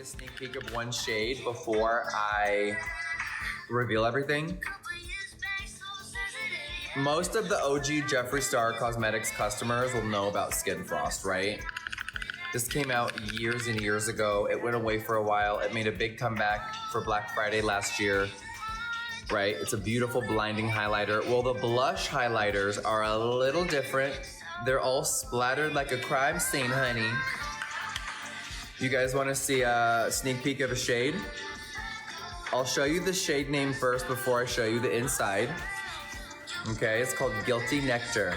a sneak peek of one shade before I reveal everything. Most of the OG Jeffree Star Cosmetics customers will know about Skin Frost, right? This came out years and years ago. It went away for a while. It made a big comeback for Black Friday last year, right? It's a beautiful blinding highlighter. Well, the blush highlighters are a little different. They're all splattered like a crime scene, honey. You guys want to see a sneak peek of a shade? I'll show you the shade name first before I show you the inside. Okay, it's called Guilty Nectar.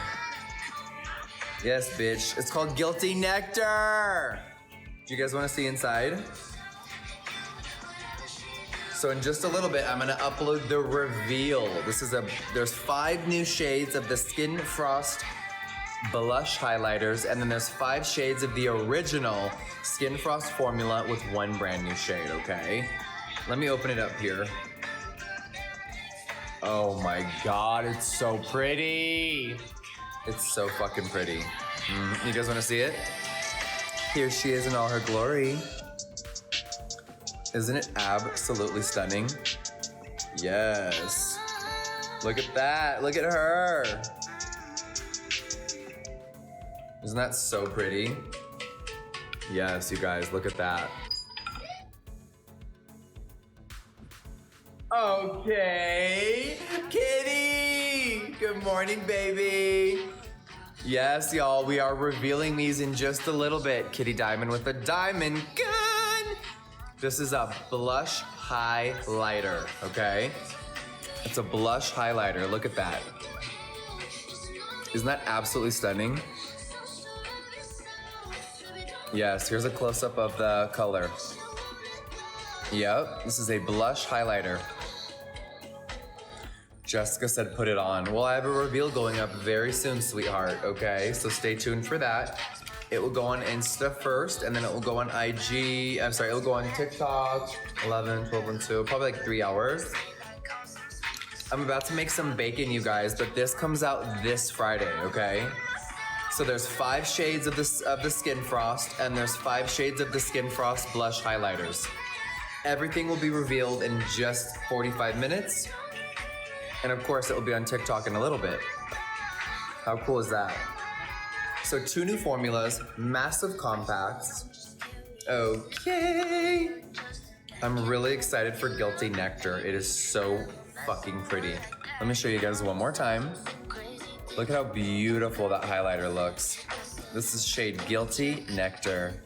Yes, bitch. It's called Guilty Nectar. Do you guys want to see inside? So in just a little bit, I'm gonna upload the reveal. There's 5 new shades of the Skin Frost blush highlighters, and then there's 5 shades of the original Skin Frost formula with 1 brand new shade, okay? Let me open it up here. Oh my God, it's so pretty. It's so fucking pretty. You guys wanna see it? Here she is in all her glory. Isn't it absolutely stunning? Yes. Look at that, look at her. Isn't that so pretty? Yes, you guys, look at that. Okay, Kitty! Good morning, baby. Yes, y'all, we are revealing these in just a little bit. Kitty Diamond with a diamond gun. This is a blush highlighter, okay? It's a blush highlighter, look at that. Isn't that absolutely stunning? Yes, here's a close-up of the color. Yep, this is a blush highlighter. Jessica said put it on. Well, I have a reveal going up very soon, sweetheart, okay? So stay tuned for that. It will go on Insta first, and then it will go on IG. I'm sorry, it will go on TikTok, 11, 12, and 2, probably like 3 hours. I'm about to make some bacon, you guys, but this comes out this Friday, okay? So there's 5 shades of the Skin Frost, and there's 5 shades of the Skin Frost blush highlighters. Everything will be revealed in just 45 minutes. And of course, it will be on TikTok in a little bit. How cool is that? So 2 new formulas, massive compacts. Okay. I'm really excited for Guilty Nectar. It is so fucking pretty. Let me show you guys one more time. Look at how beautiful that highlighter looks. This is shade Guilty Nectar.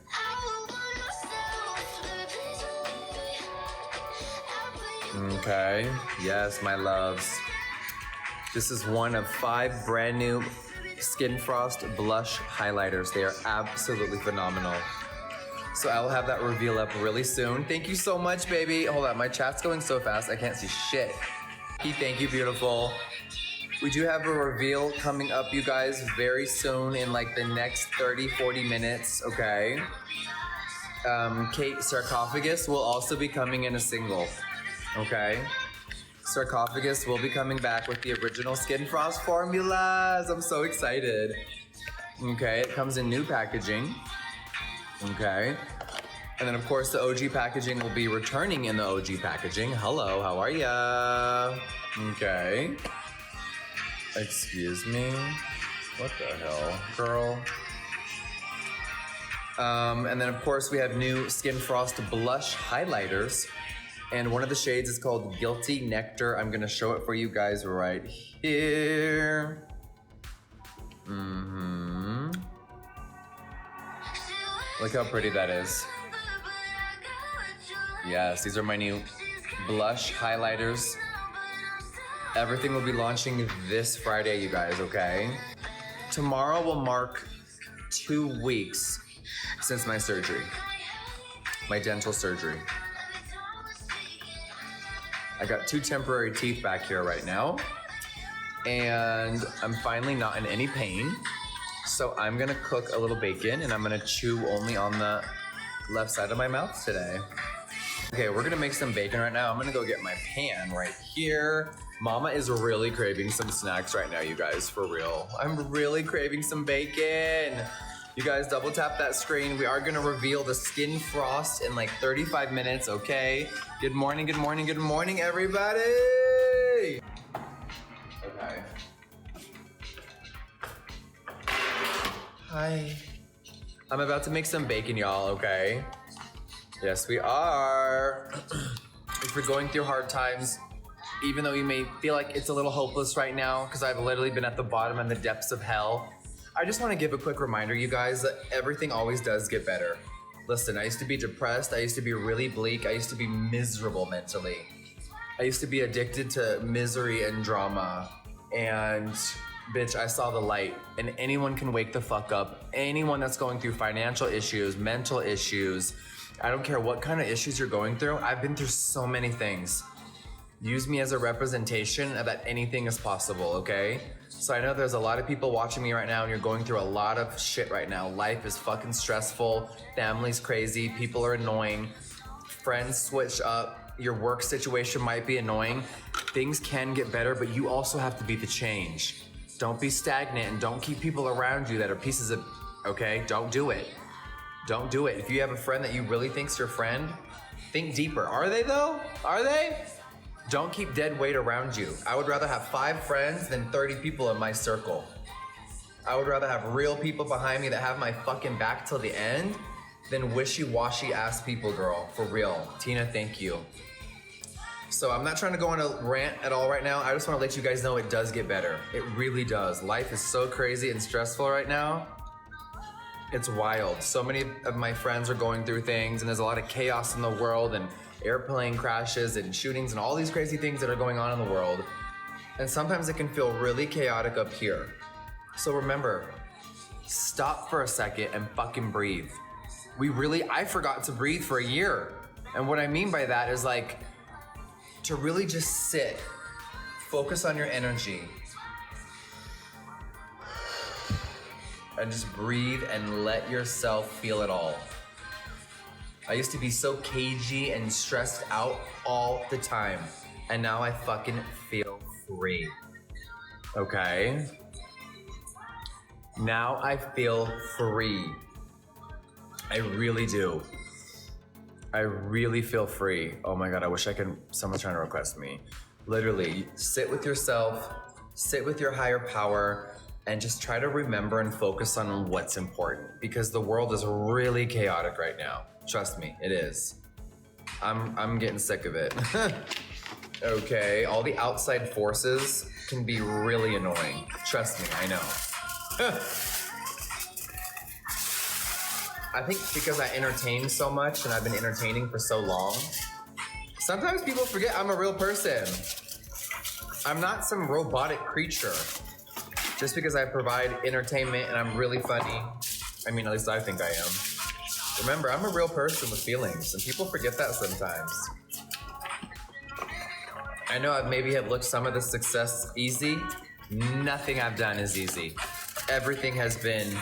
Okay, yes, my loves. This is one of 5 brand new Skin Frost blush highlighters. They are absolutely phenomenal. So I will have that reveal up really soon. Thank you so much, baby. Hold on, my chat's going so fast, I can't see shit. Thank you, beautiful. We do have a reveal coming up, you guys, very soon in like the next 30, 40 minutes, okay? Kate Sarcophagus will also be coming in a single, okay? Sarcophagus will be coming back with the original Skin Frost formulas. I'm so excited. Okay, it comes in new packaging. Okay. And then of course the OG packaging will be returning in the OG packaging. Hello, how are ya? Okay. Excuse me. What the hell, girl? And then of course we have new Skin Frost blush highlighters. And one of the shades is called Guilty Nectar. I'm gonna show it for you guys right here. Look how pretty that is. Yes, these are my new blush highlighters. Everything will be launching this Friday, you guys, okay? Tomorrow will mark 2 weeks since my surgery, my dental surgery. I got 2 temporary teeth back here right now, and I'm finally not in any pain. So I'm gonna cook a little bacon, and I'm gonna chew only on the left side of my mouth today. Okay, we're gonna make some bacon right now. I'm gonna go get my pan right here. Mama is really craving some snacks right now, you guys, for real. I'm really craving some bacon. You guys double tap that screen. We are gonna reveal the skin frost in like 35 minutes, okay? Good morning, good morning, good morning, everybody! Okay. Hi. I'm about to make some bacon, y'all, okay? Yes, we are. If you're going through hard times, even though you may feel like it's a little hopeless right now, because I've literally been at the bottom and the depths of hell, I just want to give a quick reminder, you guys, that everything always does get better. Listen, I used to be depressed. I used to be really bleak. I used to be miserable mentally. I used to be addicted to misery and drama. And bitch, I saw the light. And anyone can wake the fuck up. Anyone that's going through financial issues, mental issues, I don't care what kind of issues you're going through. I've been through so many things. Use me as a representation that anything is possible, okay? So I know there's a lot of people watching me right now and you're going through a lot of shit right now. Life is fucking stressful, family's crazy, people are annoying, friends switch up, your work situation might be annoying. Things can get better, but you also have to be the change. Don't be stagnant and don't keep people around you that are pieces of, okay? Don't do it. Don't do it. If you have a friend that you really think's your friend, think deeper. Are they though? Are they? Don't keep dead weight around you. I would rather have 5 friends than 30 people in my circle. I would rather have real people behind me that have my fucking back till the end than wishy-washy ass people, girl. For real. Tina, thank you. So I'm not trying to go on a rant at all right now. I just want to let you guys know it does get better. It really does. Life is so crazy and stressful right now. It's wild. So many of my friends are going through things and there's a lot of chaos in the world and airplane crashes and shootings and all these crazy things that are going on in the world. And sometimes it can feel really chaotic up here. So remember, stop for a second and fucking breathe. I forgot to breathe for a year. And what I mean by that is like, to really just sit, focus on your energy, and just breathe and let yourself feel it all. I used to be so cagey and stressed out all the time. And now I fucking feel free. Okay? Now I feel free. I really do. I really feel free. Oh my God, I wish someone's trying to request me. Literally, sit with yourself, sit with your higher power, and just try to remember and focus on what's important because the world is really chaotic right now. Trust me, it is. I'm getting sick of it. Okay, all the outside forces can be really annoying. Trust me, I know. I think because I entertain so much and I've been entertaining for so long, sometimes people forget I'm a real person. I'm not some robotic creature. Just because I provide entertainment and I'm really funny, I mean, at least I think I am. Remember, I'm a real person with feelings, and people forget that sometimes. I know I maybe have looked some of the success easy. Nothing I've done is easy. Everything has been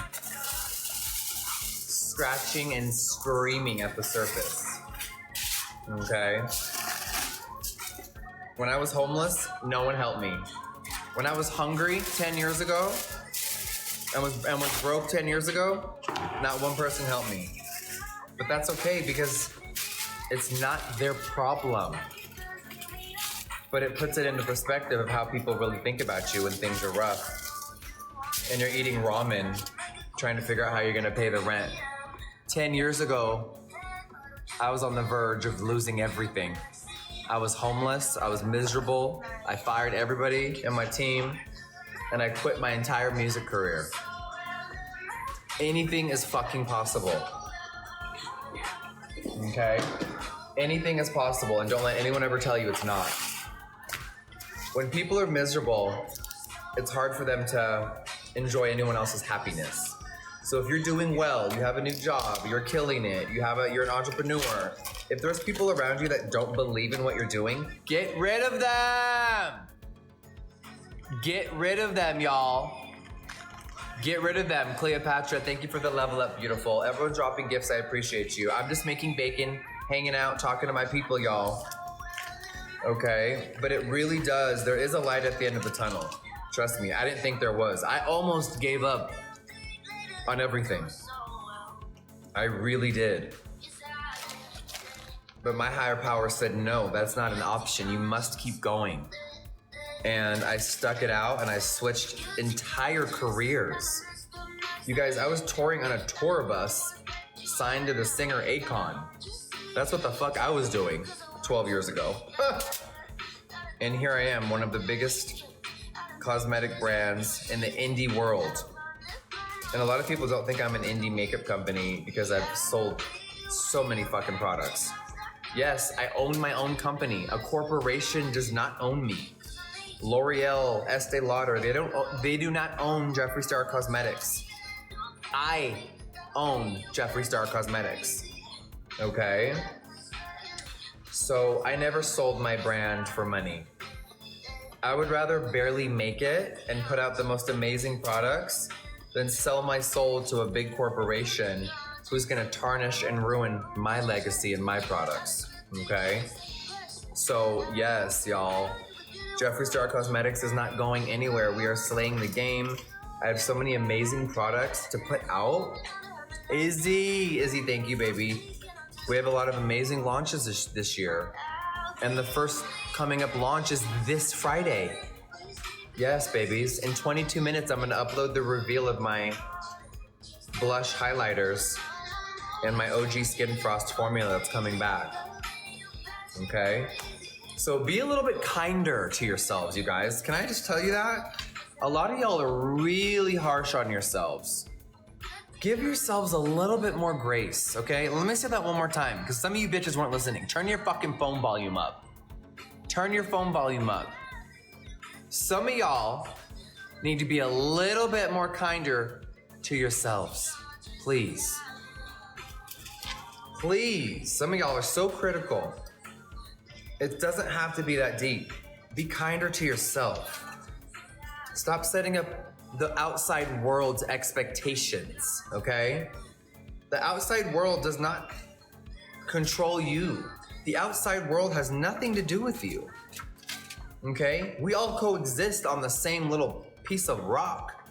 scratching and screaming at the surface. Okay? When I was homeless, no one helped me. When I was hungry 10 years ago and was broke 10 years ago, not one person helped me. But that's okay because it's not their problem. But it puts it into perspective of how people really think about you when things are rough. And you're eating ramen, trying to figure out how you're gonna pay the rent. 10 years ago, I was on the verge of losing everything. I was homeless, I was miserable, I fired everybody in my team, and I quit my entire music career. Anything is fucking possible. Okay? Anything is possible, and don't let anyone ever tell you it's not. When people are miserable, it's hard for them to enjoy anyone else's happiness. So if you're doing well, you have a new job, you're killing it, you're an entrepreneur, if there's people around you that don't believe in what you're doing, get rid of them! Get rid of them, y'all. Get rid of them. Cleopatra, thank you for the level up, beautiful. Everyone dropping gifts, I appreciate you. I'm just making bacon, hanging out, talking to my people, y'all. Okay? But it really does. There is a light at the end of the tunnel. Trust me, I didn't think there was. I almost gave up on everything. I really did. But my higher power said, no, that's not an option. You must keep going. And I stuck it out and I switched entire careers. You guys, I was touring on a tour bus signed to the singer Akon. That's what the fuck I was doing 12 years ago. And here I am, one of the biggest cosmetic brands in the indie world. And a lot of people don't think I'm an indie makeup company because I've sold so many fucking products. Yes, I own my own company. A corporation does not own me. L'Oreal, Estee Lauder, they do not own Jeffree Star Cosmetics. I own Jeffree Star Cosmetics. Okay? So I never sold my brand for money. I would rather barely make it and put out the most amazing products than sell my soul to a big corporation who's gonna tarnish and ruin my legacy and my products, okay? So yes, y'all, Jeffree Star Cosmetics is not going anywhere. We are slaying the game. I have so many amazing products to put out. Izzy, thank you, baby. We have a lot of amazing launches this year. And the first coming up launch is this Friday. Yes, babies. In 22 minutes, I'm gonna upload the reveal of my blush highlighters and my OG Skin Frost formula that's coming back. Okay? So be a little bit kinder to yourselves, you guys. Can I just tell you that? A lot of y'all are really harsh on yourselves. Give yourselves a little bit more grace, okay? Let me say that one more time, because some of you bitches weren't listening. Turn your fucking phone volume up. Turn your phone volume up. Some of y'all need to be a little bit more kinder to yourselves. Please. Please. Some of y'all are so critical. It doesn't have to be that deep. Be kinder to yourself. Stop setting up the outside world's expectations, okay? The outside world does not control you. The outside world has nothing to do with you, okay? We all coexist on the same little piece of rock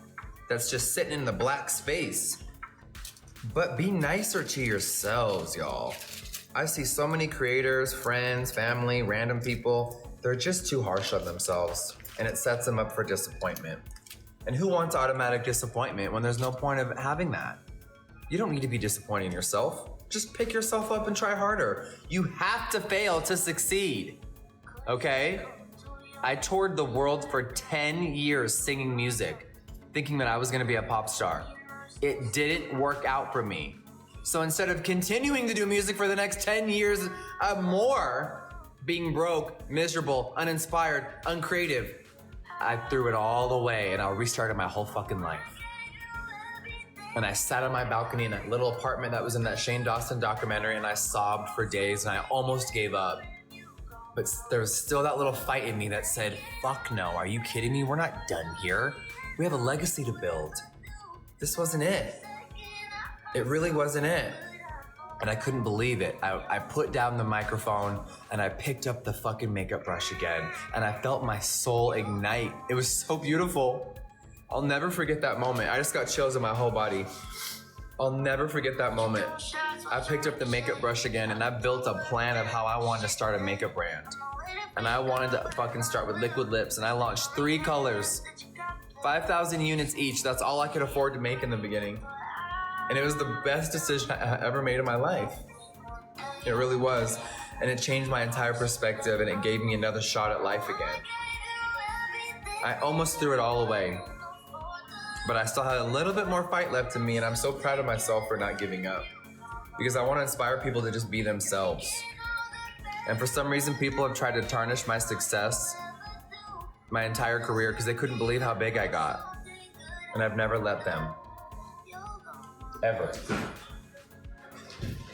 that's just sitting in the black space. But be nicer to yourselves, y'all. I see so many creators, friends, family, random people, they're just too harsh on themselves, and it sets them up for disappointment. And who wants automatic disappointment when there's no point of having that? You don't need to be disappointing yourself. Just pick yourself up and try harder. You have to fail to succeed, okay? I toured the world for 10 years singing music, thinking that I was gonna be a pop star. It didn't work out for me. So instead of continuing to do music for the next 10 years more, being broke, miserable, uninspired, uncreative, I threw it all away and I restarted my whole fucking life. And I sat on my balcony in that little apartment that was in that Shane Dawson documentary and I sobbed for days and I almost gave up. But there was still that little fight in me that said, fuck no, are you kidding me? We're not done here. We have a legacy to build. This wasn't it. It really wasn't it. And I couldn't believe it. I put down the microphone and I picked up the fucking makeup brush again and I felt my soul ignite. It was so beautiful. I'll never forget that moment. I just got chills in my whole body. I'll never forget that moment. I picked up the makeup brush again and I built a plan of how I wanted to start a makeup brand. And I wanted to fucking start with liquid lips and I launched 3 colors, 5,000 units each. That's all I could afford to make in the beginning. And it was the best decision I ever made in my life. It really was. And it changed my entire perspective and it gave me another shot at life again. I almost threw it all away. But I still had a little bit more fight left in me and I'm so proud of myself for not giving up. Because I want to inspire people to just be themselves. And for some reason, people have tried to tarnish my success my entire career because they couldn't believe how big I got. And I've never let them. Ever.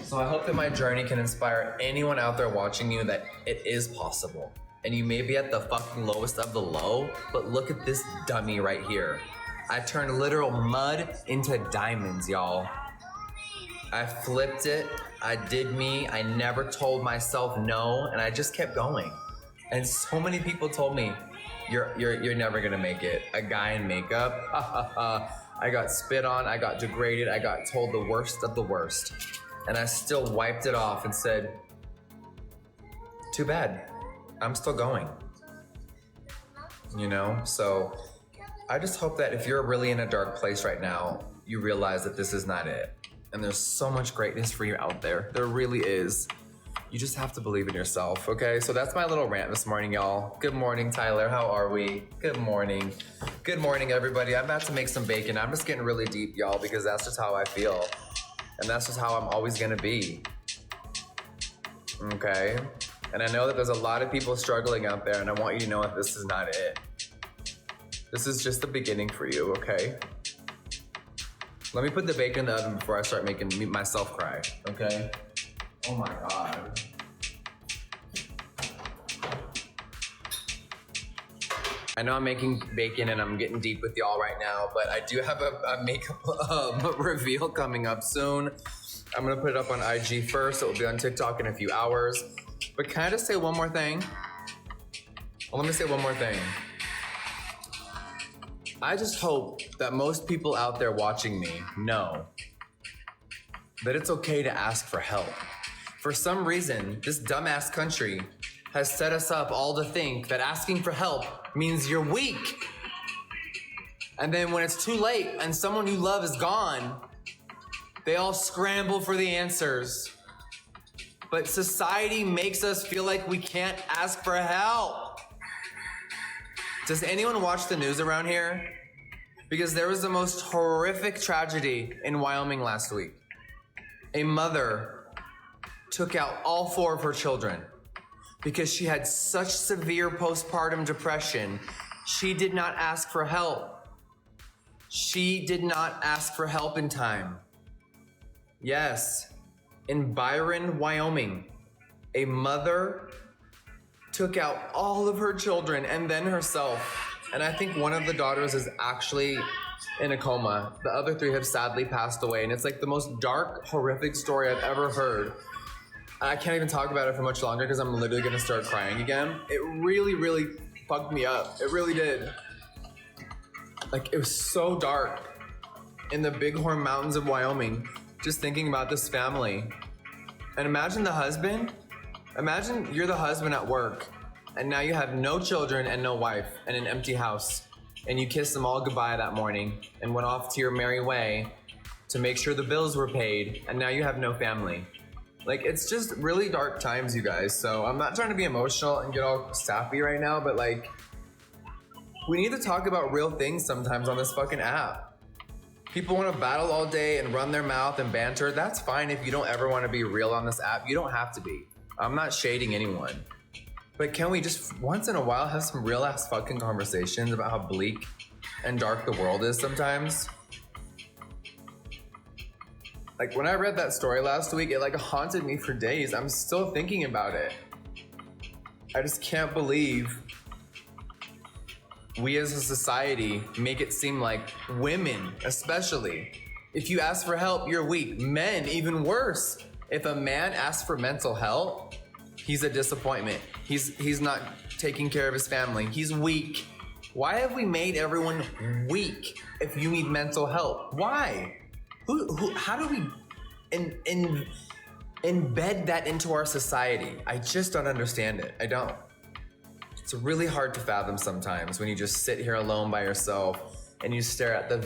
So I hope that my journey can inspire anyone out there watching you that it is possible. And you may be at the fucking lowest of the low, but look at this dummy right here. I turned literal mud into diamonds, y'all. I flipped it, I did me, I never told myself no, and I just kept going. And so many people told me, you're never gonna make it. A guy in makeup, I got spit on, I got degraded, I got told the worst of the worst. And I still wiped it off and said, too bad, I'm still going. You know, so I just hope that if you're really in a dark place right now, you realize that this is not it. And there's so much greatness for you out there. There really is. You just have to believe in yourself, okay? So that's my little rant this morning, y'all. Good morning, Tyler. How are we? Good morning. Good morning, everybody. I'm about to make some bacon. I'm just getting really deep, y'all, because that's just how I feel. And that's just how I'm always gonna be. Okay? And I know that there's a lot of people struggling out there, and I want you to know that this is not it. This is just the beginning for you, okay? Let me put the bacon in the oven before I start making myself cry, okay? Oh my God. I know I'm making bacon and I'm getting deep with y'all right now, but I do have a makeup reveal coming up soon. I'm gonna put it up on IG first. It will be on TikTok in a few hours. But can I just say one more thing? Well, let me say one more thing. I just hope that most people out there watching me know that it's okay to ask for help. For some reason, this dumbass country has set us up all to think that asking for help means you're weak. And then when it's too late and someone you love is gone, they all scramble for the answers. But society makes us feel like we can't ask for help. Does anyone watch the news around here? Because there was the most horrific tragedy in Wyoming last week. A mother took out all 4 of her children because she had such severe postpartum depression. She did not ask for help. She did not ask for help in time. Yes, in Byron, Wyoming, a mother took out all of her children and then herself. And I think one of the daughters is actually in a coma. The other 3 have sadly passed away. And it's like the most dark, horrific story I've ever heard. I can't even talk about it for much longer because I'm literally gonna start crying again. It really, really fucked me up. It really did. Like, it was so dark in the Bighorn Mountains of Wyoming, just thinking about this family. And imagine the husband. Imagine you're the husband at work, and now you have no children and no wife and an empty house. And you kissed them all goodbye that morning and went off to your merry way to make sure the bills were paid, and now you have no family. Like, it's just really dark times, you guys. So I'm not trying to be emotional and get all sappy right now, but like, we need to talk about real things sometimes on this fucking app. People want to battle all day and run their mouth and banter. That's fine if you don't ever want to be real on this app. You don't have to be. I'm not shading anyone. But can we just once in a while have some real ass fucking conversations about how bleak and dark the world is sometimes? Like, when I read that story last week, it like haunted me for days. I'm still thinking about it. I just can't believe we as a society make it seem like women, especially, if you ask for help, you're weak. Men, even worse. If a man asks for mental help, he's a disappointment. He's not taking care of his family. He's weak. Why have we made everyone weak if you need mental help? Why? How do we embed that into our society? I just don't understand it. I don't. It's really hard to fathom sometimes when you just sit here alone by yourself and you stare at the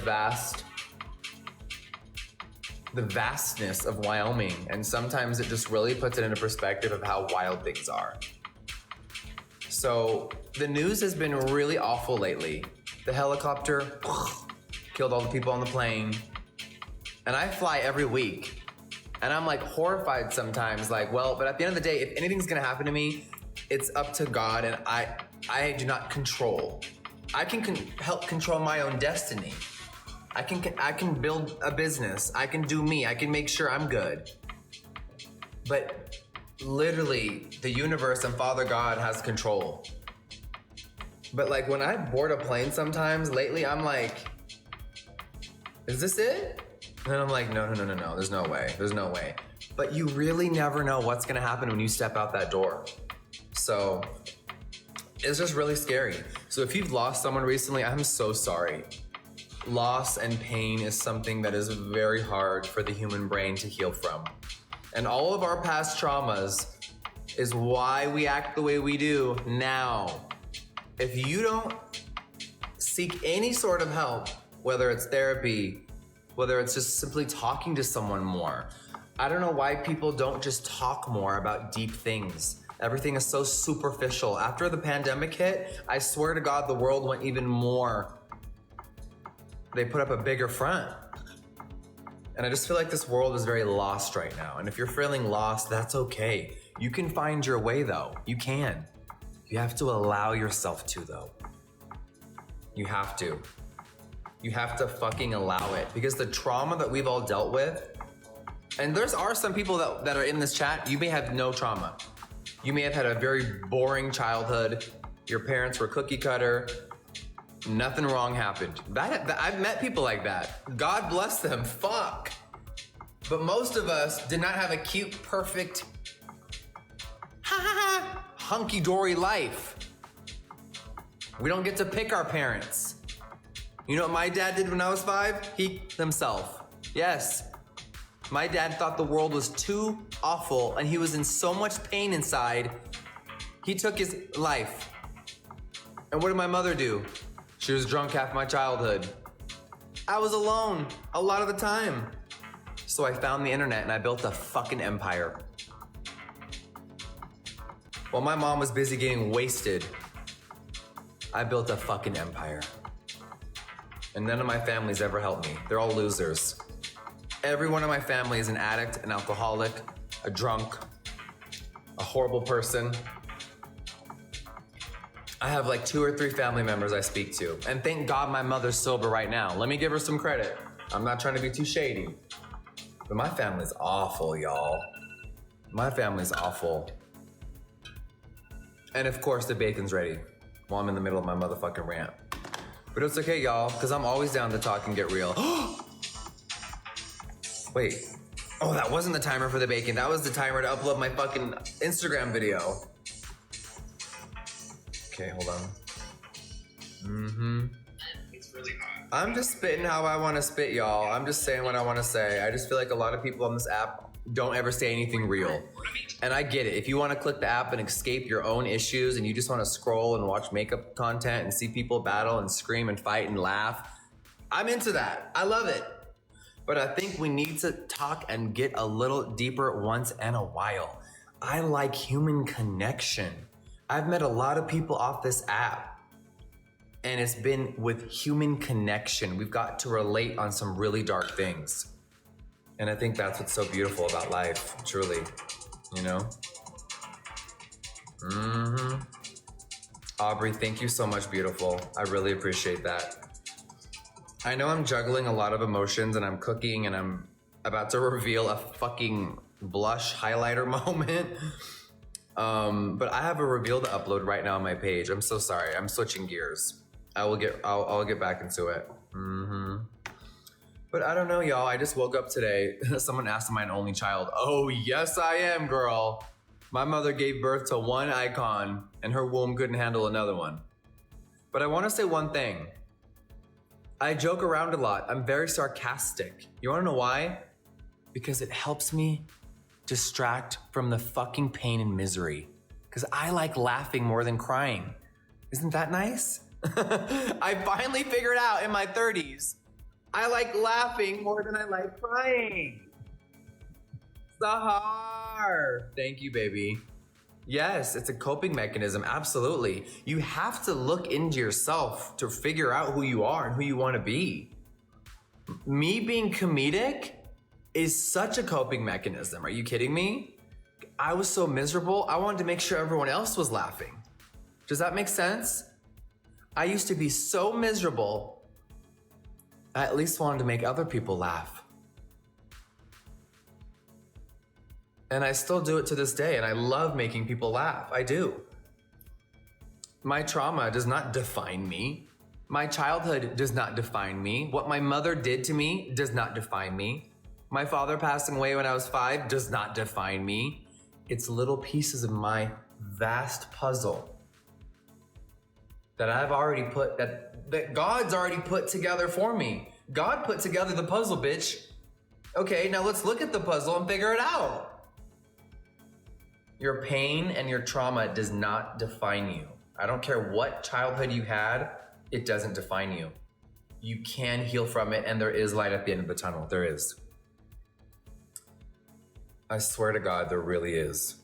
vastness of Wyoming. And sometimes it just really puts it into perspective of how wild things are. So the news has been really awful lately. The helicopter killed all the people on the plane. And I fly every week. And I'm like horrified sometimes, like, well, but at the end of the day, if anything's gonna happen to me, it's up to God, and I do not control. I can help control my own destiny. I can build a business. I can do me. I can make sure I'm good. But literally, the universe and Father God has control. But like, when I board a plane sometimes lately, I'm like, is this it? And then I'm like, no, there's no way. But you really never know what's gonna happen when you step out that door. So it's just really scary. So if you've lost someone recently, I'm so sorry. loss and pain is something that is very hard for the human brain to heal from. And all of our past traumas is why we act the way we do now. If you don't seek any sort of help, whether it's therapy, whether it's just simply talking to someone more, I don't know why people don't just talk more about deep things. Everything is so superficial. After the pandemic hit, I swear to God, the world went even more. They put up a bigger front. And I just feel like this world is very lost right now. And if you're feeling lost, that's okay. You can find your way though. You can. You have to allow yourself to though. You have to. You have to fucking allow it. Because the trauma that we've all dealt with, and there are some people that are in this chat, you may have no trauma. You may have had a very boring childhood. Your parents were cookie cutter. Nothing wrong happened. I've met people like that. God bless them, fuck. But most of us did not have a cute, perfect, hunky-dory life. We don't get to pick our parents. You know what my dad did when I was 5? He himself. Yes. My dad thought the world was too awful and he was in so much pain inside, he took his life. And what did my mother do? She was drunk half my childhood. I was alone a lot of the time. So I found the internet and I built a fucking empire. While my mom was busy getting wasted, I built a fucking empire. And none of my family's ever helped me. They're all losers. Every one of my family is an addict, an alcoholic, a drunk, a horrible person. I have like 2 or 3 family members I speak to. And thank God my mother's sober right now. Let me give her some credit. I'm not trying to be too shady. But my family's awful, y'all. My family's awful. And of course the bacon's ready while I'm in the middle of my motherfucking rant. But it's okay, y'all, because I'm always down to talk and get real. Wait. Oh, that wasn't the timer for the bacon. That was the timer to upload my fucking Instagram video. Okay, hold on. It's really hot. I'm just spitting how I want to spit, y'all. I'm just saying what I want to say. I just feel like a lot of people on this app don't ever say anything real. And I get it. If you want to click the app and escape your own issues and you just want to scroll and watch makeup content and see people battle and scream and fight and laugh, I'm into that. I love it. But I think we need to talk and get a little deeper once in a while. I like human connection. I've met a lot of people off this app and it's been with human connection. We've got to relate on some really dark things. And I think that's what's so beautiful about life, truly, you know? Aubrey, thank you so much, beautiful. I really appreciate that. I know I'm juggling a lot of emotions and I'm cooking and I'm about to reveal a fucking blush highlighter moment. But I have a reveal to upload right now on my page. I'm so sorry, I'm switching gears. I'll get back into it. But I don't know, y'all. I just woke up today. Someone asked, am I an only child? Oh, yes, I am, girl. My mother gave birth to one icon and her womb couldn't handle another one. But I want to say one thing. I joke around a lot. I'm very sarcastic. You want to know why? Because it helps me distract from the fucking pain and misery. Because I like laughing more than crying. Isn't that nice? I finally figured out in my 30s, I like laughing more than I like crying. Sahar. Thank you, baby. Yes, it's a coping mechanism, absolutely. You have to look into yourself to figure out who you are and who you want to be. Me being comedic is such a coping mechanism. Are you kidding me? I was so miserable, I wanted to make sure everyone else was laughing. Does that make sense? I used to be so miserable, I at least wanted to make other people laugh. And I still do it to this day, and I love making people laugh. I do. My trauma does not define me. My childhood does not define me. What my mother did to me does not define me. My father passing away when I was 5 does not define me. It's little pieces of my vast puzzle that I've already put, that that God's already put together for me. God put together the puzzle, bitch. Okay, now let's look at the puzzle and figure it out. Your pain and your trauma does not define you. I don't care what childhood you had, it doesn't define you. You can heal from it, and there is light at the end of the tunnel. There is. I swear to God, there really is.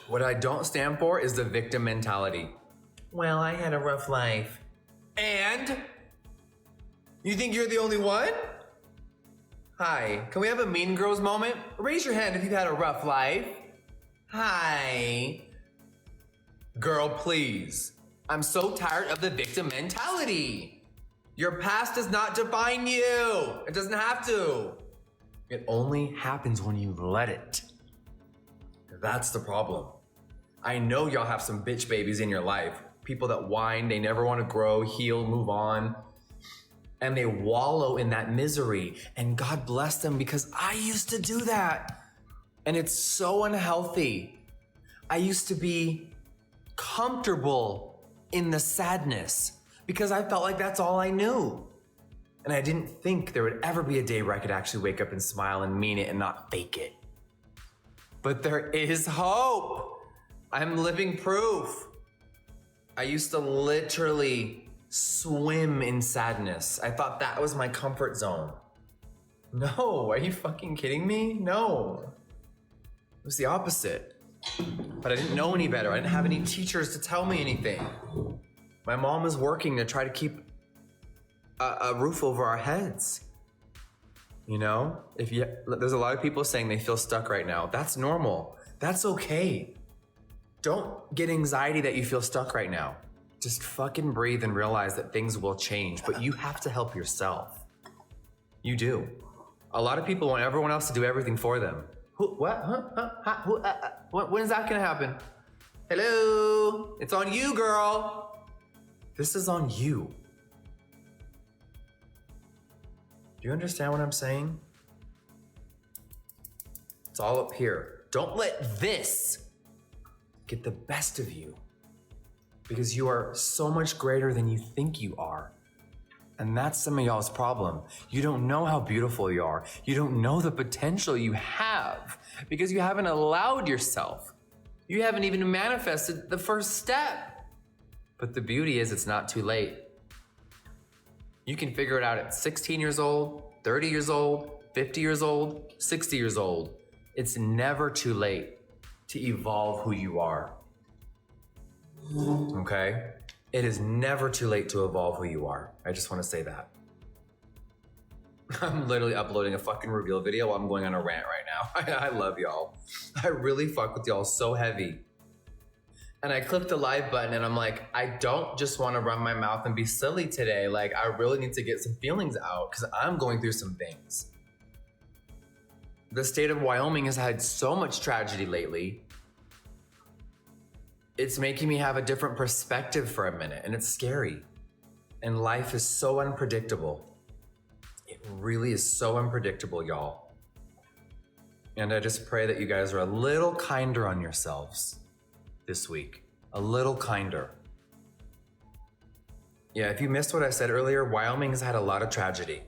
What I don't stand for is the victim mentality. Well, I had a rough life. And? You think you're the only one? Hi, can we have a Mean Girls moment? Raise your hand if you've had a rough life. Hi. Girl, please. I'm so tired of the victim mentality. Your past does not define you. It doesn't have to. It only happens when you let it. That's the problem. I know y'all have some bitch babies in your life. People that whine, they never want to grow, heal, move on. And they wallow in that misery. And God bless them, because I used to do that. And it's so unhealthy. I used to be comfortable in the sadness because I felt like that's all I knew. And I didn't think there would ever be a day where I could actually wake up and smile and mean it and not fake it. But there is hope. I'm living proof. I used to literally swim in sadness. I thought that was my comfort zone. No, are you fucking kidding me? No. It was the opposite. But I didn't know any better. I didn't have any teachers to tell me anything. My mom was working to try to keep a roof over our heads. You know, there's a lot of people saying they feel stuck right now. That's normal. That's okay. Don't get anxiety that you feel stuck right now. Just fucking breathe and realize that things will change, but you have to help yourself. You do. A lot of people want everyone else to do everything for them. What? When is that gonna happen? Hello? It's on you, girl. This is on you. Do you understand what I'm saying? It's all up here. Don't let this get the best of you, because you are so much greater than you think you are. And that's some of y'all's problem. You don't know how beautiful you are. You don't know the potential you have because you haven't allowed yourself. You haven't even manifested the first step. But the beauty is it's not too late. You can figure it out at 16 years old, 30 years old, 50 years old, 60 years old. It's never too late to evolve who you are. Okay? It is never too late to evolve who you are. I just want to say that. I'm literally uploading a fucking reveal video while I'm going on a rant right now. I love y'all. I really fuck with y'all so heavy. And I clicked the live button and I'm like, I don't just want to run my mouth and be silly today. Like, I really need to get some feelings out because I'm going through some things. The state of Wyoming has had so much tragedy lately. It's making me have a different perspective for a minute, and it's scary. And life is so unpredictable. It really is so unpredictable, y'all. And I just pray that you guys are a little kinder on yourselves this week. A little kinder. Yeah, if you missed what I said earlier, Wyoming has had a lot of tragedy.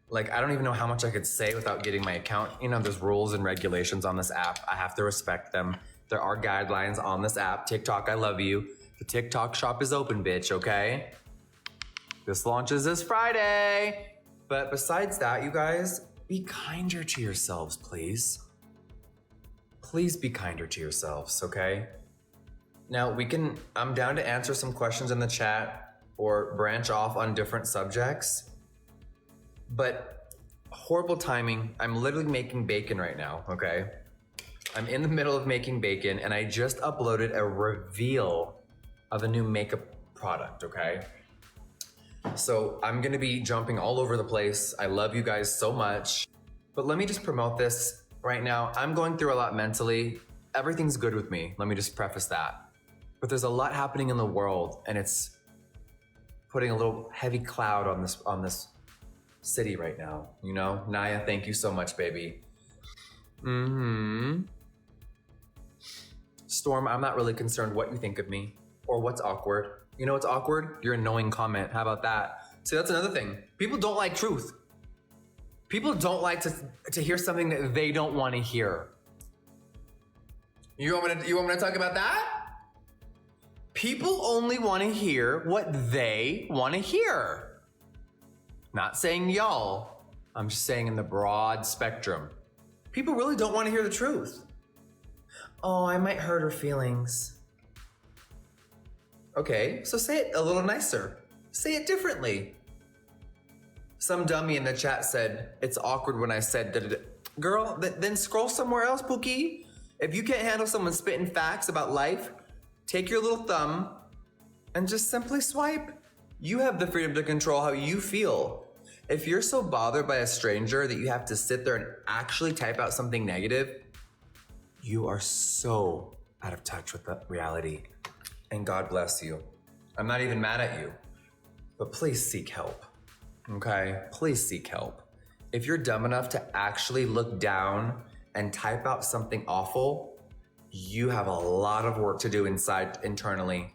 Like, I don't even know how much I could say without getting my account. You know, there's rules and regulations on this app. I have to respect them. There are guidelines on this app. TikTok, I love you. The TikTok shop is open, bitch, okay? This launches this Friday. But besides that, you guys, be kinder to yourselves, please. Please be kinder to yourselves, okay? Now, I'm down to answer some questions in the chat or branch off on different subjects. But horrible timing. I'm literally making bacon right now, okay? I'm in the middle of making bacon and I just uploaded a reveal of a new makeup product, okay? So I'm gonna be jumping all over the place. I love you guys so much. But let me just promote this right now. I'm going through a lot mentally. Everything's good with me. Let me just preface that. But there's a lot happening in the world and it's putting a little heavy cloud on this city right now, you know? Naya, thank you so much, baby. Storm, I'm not really concerned what you think of me or what's awkward. You know what's awkward? Your annoying comment. How about that? See, that's another thing. People don't like truth. People don't like to hear something that they don't want to hear. You want me to talk about that? People only want to hear what they want to hear. Not saying y'all. I'm just saying in the broad spectrum. People really don't want to hear the truth. Oh, I might hurt her feelings. Okay, so say it a little nicer. Say it differently. Some dummy in the chat said, it's awkward when I said da-da-da. Girl, then scroll somewhere else, Pookie. If you can't handle someone spitting facts about life, take your little thumb and just simply swipe. You have the freedom to control how you feel. If you're so bothered by a stranger that you have to sit there and actually type out something negative, you are so out of touch with the reality. And God bless you. I'm not even mad at you, but please seek help. Okay, please seek help. If you're dumb enough to actually look down and type out something awful, you have a lot of work to do internally.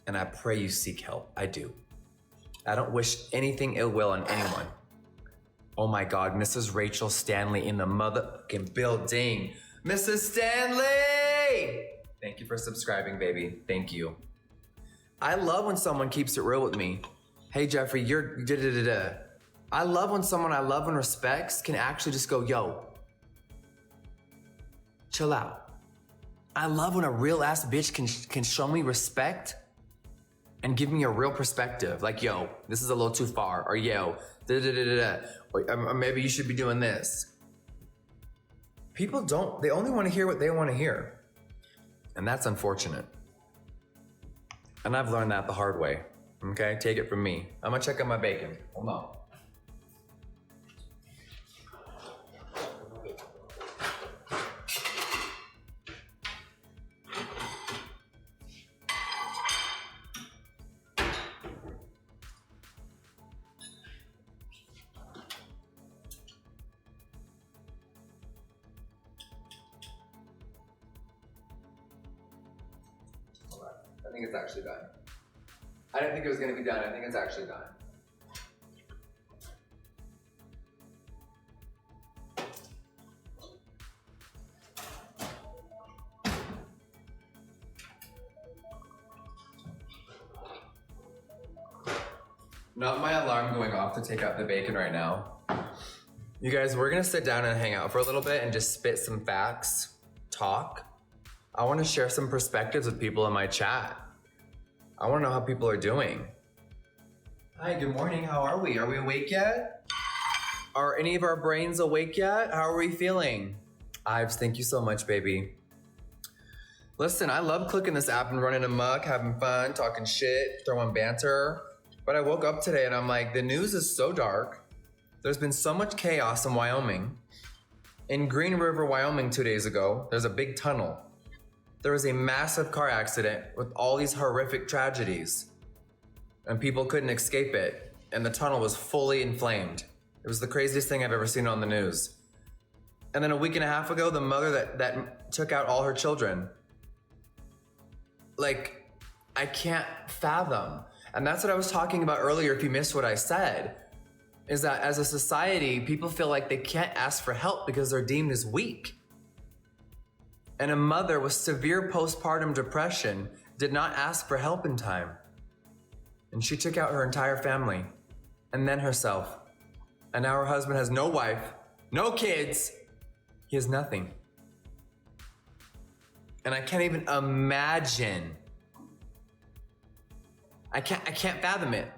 And I pray you seek help. I do. I don't wish anything ill will on anyone. Oh my God, Mrs. Rachel Stanley in the motherfucking building. Mrs. Stanley! Thank you for subscribing, baby. Thank you. I love when someone keeps it real with me. Hey, Jeffree, you're da-da-da-da. I love when someone I love and respects can actually just go, yo, chill out. I love when a real ass bitch can show me respect and give me a real perspective. Like, yo, this is a little too far. Or yo, da-da-da-da-da. Or maybe you should be doing this. People don't, they only want to hear what they want to hear. And that's unfortunate. And I've learned that the hard way. Okay, take it from me. I'm gonna check out my bacon. Hold on. I think it's actually done. I didn't think it was going to be done. I think it's actually done. Not my alarm going off to take out the bacon right now. You guys, we're going to sit down and hang out for a little bit and just spit some facts, talk. I want to share some perspectives with people in my chat. I want to know how people are doing. Hi, good morning. How are we? Are we awake yet? Are any of our brains awake yet? How are we feeling? Ives, thank you so much, baby. Listen, I love clicking this app and running amok, having fun, talking shit, throwing banter. But I woke up today and I'm like, the news is so dark. There's been so much chaos in Wyoming. In Green River, Wyoming 2 days ago, there's a big tunnel. There was a massive car accident with all these horrific tragedies. And people couldn't escape it. And the tunnel was fully inflamed. It was the craziest thing I've ever seen on the news. And then a week and a half ago, the mother that took out all her children. Like, I can't fathom. And that's what I was talking about earlier, if you missed what I said, is that as a society, people feel like they can't ask for help because they're deemed as weak. And a mother with severe postpartum depression did not ask for help in time. And she took out her entire family and then herself. And now her husband has no wife, no kids. He has nothing. And I can't even imagine. I can't fathom it.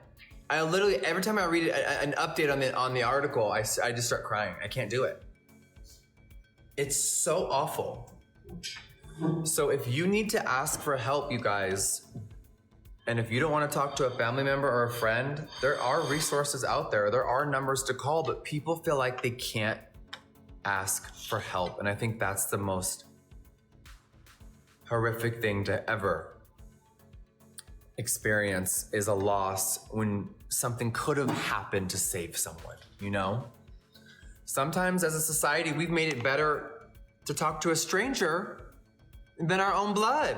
I literally, every time I read an update on the article, I just start crying. I can't do it. It's so awful. So if you need to ask for help, you guys, and if you don't want to talk to a family member or a friend, there are resources out there. There are numbers to call, but people feel like they can't ask for help. And I think that's the most horrific thing to ever experience, is a loss when something could have happened to save someone, you know? Sometimes as a society, we've made it better to talk to a stranger than our own blood.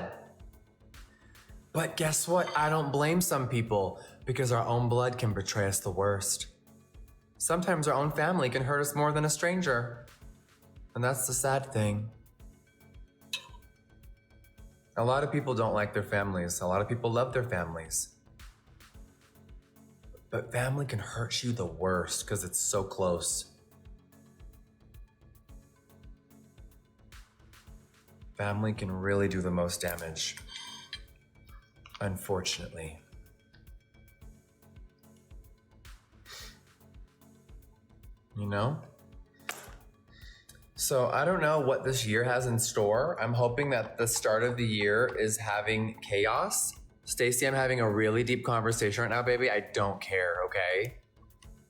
But guess what? I don't blame some people because our own blood can betray us the worst. Sometimes our own family can hurt us more than a stranger. And that's the sad thing. A lot of people don't like their families. A lot of people love their families. But family can hurt you the worst because it's so close. Family can really do the most damage, unfortunately. You know? So I don't know what this year has in store. I'm hoping that the start of the year is having chaos. Stacey, I'm having a really deep conversation right now, baby. I don't care, okay?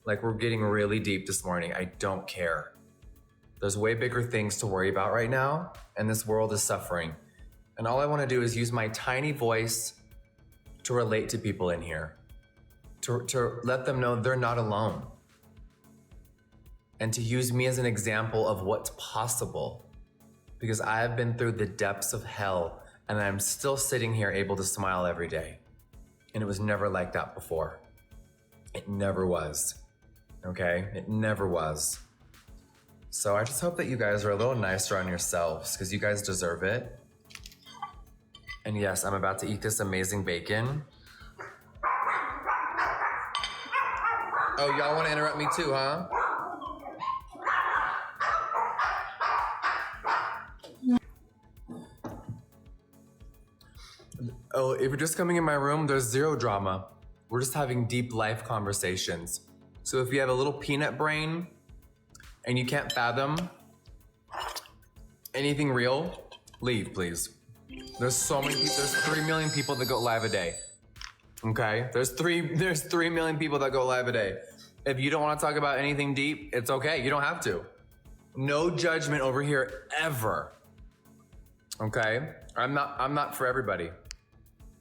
Like, we're getting really deep this morning. I don't care. There's way bigger things to worry about right now, and this world is suffering. And all I want to do is use my tiny voice to relate to people in here, to let them know they're not alone, and to use me as an example of what's possible. Because I have been through the depths of hell, and I'm still sitting here able to smile every day. And it was never like that before. It never was, okay? It never was. So I just hope that you guys are a little nicer on yourselves because you guys deserve it. And yes, I'm about to eat this amazing bacon. Oh, y'all want to interrupt me too, huh? Oh, if you're just coming in my room, there's zero drama. We're just having deep life conversations. So if you have a little peanut brain and you can't fathom anything real, leave, please. There's so many people, there's 3 million people that go live a day. Okay? There's 3 million people that go live a day. If you don't want to talk about anything deep, it's okay. You don't have to. No judgment over here ever. Okay? I'm not for everybody.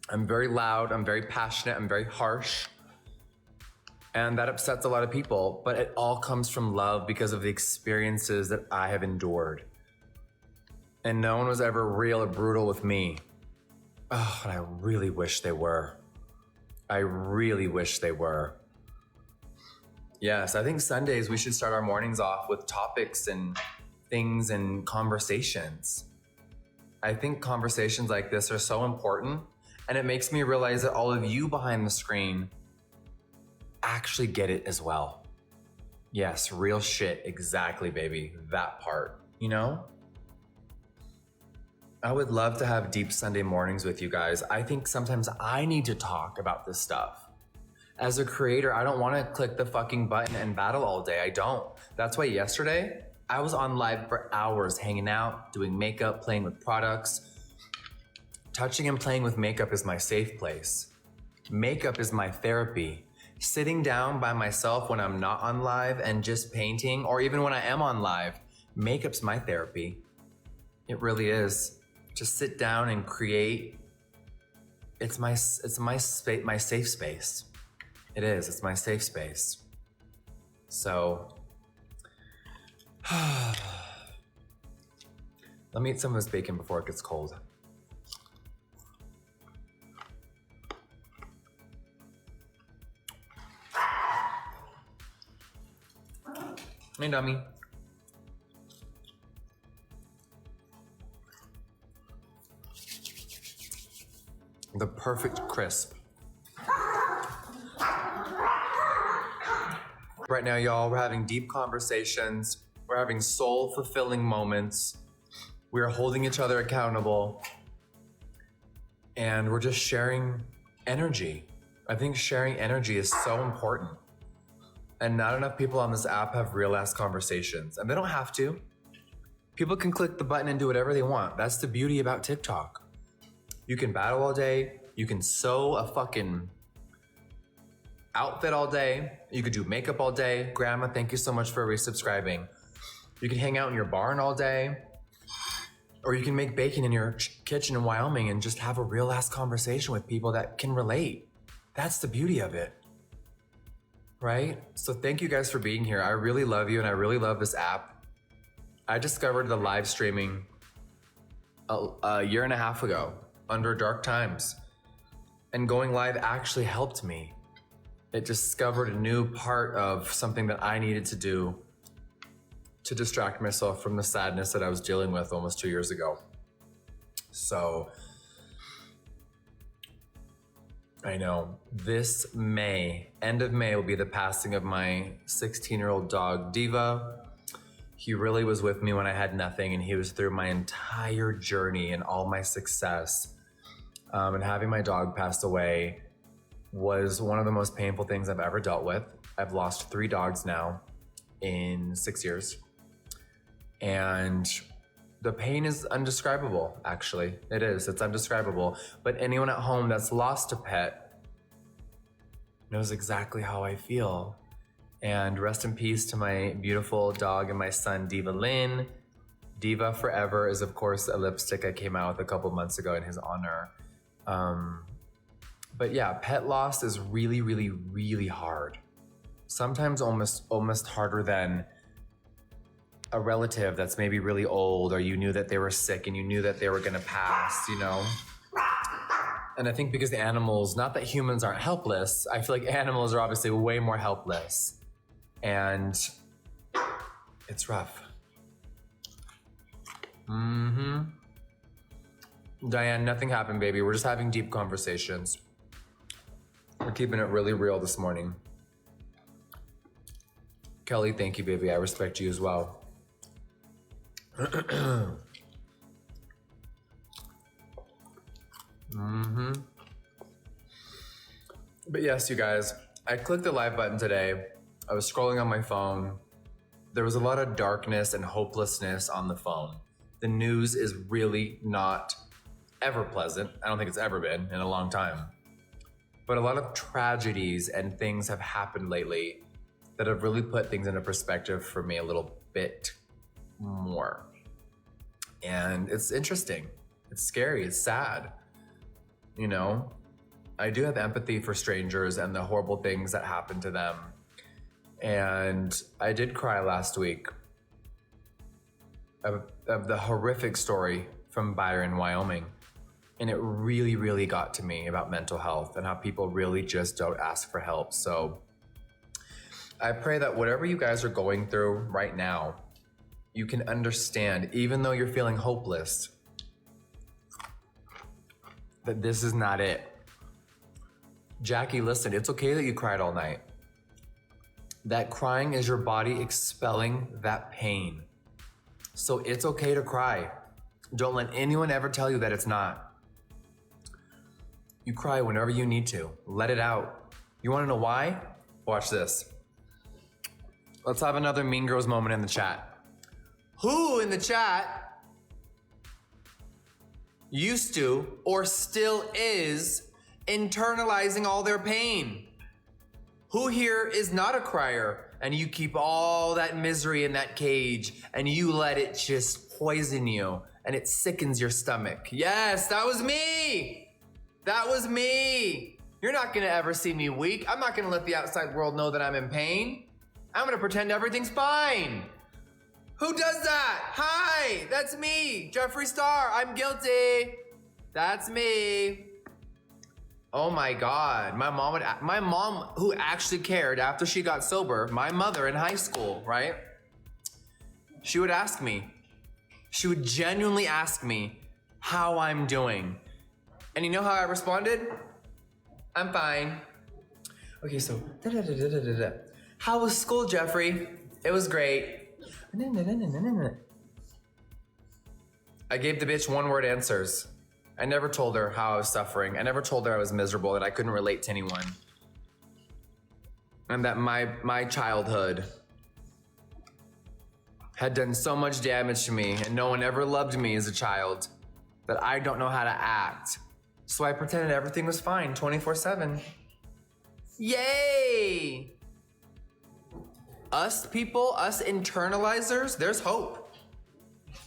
I'm very loud, I'm very passionate, I'm very harsh. And that upsets a lot of people, but it all comes from love because of the experiences that I have endured. And no one was ever real or brutal with me. Oh, and I really wish they were. I really wish they were. Yes, I think Sundays we should start our mornings off with topics and things and conversations. I think conversations like this are so important, and it makes me realize that all of you behind the screen actually get it as well. Yes, real shit, exactly, baby. That part, you know? I would love to have deep Sunday mornings with you guys. I think sometimes I need to talk about this stuff. As a creator, I don't want to click the fucking button and battle all day. I don't. That's why yesterday, I was on live for hours hanging out, doing makeup, playing with products. Touching and playing with makeup is my safe place. Makeup is my therapy. Sitting down by myself when I'm not on live and just painting, or even when I am on live, makeup's my therapy. It really is. Just sit down and create. It's my safe space. It is. It's my safe space. So, let me eat some of this bacon before it gets cold. Hey, dummy. The perfect crisp. Right now, y'all, we're having deep conversations. We're having soul-fulfilling moments. We're holding each other accountable. And we're just sharing energy. I think sharing energy is so important. And not enough people on this app have real-ass conversations. And they don't have to. People can click the button and do whatever they want. That's the beauty about TikTok. You can battle all day. You can sew a fucking outfit all day. You could do makeup all day. Grandma, thank you so much for resubscribing. You can hang out in your barn all day. Or you can make bacon in your kitchen in Wyoming and just have a real-ass conversation with people that can relate. That's the beauty of it. Right? So thank you guys for being here. I really love you and I really love this app. I discovered the live streaming a year and a half ago under dark times. And going live actually helped me. It discovered a new part of something that I needed to do to distract myself from the sadness that I was dealing with almost 2 years ago. So I know this May, end of May, will be the passing of my 16-year-old dog, Diva. He really was with me when I had nothing, and he was through my entire journey and all my success. And having my dog pass away was one of the most painful things I've ever dealt with. I've lost 3 dogs now in 6 years. And the pain is undescribable, actually. It is, it's undescribable. But anyone at home that's lost a pet knows exactly how I feel. And rest in peace to my beautiful dog and my son, Diva Lynn. Diva Forever is, of course, a lipstick I came out with a couple months ago in his honor. But yeah, pet loss is really, really, really hard. Sometimes almost harder than a relative that's maybe really old, or you knew that they were sick and you knew that they were gonna pass, you know? And I think because the animals, not that humans aren't helpless, I feel like animals are obviously way more helpless. And it's rough. Diane, nothing happened, baby. We're just having deep conversations. We're keeping it really real this morning. Kelly, thank you, baby. I respect you as well. But yes, you guys, I clicked the live button today. I was scrolling on my phone. There was a lot of darkness and hopelessness on the phone. The news is really not ever pleasant. I don't think it's ever been in a long time. But a lot of tragedies and things have happened lately that have really put things into perspective for me a little bit more. And it's interesting. It's scary. It's sad. You know, I do have empathy for strangers and the horrible things that happen to them. And I did cry last week of the horrific story from Byron, Wyoming. And it really, really got to me about mental health and how people really just don't ask for help. So I pray that whatever you guys are going through right now, you can understand, even though you're feeling hopeless, that this is not it. Jackie, listen, it's okay that you cried all night. That crying is your body expelling that pain. So it's okay to cry. Don't let anyone ever tell you that it's not. You cry whenever you need to. Let it out. You want to know why? Watch this. Let's have another Mean Girls moment in the chat. Who in the chat used to or still is internalizing all their pain? Who here is not a crier and you keep all that misery in that cage and you let it just poison you and it sickens your stomach? Yes, that was me. That was me. You're not gonna ever see me weak. I'm not gonna let the outside world know that I'm in pain. I'm gonna pretend everything's fine. Who does that? Hi, that's me, Jeffree Star. I'm guilty. That's me. Oh my God, my mom who actually cared after she got sober, my mother in high school, right? She would ask me, she would genuinely ask me how I'm doing. And you know how I responded? I'm fine. Okay, so, how was school, Jeffree? It was great. I gave the bitch one-word answers. I never told her how I was suffering. I never told her I was miserable, that I couldn't relate to anyone. And that my childhood had done so much damage to me and no one ever loved me as a child that I don't know how to act. So I pretended everything was fine 24/7. Yay! Us people, us internalizers, there's hope.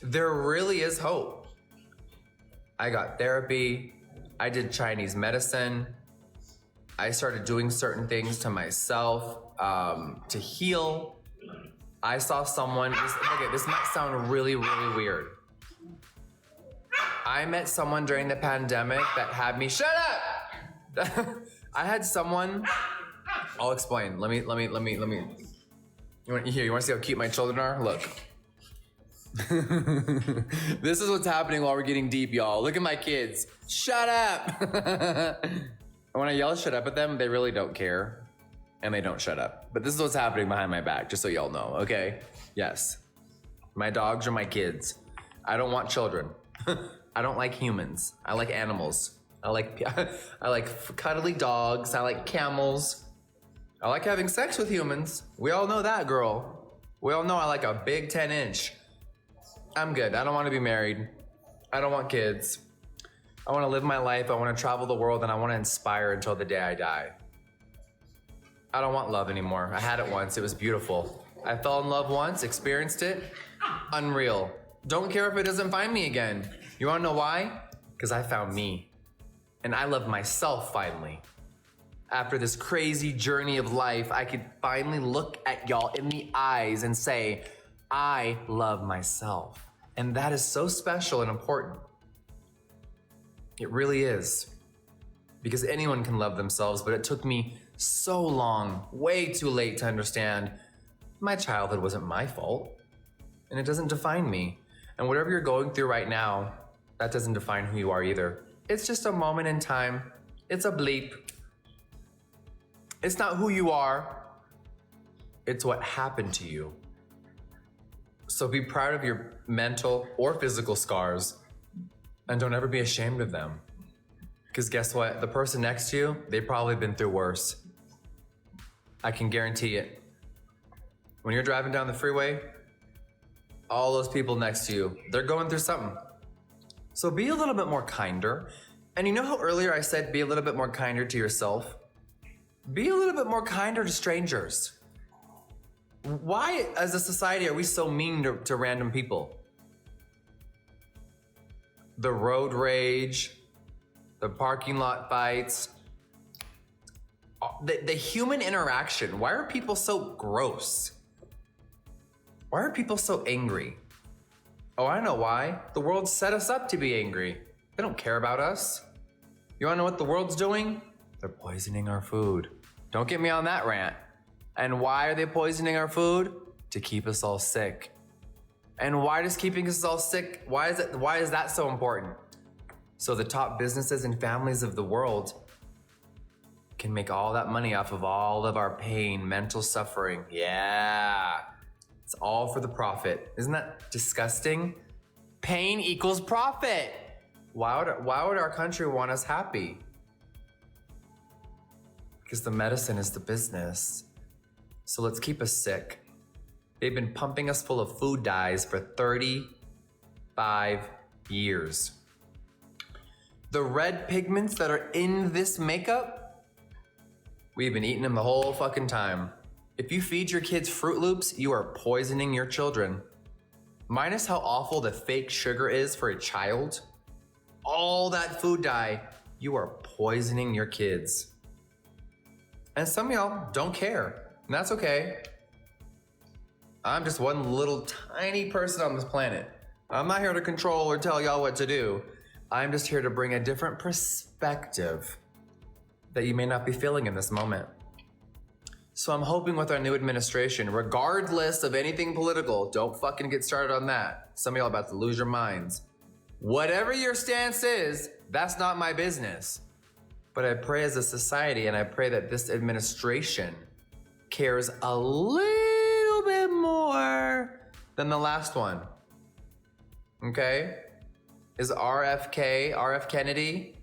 There really is hope. I got therapy. I did Chinese medicine. I started doing certain things to myself to heal. I saw someone, this might sound really, really weird. I met someone during the pandemic that had me, shut up! I had someone, I'll explain. Let me. You want to see how cute my children are? Look. This is what's happening while we're getting deep, y'all. Look at my kids. Shut up! And when I yell shut up at them, they really don't care. And they don't shut up. But this is what's happening behind my back, just so y'all know, okay? Yes. My dogs are my kids. I don't want children. I don't like humans. I like animals. I like cuddly dogs. I like camels. I like having sex with humans. We all know that, girl. We all know I like a big 10-inch. I'm good. I don't want to be married. I don't want kids. I want to live my life. I want to travel the world, and I want to inspire until the day I die. I don't want love anymore. I had it once. It was beautiful. I fell in love once, experienced it. Unreal. Don't care if it doesn't find me again. You want to know why? Because I found me. And I love myself finally. After this crazy journey of life, I could finally look at y'all in the eyes and say, I love myself. And that is so special and important. It really is. Because anyone can love themselves, but it took me so long, way too late to understand my childhood wasn't my fault. And it doesn't define me. And whatever you're going through right now, that doesn't define who you are either. It's just a moment in time. It's a bleep. It's not who you are. It's what happened to you. So be proud of your mental or physical scars and don't ever be ashamed of them. Because guess what? The person next to you, they've probably been through worse. I can guarantee it. When you're driving down the freeway, all those people next to you, they're going through something. So be a little bit more kinder. And you know how earlier I said be a little bit more kinder to yourself? Be a little bit more kinder to strangers. Why, as a society, are we so mean to random people? The road rage, the parking lot fights, the human interaction. Why are people so gross? Why are people so angry? Oh, I know why. The world set us up to be angry. They don't care about us. You wanna know what the world's doing? They're poisoning our food. Don't get me on that rant. And why are they poisoning our food? To keep us all sick. And why does keeping us all sick, why is that so important? So the top businesses and families of the world can make all that money off of all of our pain, mental suffering. Yeah. It's all for the profit. Isn't that disgusting? Pain equals profit. Why would our country want us happy? Because the medicine is the business. So let's keep us sick. They've been pumping us full of food dyes for 35 years. The red pigments that are in this makeup, we've been eating them the whole fucking time. If you feed your kids Fruit Loops, you are poisoning your children. Minus how awful the fake sugar is for a child, all that food dye, you are poisoning your kids. And some of y'all don't care, and that's okay. I'm just one little tiny person on this planet. I'm not here to control or tell y'all what to do. I'm just here to bring a different perspective that you may not be feeling in this moment. So I'm hoping with our new administration, regardless of anything political, don't fucking get started on that. Some of y'all are about to lose your minds. Whatever your stance is, that's not my business. But I pray as a society, and I pray that this administration cares a little bit more than the last one. Okay? Is RF Kennedy,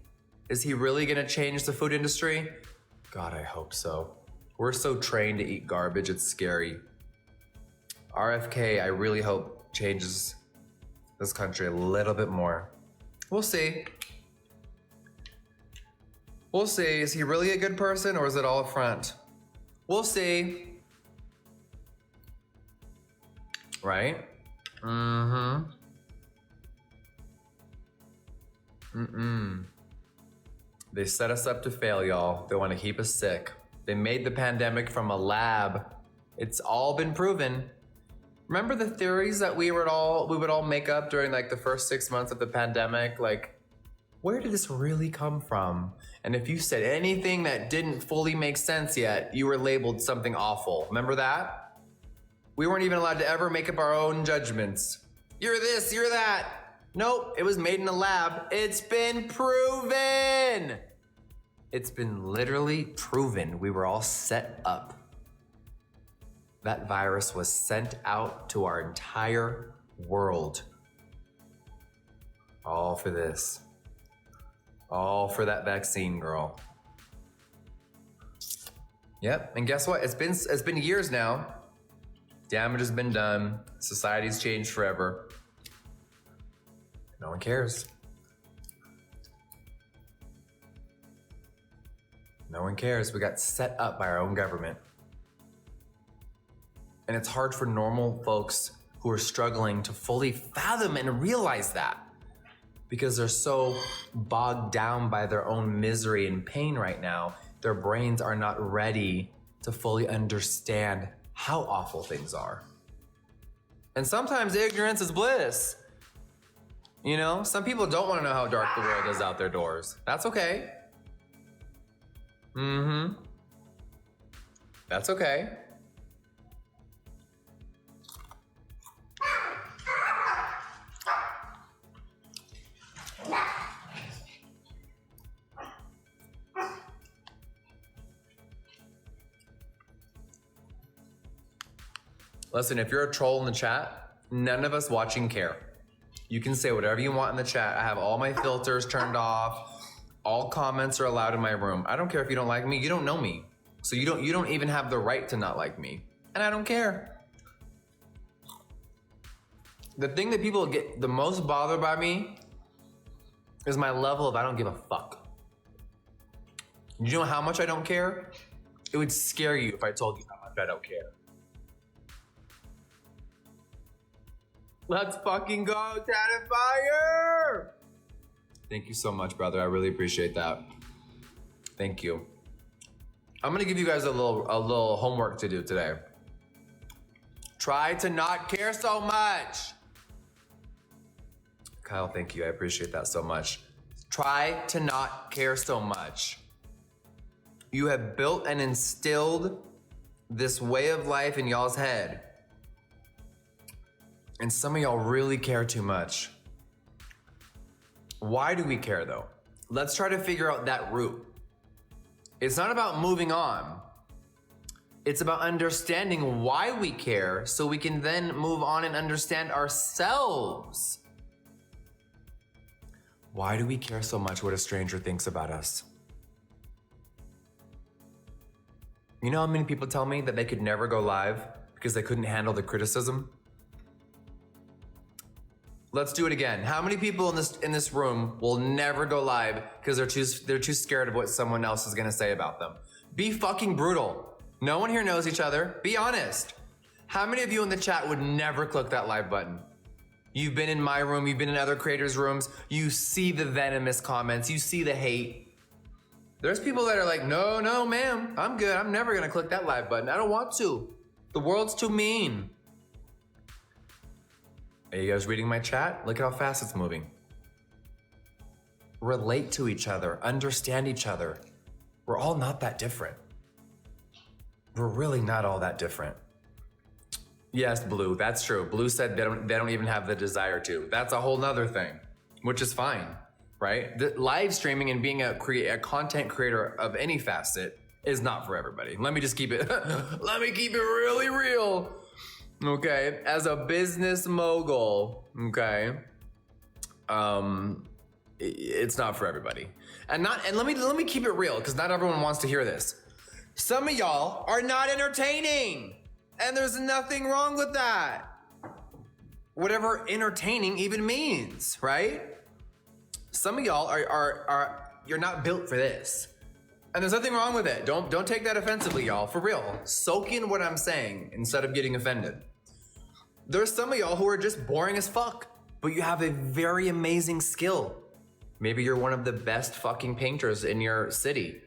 is he really gonna change the food industry? God, I hope so. We're so trained to eat garbage, it's scary. RFK, I really hope changes this country a little bit more. We'll see. We'll see. Is he really a good person or is it all a front? We'll see. Right? Mm-hmm. They set us up to fail, y'all. They want to keep us sick. They made the pandemic from a lab. It's all been proven. Remember the theories that we would all make up during like the first 6 months of the pandemic? Like, where did this really come from? And if you said anything that didn't fully make sense yet, you were labeled something awful. Remember that? We weren't even allowed to ever make up our own judgments. You're this, you're that. Nope, it was made in a lab. It's been proven. It's been literally proven. We were all set up. That virus was sent out to our entire world. All for this. All for that vaccine, girl. Yep, and guess what? It's been years now. Damage has been done. Society's changed forever. No one cares. No one cares. We got set up by our own government. And it's hard for normal folks who are struggling to fully fathom and realize that, because they're so bogged down by their own misery and pain right now. Their brains are not ready to fully understand how awful things are. And sometimes ignorance is bliss. You know, some people don't want to know how dark the world is out their doors. That's okay. That's okay. Listen, if you're a troll in the chat, none of us watching care. You can say whatever you want in the chat. I have all my filters turned off. All comments are allowed in my room. I don't care if you don't like me. You don't know me. So you don't even have the right to not like me. And I don't care. The thing that people get the most bothered by me is my level of I don't give a fuck. You know how much I don't care? It would scare you if I told you how much I don't care. Let's fucking go, Fire! Thank you so much, brother. I really appreciate that. Thank you. I'm gonna give you guys a little homework to do today. Try to not care so much. Kyle, thank you. I appreciate that so much. Try to not care so much. You have built and instilled this way of life in y'all's head. And some of y'all really care too much. Why do we care though? Let's try to figure out that root. It's not about moving on. It's about understanding why we care so we can then move on and understand ourselves. Why do we care so much what a stranger thinks about us? You know how many people tell me that they could never go live because they couldn't handle the criticism? Let's do it again. How many people in this room will never go live because they're too scared of what someone else is gonna say about them? Be fucking brutal. No one here knows each other. Be honest. How many of you in the chat would never click that live button? You've been in my room, you've been in other creators' rooms, you see the venomous comments, you see the hate. There's people that are like, no, ma'am, I'm good. I'm never gonna click that live button. I don't want to. The world's too mean. Are you guys reading my chat? Look at how fast it's moving. Relate to each other, understand each other. We're all not that different. We're really not all that different. Yes, Blue, that's true. Blue said they don't even have the desire to. That's a whole nother thing, which is fine, right? The live streaming and being a content creator of any facet is not for everybody. Let me just keep it, let me keep it really real. Okay, as a business mogul, okay, it's not for everybody. And let me keep it real, because not everyone wants to hear this. Some of y'all are not entertaining, and there's nothing wrong with that. Whatever entertaining even means, right? Some of y'all are you're not built for this. And there's nothing wrong with it. Don't take that offensively, y'all. For real. Soak in what I'm saying instead of getting offended. There's some of y'all who are just boring as fuck, but you have a very amazing skill. Maybe you're one of the best fucking painters in your city.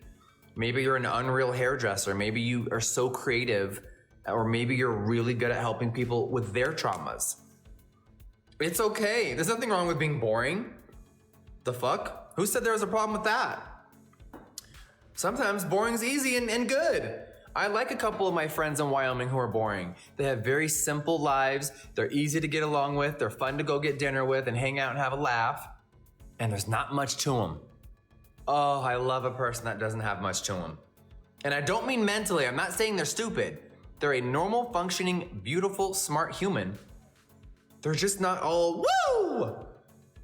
Maybe you're an unreal hairdresser. Maybe you are so creative Or maybe you're really good at helping people with their traumas. It's okay. There's nothing wrong with being boring. The fuck? Who said there was a problem with that? Sometimes boring's easy and good. I like a couple of my friends in Wyoming who are boring. They have very simple lives. They're easy to get along with. They're fun to go get dinner with and hang out and have a laugh. And there's not much to them. Oh, I love a person that doesn't have much to them. And I don't mean mentally. I'm not saying they're stupid. They're a normal, functioning, beautiful, smart human. They're just not all woo!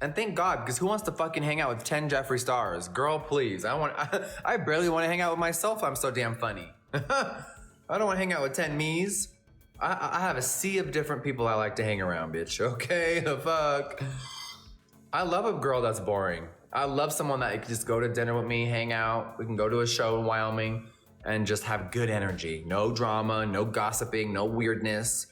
And thank God, because who wants to fucking hang out with 10 Jeffree stars? Girl, please. I barely want to hang out with myself. I'm so damn funny. I don't want to hang out with 10 me's. I have a sea of different people I like to hang around, bitch. Okay, the fuck. I love a girl that's boring. I love someone that can just go to dinner with me, hang out. We can go to a show in Wyoming and just have good energy. No drama, no gossiping, no weirdness.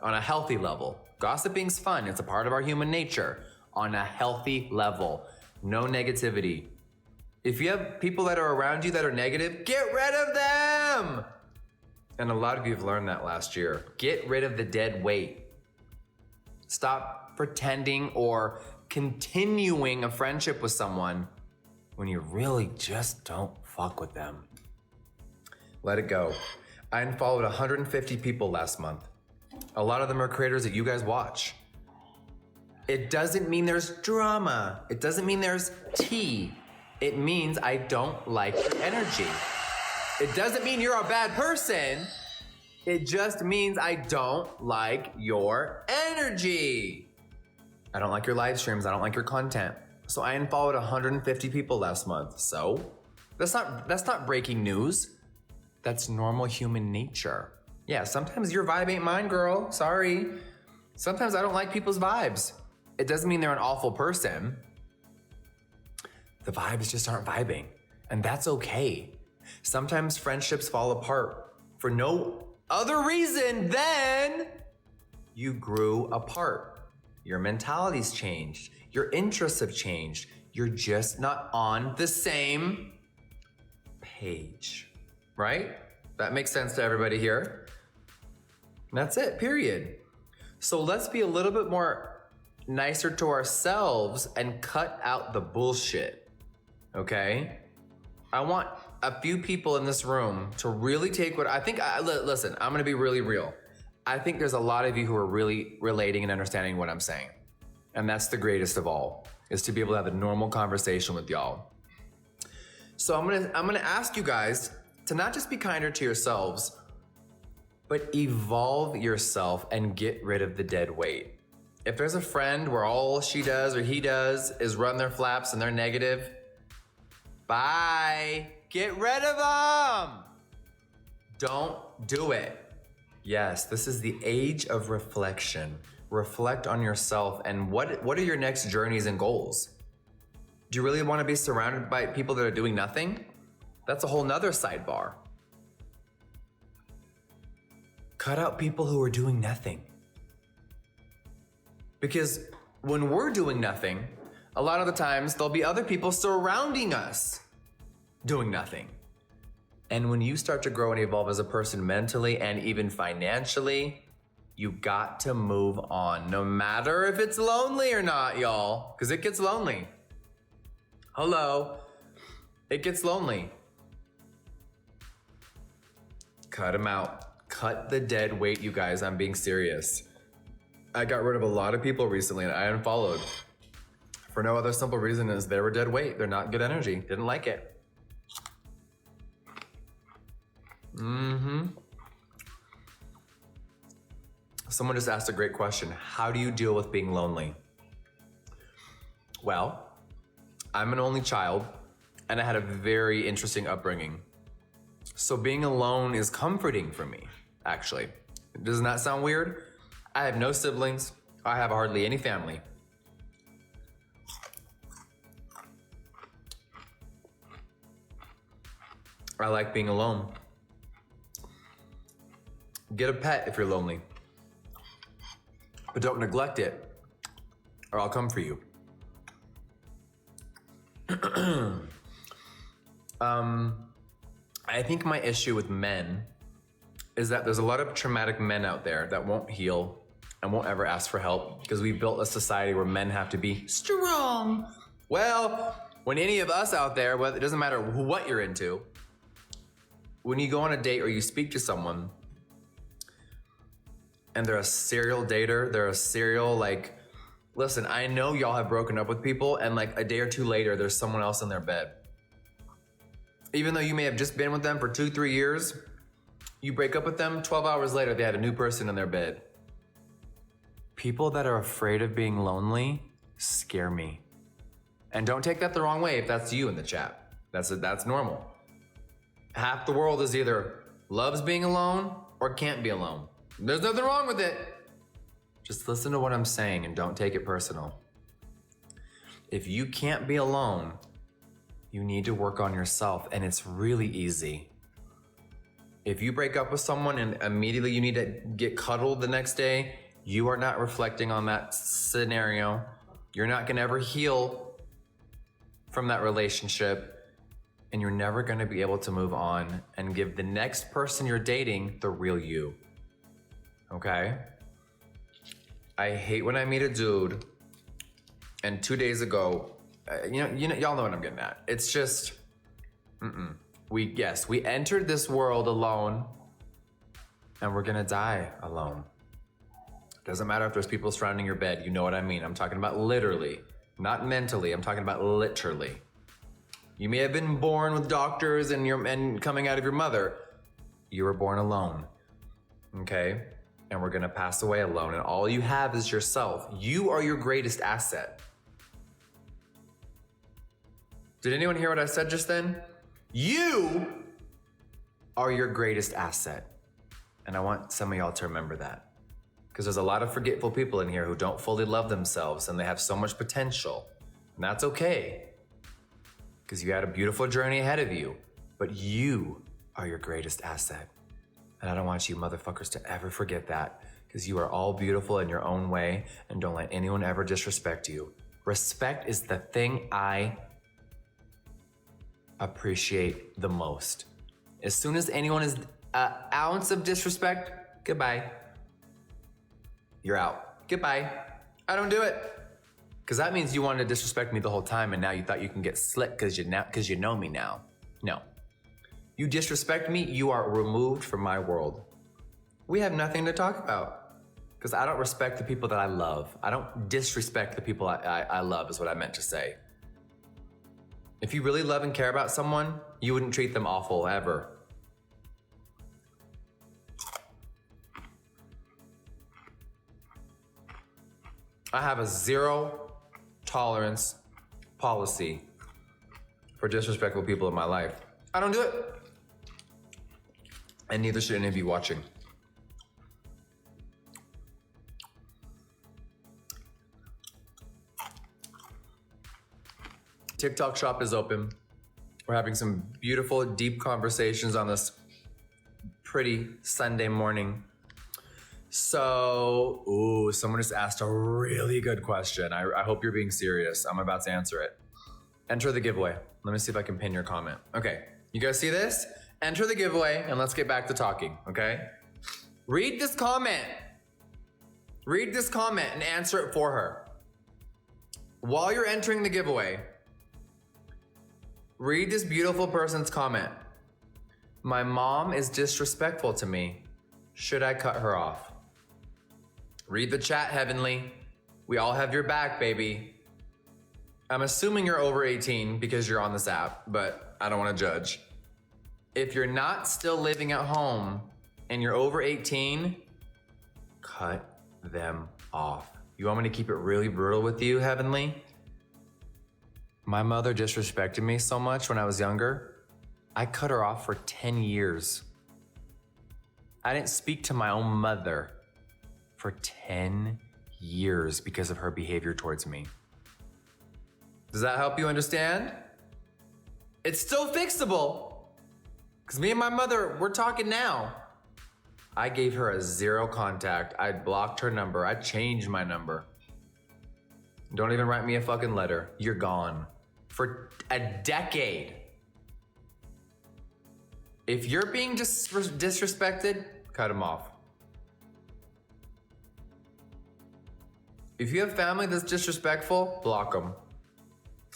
On a healthy level. Gossiping's fun. It's a part of our human nature. On a healthy level. No negativity. If you have people that are around you that are negative, get rid of them! And a lot of you have learned that last year. Get rid of the dead weight. Stop pretending or continuing a friendship with someone when you really just don't fuck with them. Let it go. I unfollowed 150 people last month. A lot of them are creators that you guys watch. It doesn't mean there's drama. It doesn't mean there's tea. It means I don't like your energy. It doesn't mean you're a bad person. It just means I don't like your energy. I don't like your live streams. I don't like your content. So I unfollowed 150 people last month. So that's not breaking news. That's normal human nature. Yeah, sometimes your vibe ain't mine, girl. Sorry. Sometimes I don't like people's vibes. It doesn't mean they're an awful person. The vibes just aren't vibing. And that's okay. Sometimes friendships fall apart for no other reason than you grew apart. Your mentality's changed. Your interests have changed. You're just not on the same page, right? That makes sense to everybody here. That's it, period. So let's be a little bit more nicer to ourselves and cut out the bullshit, okay? I want a few people in this room to really take what I think. Listen, I'm gonna be really real. I think there's a lot of you who are really relating and understanding what I'm saying. And that's the greatest of all, is to be able to have a normal conversation with y'all. So I'm gonna ask you guys to not just be kinder to yourselves, but evolve yourself and get rid of the dead weight. If there's a friend where all she does or he does is run their flaps and they're negative, bye. Get rid of them. Don't do it. Yes, this is the age of reflection. Reflect on yourself and what are your next journeys and goals? Do you really want to be surrounded by people that are doing nothing? That's a whole nother sidebar. Cut out people who are doing nothing. Because when we're doing nothing, a lot of the times there'll be other people surrounding us doing nothing. And when you start to grow and evolve as a person mentally and even financially, you got to move on, no matter if it's lonely or not, y'all, because it gets lonely. Hello, it gets lonely. Cut them out. Cut the dead weight, you guys. I'm being serious. I got rid of a lot of people recently and I unfollowed for no other simple reason as they were dead weight. They're not good energy. Didn't like it. Someone just asked a great question. How do you deal with being lonely? Well, I'm an only child and I had a very interesting upbringing. So being alone is comforting for me, actually. Doesn't that sound weird? I have no siblings. I have hardly any family. I like being alone. Get a pet if you're lonely. But don't neglect it, or I'll come for you. I think my issue with men is that there's a lot of traumatic men out there that won't heal and won't ever ask for help because we built a society where men have to be strong. Well, when any of us out there, well, it doesn't matter what you're into, when you go on a date or you speak to someone and they're a serial dater, they're a serial like, listen, I know y'all have broken up with people and like a day or two later, there's someone else in their bed. Even though you may have just been with them for 2-3 years, you break up with them, 12 hours later, they have a new person in their bed. People that are afraid of being lonely scare me. And don't take that the wrong way if that's you in the chat. That's normal. Half the world is either loves being alone or can't be alone. There's nothing wrong with it. Just listen to what I'm saying and don't take it personal. If you can't be alone, you need to work on yourself, and it's really easy. If you break up with someone and immediately you need to get cuddled the next day, you are not reflecting on that scenario. You're not gonna ever heal from that relationship, and you're never gonna be able to move on and give the next person you're dating the real you, okay? I hate when I meet a dude and 2 days ago, y'all know what I'm getting at. It's just, we entered this world alone and we're gonna die alone. Doesn't matter if there's people surrounding your bed, you know what I mean. I'm talking about literally, not mentally, I'm talking about literally. You may have been born with doctors and coming out of your mother. You were born alone, okay? And we're gonna pass away alone, and all you have is yourself. You are your greatest asset. Did anyone hear what I said just then? You are your greatest asset. And I want some of y'all to remember that. Because there's a lot of forgetful people in here who don't fully love themselves and they have so much potential. And that's okay. Because you had a beautiful journey ahead of you. But you are your greatest asset. And I don't want you motherfuckers to ever forget that. Because you are all beautiful in your own way, and don't let anyone ever disrespect you. Respect is the thing I appreciate the most. As soon as anyone is an ounce of disrespect, goodbye. You're out. Goodbye. I don't do it. Because that means you wanted to disrespect me the whole time, and now you thought you can get slick because you know me now. No. You disrespect me, you are removed from my world. We have nothing to talk about. Because I don't respect the people that I love. I don't disrespect the people I love, is what I meant to say. If you really love and care about someone, you wouldn't treat them awful, ever. I have a zero tolerance policy for disrespectful people in my life. I don't do it. And neither should any of you watching. TikTok shop is open. We're having some beautiful, deep conversations on this pretty Sunday morning. So, someone just asked a really good question. I hope you're being serious. I'm about to answer it. Enter the giveaway. Let me see if I can pin your comment. Okay, you guys see this? Enter the giveaway and let's get back to talking, okay? Read this comment. Read this comment and answer it for her. While you're entering the giveaway, read this beautiful person's comment. My mom is disrespectful to me. Should I cut her off? Read the chat, Heavenly. We all have your back, baby. I'm assuming you're over 18 because you're on this app, but I don't want to judge. If you're not still living at home and you're over 18, cut them off. You want me to keep it really brutal with you, Heavenly? My mother disrespected me so much when I was younger. I cut her off for 10 years. I didn't speak to my own mother for 10 years because of her behavior towards me. Does that help you understand? It's still fixable. Because me and my mother, we're talking now. I gave her a zero contact. I blocked her number. I changed my number. Don't even write me a fucking letter. You're gone. For a decade. If you're being disrespected, cut them off. If you have family that's disrespectful, block them.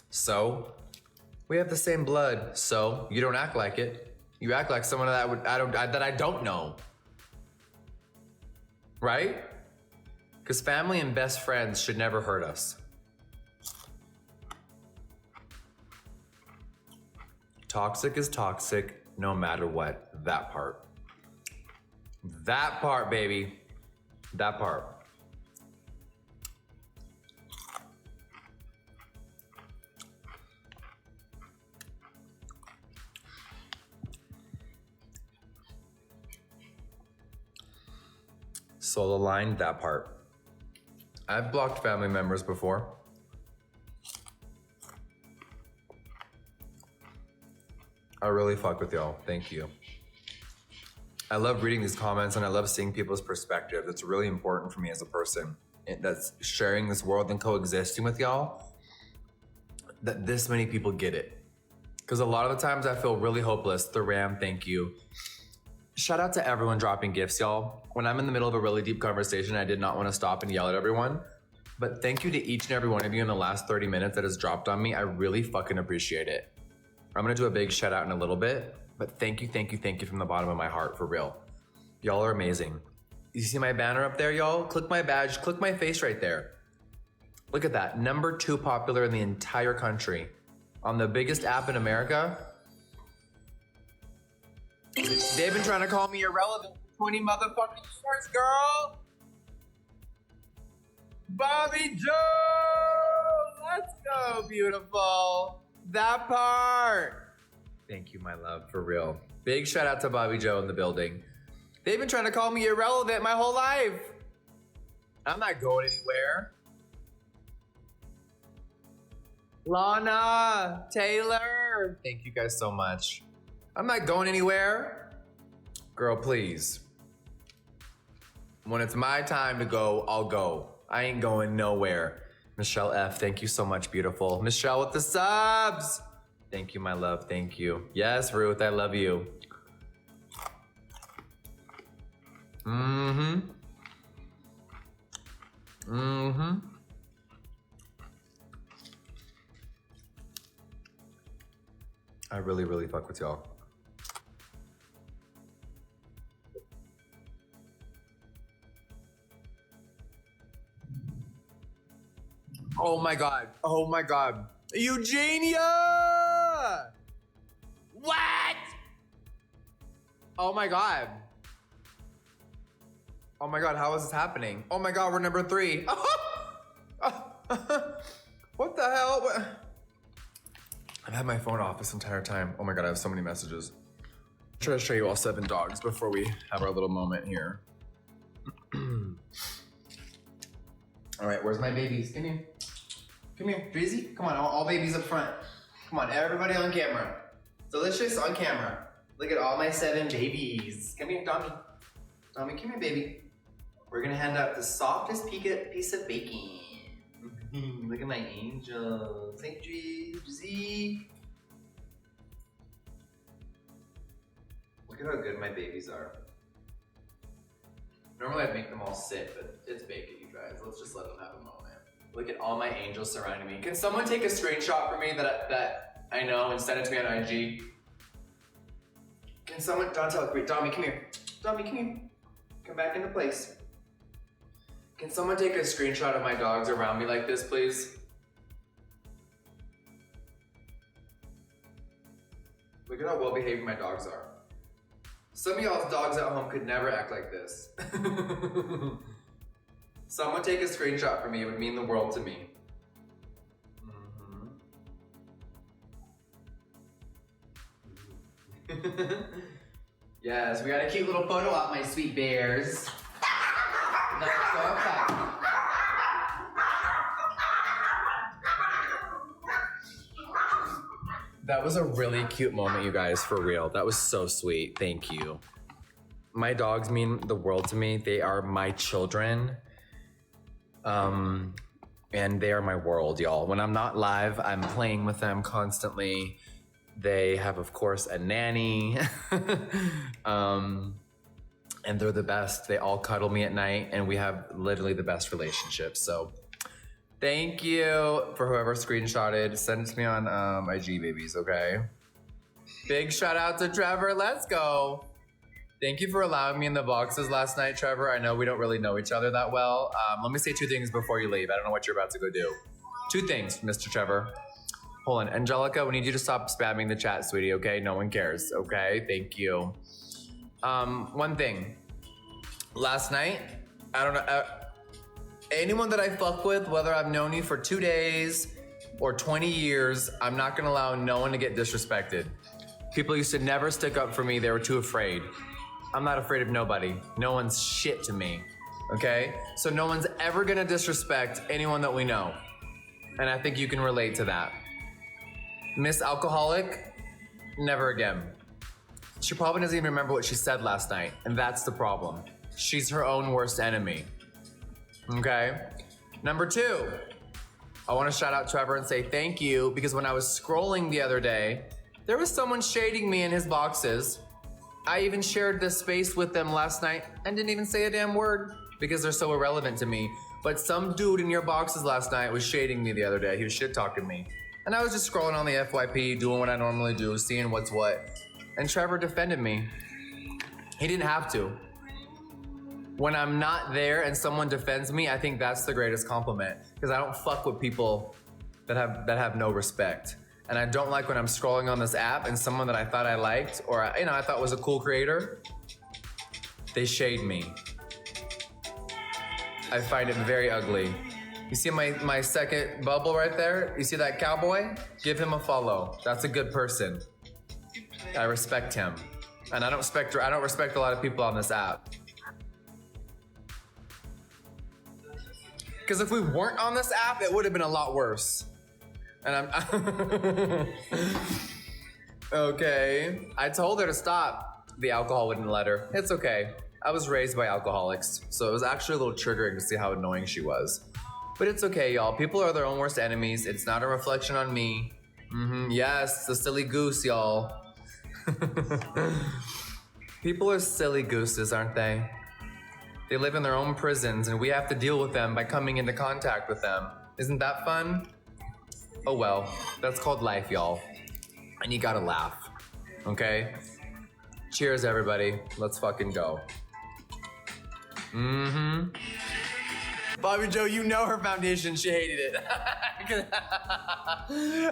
So, we have the same blood, so you don't act like it. You act like someone that I don't know. Right? Because family and best friends should never hurt us. Toxic is toxic no matter what. That part. That part, baby. That part. Solo line, that part. I've blocked family members before. I really fuck with y'all. Thank you. I love reading these comments and I love seeing people's perspective. It's really important for me as a person that's sharing this world and coexisting with y'all, that this many people get it. Because a lot of the times I feel really hopeless. The Ram, thank you. Shout out to everyone dropping gifts, y'all. When I'm in the middle of a really deep conversation, I did not want to stop and yell at everyone. But thank you to each and every one of you in the last 30 minutes that has dropped on me. I really fucking appreciate it. I'm gonna do a big shout out in a little bit, but thank you from the bottom of my heart, for real. Y'all are amazing. You see my banner up there, y'all? Click my badge, click my face right there. Look at that, #2 popular in the entire country. On the biggest app in America. They've been trying to call me irrelevant for 20 motherfucking years, girl. Bobby Joe, let's go, beautiful. That part. Thank you, my love, for real. Big shout out to Bobby Joe in the building. They've been trying to call me irrelevant my whole life. I'm not going anywhere. Lana, Taylor, thank you guys so much. I'm not going anywhere. Girl, please. When it's my time to go, I'll go. I ain't going nowhere. Michelle F, thank you so much, beautiful. Michelle with the subs. Thank you, my love, thank you. Yes, Ruth, I love you. Mm-hmm. Mm-hmm. I really, really fuck with y'all. Oh my God. Oh my God. Eugenia! What? Oh my God. Oh my God, how is this happening? Oh my God, we're #3. What the hell? I've had my phone off this entire time. Oh my God, I have so many messages. I'm trying to show you all 7 dogs before we have our little moment here. All right, where's my babies? Come here. Come here, Drizzy. Come on, all babies up front. Come on, everybody on camera. Delicious on camera. Look at all my 7 babies. Come here, Dommy. Dommy, come here, baby. We're gonna hand out the softest piece of bacon. Look at my angels. Thank you, Drizzy. Look at how good my babies are. Normally I'd make them all sit, but it's bacon, you guys. Let's just let them have a moment. Look at all my angels surrounding me. Can someone take a screenshot for me that I know and send it to me on IG? Can someone, Dontel, wait, Dommy, come here. Dommy, come here. Come back into place. Can someone take a screenshot of my dogs around me like this, please? Look at how well behaved my dogs are. Some of y'all's dogs at home could never act like this. Someone take a screenshot for me. It would mean the world to me. Yes, we got a cute little photo op, my sweet bears. Let's go outside. That was a really cute moment, you guys, for real. That was so sweet. Thank you. My dogs mean the world to me. They are my children. And they are my world, y'all. When I'm not live, I'm playing with them constantly. They have, of course, a nanny. and they're the best. They all cuddle me at night, and we have literally the best relationship. So thank you for whoever screenshotted. Send it to me on IG, babies, okay? Big shout out to Trevor. Let's go. Thank you for allowing me in the boxes last night, Trevor. I know we don't really know each other that well. Let me say 2 things before you leave. I don't know what you're about to go do. 2 things, Mr. Trevor. Hold on. Angelica, we need you to stop spamming the chat, sweetie, okay? No one cares, okay? Thank you. 1 thing. Last night, I don't know, anyone that I fuck with, whether I've known you for 2 days or 20 years, I'm not gonna allow no one to get disrespected. People used to never stick up for me. They were too afraid. I'm not afraid of nobody. No one's shit to me, okay? So no one's ever gonna disrespect anyone that we know. And I think you can relate to that. Miss Alcoholic, never again. She probably doesn't even remember what she said last night, and that's the problem. She's her own worst enemy, okay? Number 2, I wanna shout out Trevor and say thank you, because when I was scrolling the other day, there was someone shading me in his boxes. I even shared this space with them last night and didn't even say a damn word because they're so irrelevant to me. But some dude in your boxes last night was shading me the other day. He was shit talking me. And I was just scrolling on the FYP, doing what I normally do, seeing what's what. And Trevor defended me. He didn't have to. When I'm not there and someone defends me, I think that's the greatest compliment, because I don't fuck with people that have no respect. And I don't like when I'm scrolling on this app and someone that I thought I liked or I thought was a cool creator, they shade me. I find it very ugly. You see my second bubble right there? You see that cowboy? Give him a follow. That's a good person. I respect him. And I don't respect a lot of people on this app. Because if we weren't on this app, it would have been a lot worse. And I'm okay. I told her to stop. The alcohol wouldn't let her. It's okay. I was raised by alcoholics, so it was actually a little triggering to see how annoying she was. But it's okay, y'all. People are their own worst enemies. It's not a reflection on me. Yes, the silly goose, y'all. People are silly gooses, aren't they? They live in their own prisons, and we have to deal with them by coming into contact with them. Isn't that fun? Oh well, that's called life, y'all. And you gotta laugh, okay? Cheers, everybody. Let's fucking go. Bobby Joe, you know her foundation, she hated it.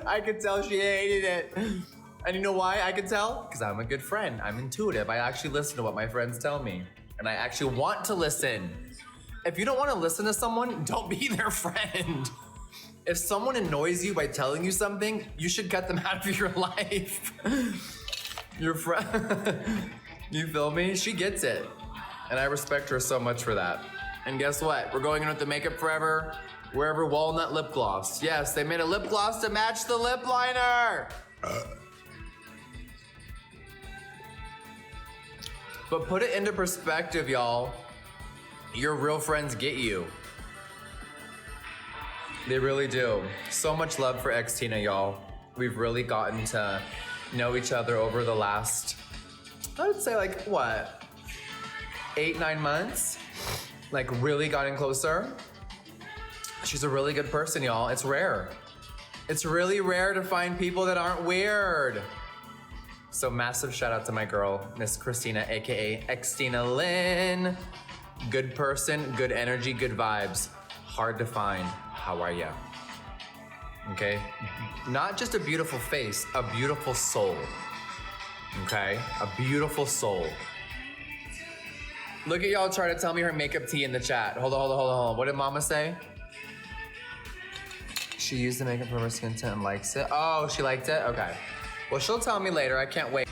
I could tell she hated it. And you know why I could tell? Because I'm a good friend. I'm intuitive. I actually listen to what my friends tell me. And I actually want to listen. If you don't want to listen to someone, don't be their friend. If someone annoys you by telling you something, you should cut them out of your life. Your friend, you feel me? She gets it. And I respect her so much for that. And guess what? We're going in with the Makeup Forever Wherever Walnut Lip Gloss. Yes, they made a lip gloss to match the lip liner. But put it into perspective, y'all. Your real friends get you. They really do. So much love for X-Tina, y'all. We've really gotten to know each other over the last, I would say like, what? 8-9 months? Like really gotten closer. She's a really good person, y'all. It's rare. It's really rare to find people that aren't weird. So massive shout out to my girl, Miss Christina, AKA X-Tina Lynn. Good person, good energy, good vibes. Hard to find. How are ya? Okay? Not just a beautiful face, a beautiful soul. Okay? A beautiful soul. Look at y'all trying to tell me her makeup tea in the chat. Hold on. What did mama say? She used the makeup for her skin tint and likes it. Oh, she liked it? Okay. Well, she'll tell me later. I can't wait.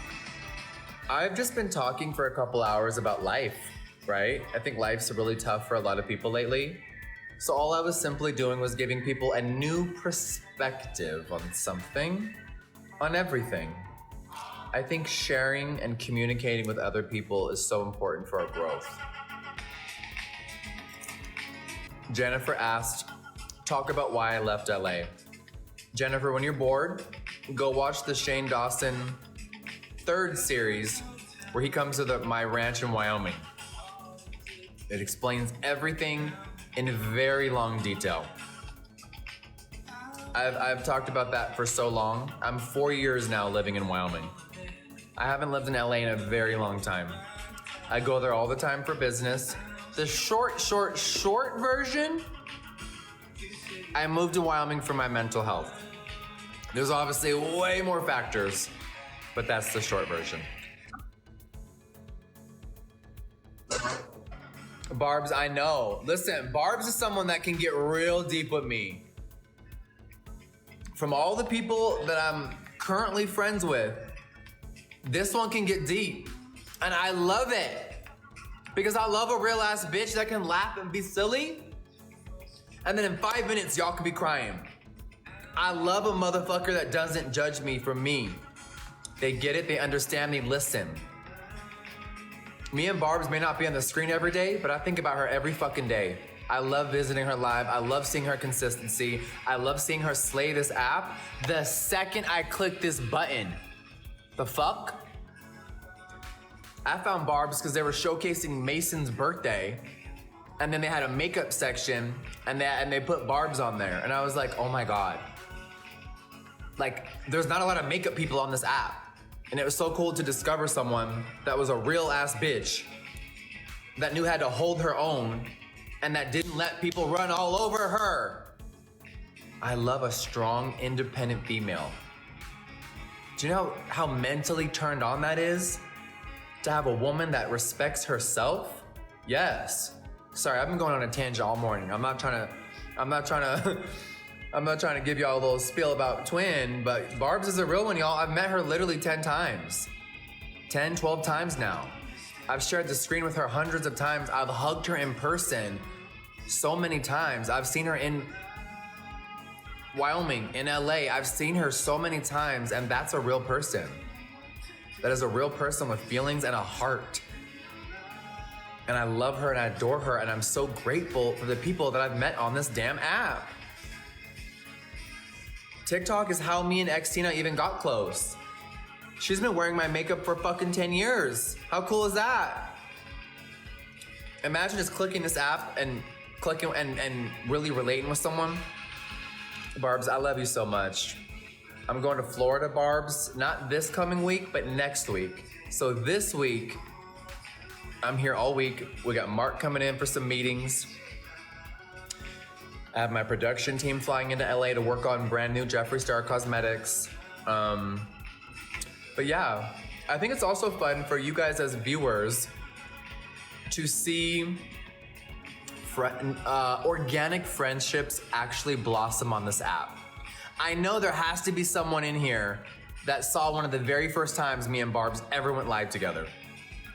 I've just been talking for a couple hours about life, right? I think life's really tough for a lot of people lately. So all I was simply doing was giving people a new perspective on something, on everything. I think sharing and communicating with other people is so important for our growth. Jennifer asked, talk about why I left LA. Jennifer, when you're bored, go watch the Shane Dawson 3rd series where he comes to my ranch in Wyoming. It explains everything in very long detail. I've talked about that for so long. I'm 4 years now living in Wyoming. I haven't lived in LA in a very long time. I go there all the time for business. The short version, I moved to Wyoming for my mental health. There's obviously way more factors, but that's the short version. Barbs, I know. Listen, Barbs is someone that can get real deep with me. From all the people that I'm currently friends with, this one can get deep. And I love it. Because I love a real ass bitch that can laugh and be silly. And then in 5 minutes, y'all could be crying. I love a motherfucker that doesn't judge me for me. They get it, they understand, they listen. Me and Barbs may not be on the screen every day, but I think about her every fucking day. I love visiting her live. I love seeing her consistency. I love seeing her slay this app. The second I click this button, the fuck? I found Barbs because they were showcasing Mason's birthday, and then they had a makeup section, and they put Barbs on there, and I was like, oh my God. Like, there's not a lot of makeup people on this app. And it was so cool to discover someone that was a real ass bitch that knew how to hold her own and that didn't let people run all over her. I love a strong, independent female. Do you know how mentally turned on that is? To have a woman that respects herself? Yes. Sorry, I've been going on a tangent all morning. I'm not trying to give y'all a little spiel about Twin, but Barbs is a real one, y'all. I've met her literally 10 times. 10, 12 times now. I've shared the screen with her hundreds of times. I've hugged her in person so many times. I've seen her in Wyoming, in LA. I've seen her so many times, and that's a real person. That is a real person with feelings and a heart. And I love her and I adore her, and I'm so grateful for the people that I've met on this damn app. TikTok is how me and Xtina even got close. She's been wearing my makeup for fucking 10 years. How cool is that? Imagine just clicking this app and clicking and really relating with someone. Barbs, I love you so much. I'm going to Florida, Barbs, not this coming week, but next week. So this week, I'm here all week. We got Mark coming in for some meetings. I have my production team flying into LA to work on brand new Jeffree Star cosmetics. But yeah, I think it's also fun for you guys as viewers to see organic friendships actually blossom on this app. I know there has to be someone in here that saw one of the very first times me and Barbs ever went live together.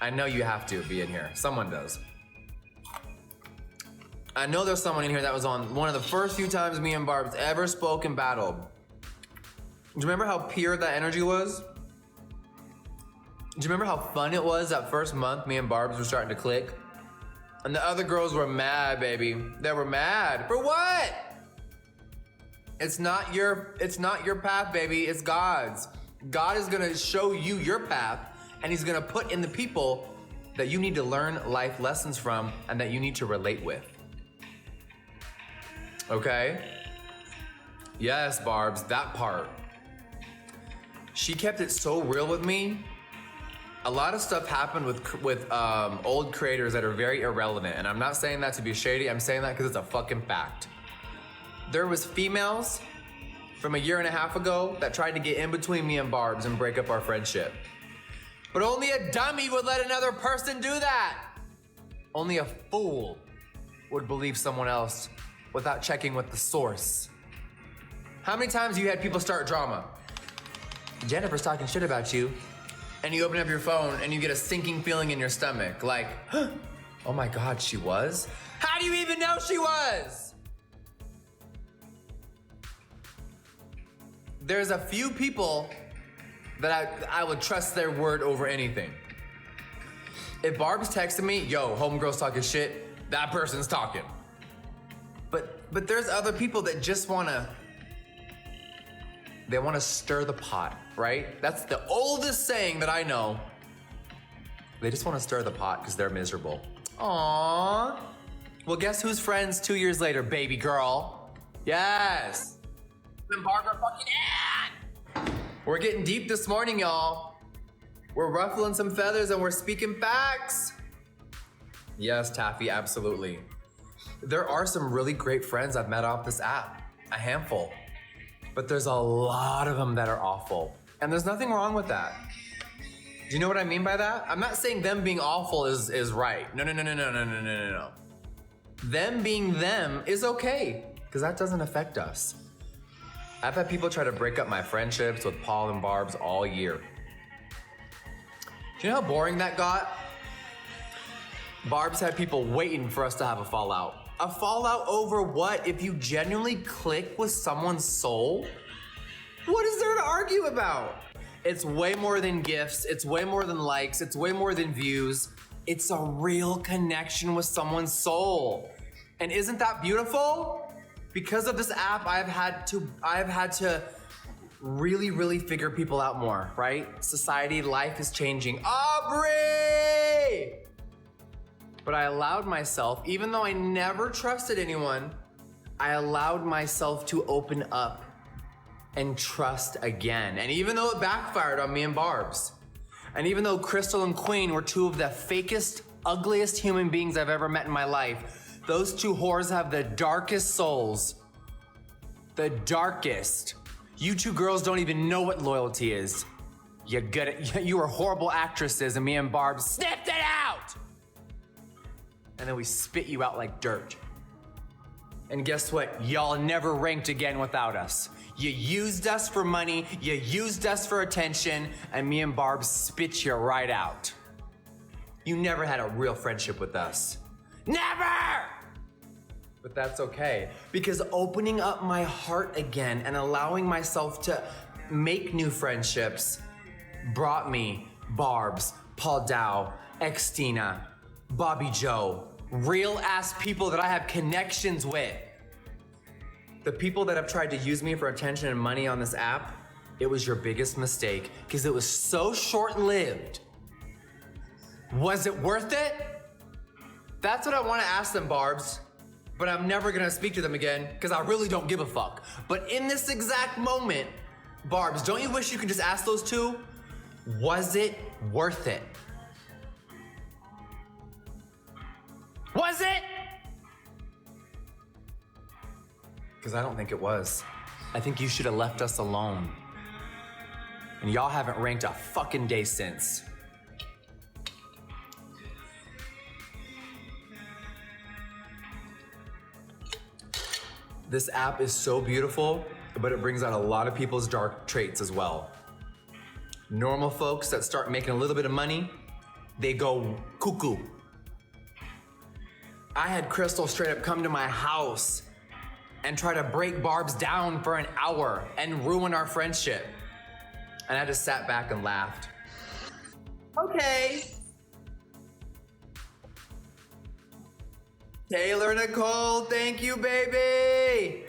I know you have to be in here. Someone does. I know there's someone in here that was on one of the first few times me and Barbs ever spoke and battled. Do you remember how pure that energy was? Do you remember how fun it was that first month me and Barbs were starting to click? And the other girls were mad, baby. They were mad. For what? It's not your path, baby. It's God's. God is gonna show you your path, and he's gonna put in the people that you need to learn life lessons from and that you need to relate with. Okay? Yes, Barbs, that part. She kept it so real with me. A lot of stuff happened with old creators that are very irrelevant, and I'm not saying that to be shady. I'm saying that because it's a fucking fact. There was females from a year and a half ago that tried to get in between me and Barbs and break up our friendship. But only a dummy would let another person do that. Only a fool would believe someone else without checking with the source. How many times have you had people start drama? Jennifer's talking shit about you. And you open up your phone and you get a sinking feeling in your stomach. Like, huh, oh my God, she was? How do you even know she was? There's a few people that I would trust their word over anything. If Barb's texting me, yo, homegirl's talking shit, that person's talking. But there's other people that just wanna stir the pot, right? That's the oldest saying that I know. They just wanna stir the pot because they're miserable. Aww. Well, guess who's friends 2 years later, baby girl? Yes. And Barbara fucking Ann. We're getting deep this morning, y'all. We're ruffling some feathers and we're speaking facts. Yes, Taffy, absolutely. There are some really great friends I've met off this app, a handful. But there's a lot of them that are awful. And there's nothing wrong with that. Do you know what I mean by that? I'm not saying them being awful is right. No. Them being them is okay, because that doesn't affect us. I've had people try to break up my friendships with Paul and Barb's all year. Do you know how boring that got? Barb's had people waiting for us to have a fallout. A fallout over what? If you genuinely click with someone's soul, what is there to argue about? It's way more than gifts, it's way more than likes, it's way more than views. It's a real connection with someone's soul. And isn't that beautiful? Because of this app, I've had to really figure people out more, right? Society, life is changing. Aubrey! But I allowed myself, even though I never trusted anyone, I allowed myself to open up and trust again. And even though it backfired on me and Barb's, and even though Crystal and Queen were two of the fakest, ugliest human beings I've ever met in my life, those two whores have the darkest souls. The darkest. You two girls don't even know what loyalty is. You were horrible actresses and me and Barb sniffed it out! And then we spit you out like dirt. And guess what? Y'all never ranked again without us. You used us for money, you used us for attention, and me and Barb spit you right out. You never had a real friendship with us. Never! But that's okay, because opening up my heart again and allowing myself to make new friendships brought me Barb's, Paul Dow, Xtina, Bobby Joe, real ass people that I have connections with. The people that have tried to use me for attention and money on this app, it was your biggest mistake because it was so short-lived. Was it worth it? That's what I want to ask them, Barbs, but I'm never gonna speak to them again because I really don't give a fuck. But in this exact moment, Barbs, don't you wish you could just ask those two, was it worth it? Was it? Because I don't think it was. I think you should have left us alone. And y'all haven't ranked a fucking day since. This app is so beautiful, but it brings out a lot of people's dark traits as well. Normal folks that start making a little bit of money, they go cuckoo. I had Crystal straight up come to my house and try to break Barb's down for an hour and ruin our friendship. And I just sat back and laughed. Okay. Taylor Nicole, thank you, baby.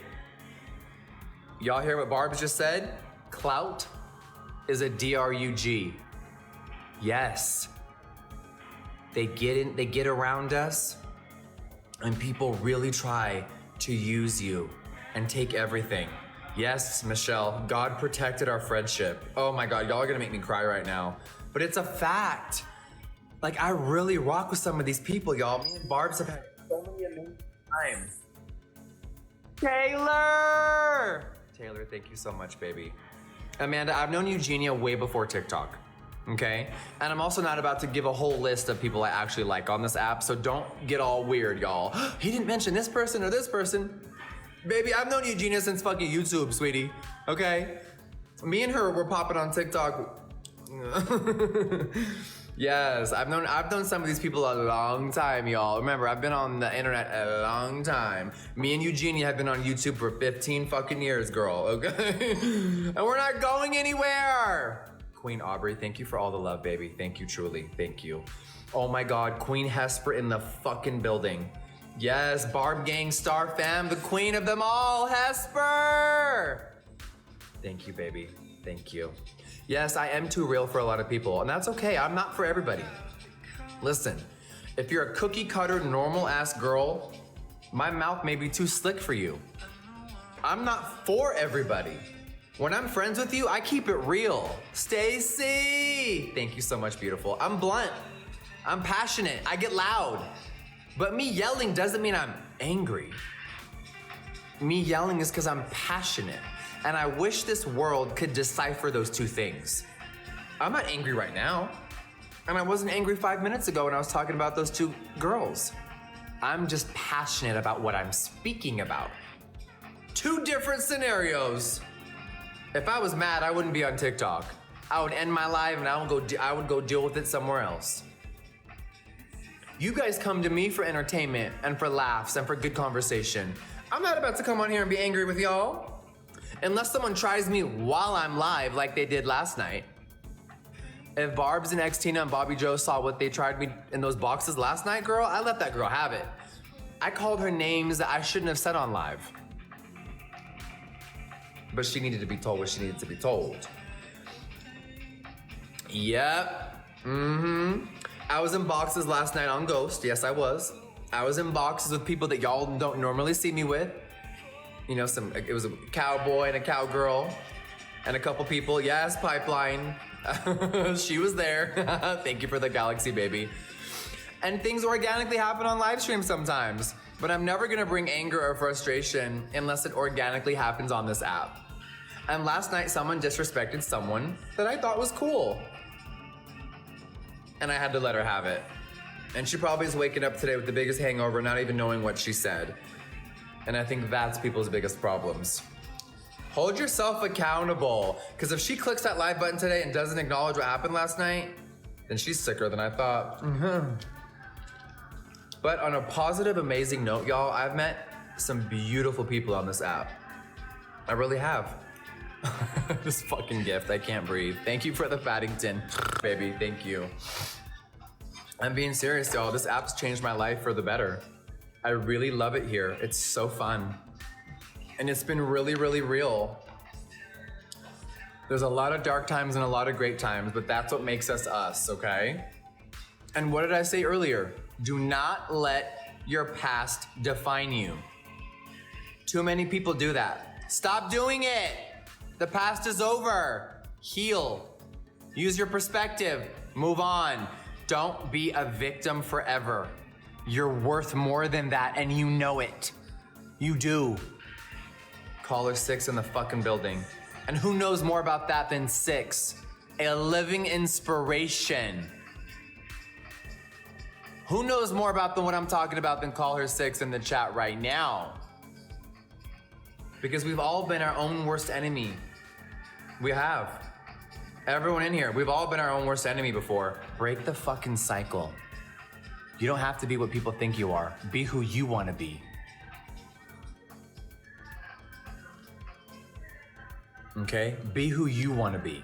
Y'all hear what Barb just said? Clout is a DRUG. Yes. They get around us, and people really try to use you and take everything. Yes, Michelle, God protected our friendship. Oh my God, y'all are gonna make me cry right now. But it's a fact. Like, I really rock with some of these people, y'all. Me and Barb's have had so many amazing times. Taylor, thank you so much, baby. Amanda, I've known Eugenia way before TikTok, okay? And I'm also not about to give a whole list of people I actually like on this app, so don't get all weird, y'all. He didn't mention this person or this person. Baby, I've known Eugenia since fucking YouTube, sweetie, okay? Me and her were popping on TikTok. Yes, I've known some of these people a long time, y'all. Remember, I've been on the internet a long time. Me and Eugenia have been on YouTube for 15 fucking years, girl, okay? And we're not going anywhere. Queen Aubrey, thank you for all the love, baby. Thank you, truly, thank you. Oh my God, Queen Hesper in the fucking building. Yes, Barb Gang Star fam, the queen of them all, Hesper! Thank you, baby, thank you. Yes, I am too real for a lot of people, and that's okay. I'm not for everybody. Listen, If you're a cookie cutter, normal ass girl, my mouth may be too slick for you. I'm not for everybody. When I'm friends with you, I keep it real. Stacy! Thank you so much, beautiful. I'm blunt. I'm passionate. I get loud. But me yelling doesn't mean I'm angry. Me yelling is because I'm passionate. And I wish this world could decipher those two things. I'm not angry right now. And I wasn't angry 5 minutes ago when I was talking about those two girls. I'm just passionate about what I'm speaking about. Two different scenarios. If I was mad, I wouldn't be on TikTok. I would end my life and I would go deal with it somewhere else. You guys come to me for entertainment and for laughs and for good conversation. I'm not about to come on here and be angry with y'all. Unless someone tries me while I'm live like they did last night. If Barb's and X-Tina and Bobby Joe saw what they tried me in those boxes last night, girl, I let that girl have it. I called her names that I shouldn't have said on live. But she needed to be told what she needed to be told. Yep. I was in boxes last night on Ghost. Yes, I was. I was in boxes with people that y'all don't normally see me with. You know, it was a cowboy and a cowgirl and a couple people. Yes, Pipeline. She was there. Thank you for the galaxy, baby. And things organically happen on live stream sometimes. But I'm never gonna bring anger or frustration unless it organically happens on this app. And last night, someone disrespected someone that I thought was cool. And I had to let her have it. And she probably is waking up today with the biggest hangover, not even knowing what she said. And I think that's people's biggest problems. Hold yourself accountable. Because if she clicks that live button today and doesn't acknowledge what happened last night, then she's sicker than I thought. But on a positive, amazing note, y'all, I've met some beautiful people on this app. I really have. This fucking gift, I can't breathe. Thank you for the Paddington, baby, thank you. I'm being serious, y'all. This app's changed my life for the better. I really love it here. It's so fun. And it's been really, really real. There's a lot of dark times and a lot of great times, but that's what makes us us, okay? And what did I say earlier? Do not let your past define you. Too many people do that. Stop doing it. The past is over. Heal. Use your perspective. Move on. Don't be a victim forever. You're worth more than that and you know it. You do. Caller 6 in the fucking building. And who knows more about that than 6? A living inspiration. Who knows more about what I'm talking about than Caller 6 in the chat right now? Because we've all been our own worst enemy. We have. Everyone in here, we've all been our own worst enemy before. Break the fucking cycle. You don't have to be what people think you are. Be who you want to be. Okay? Be who you want to be.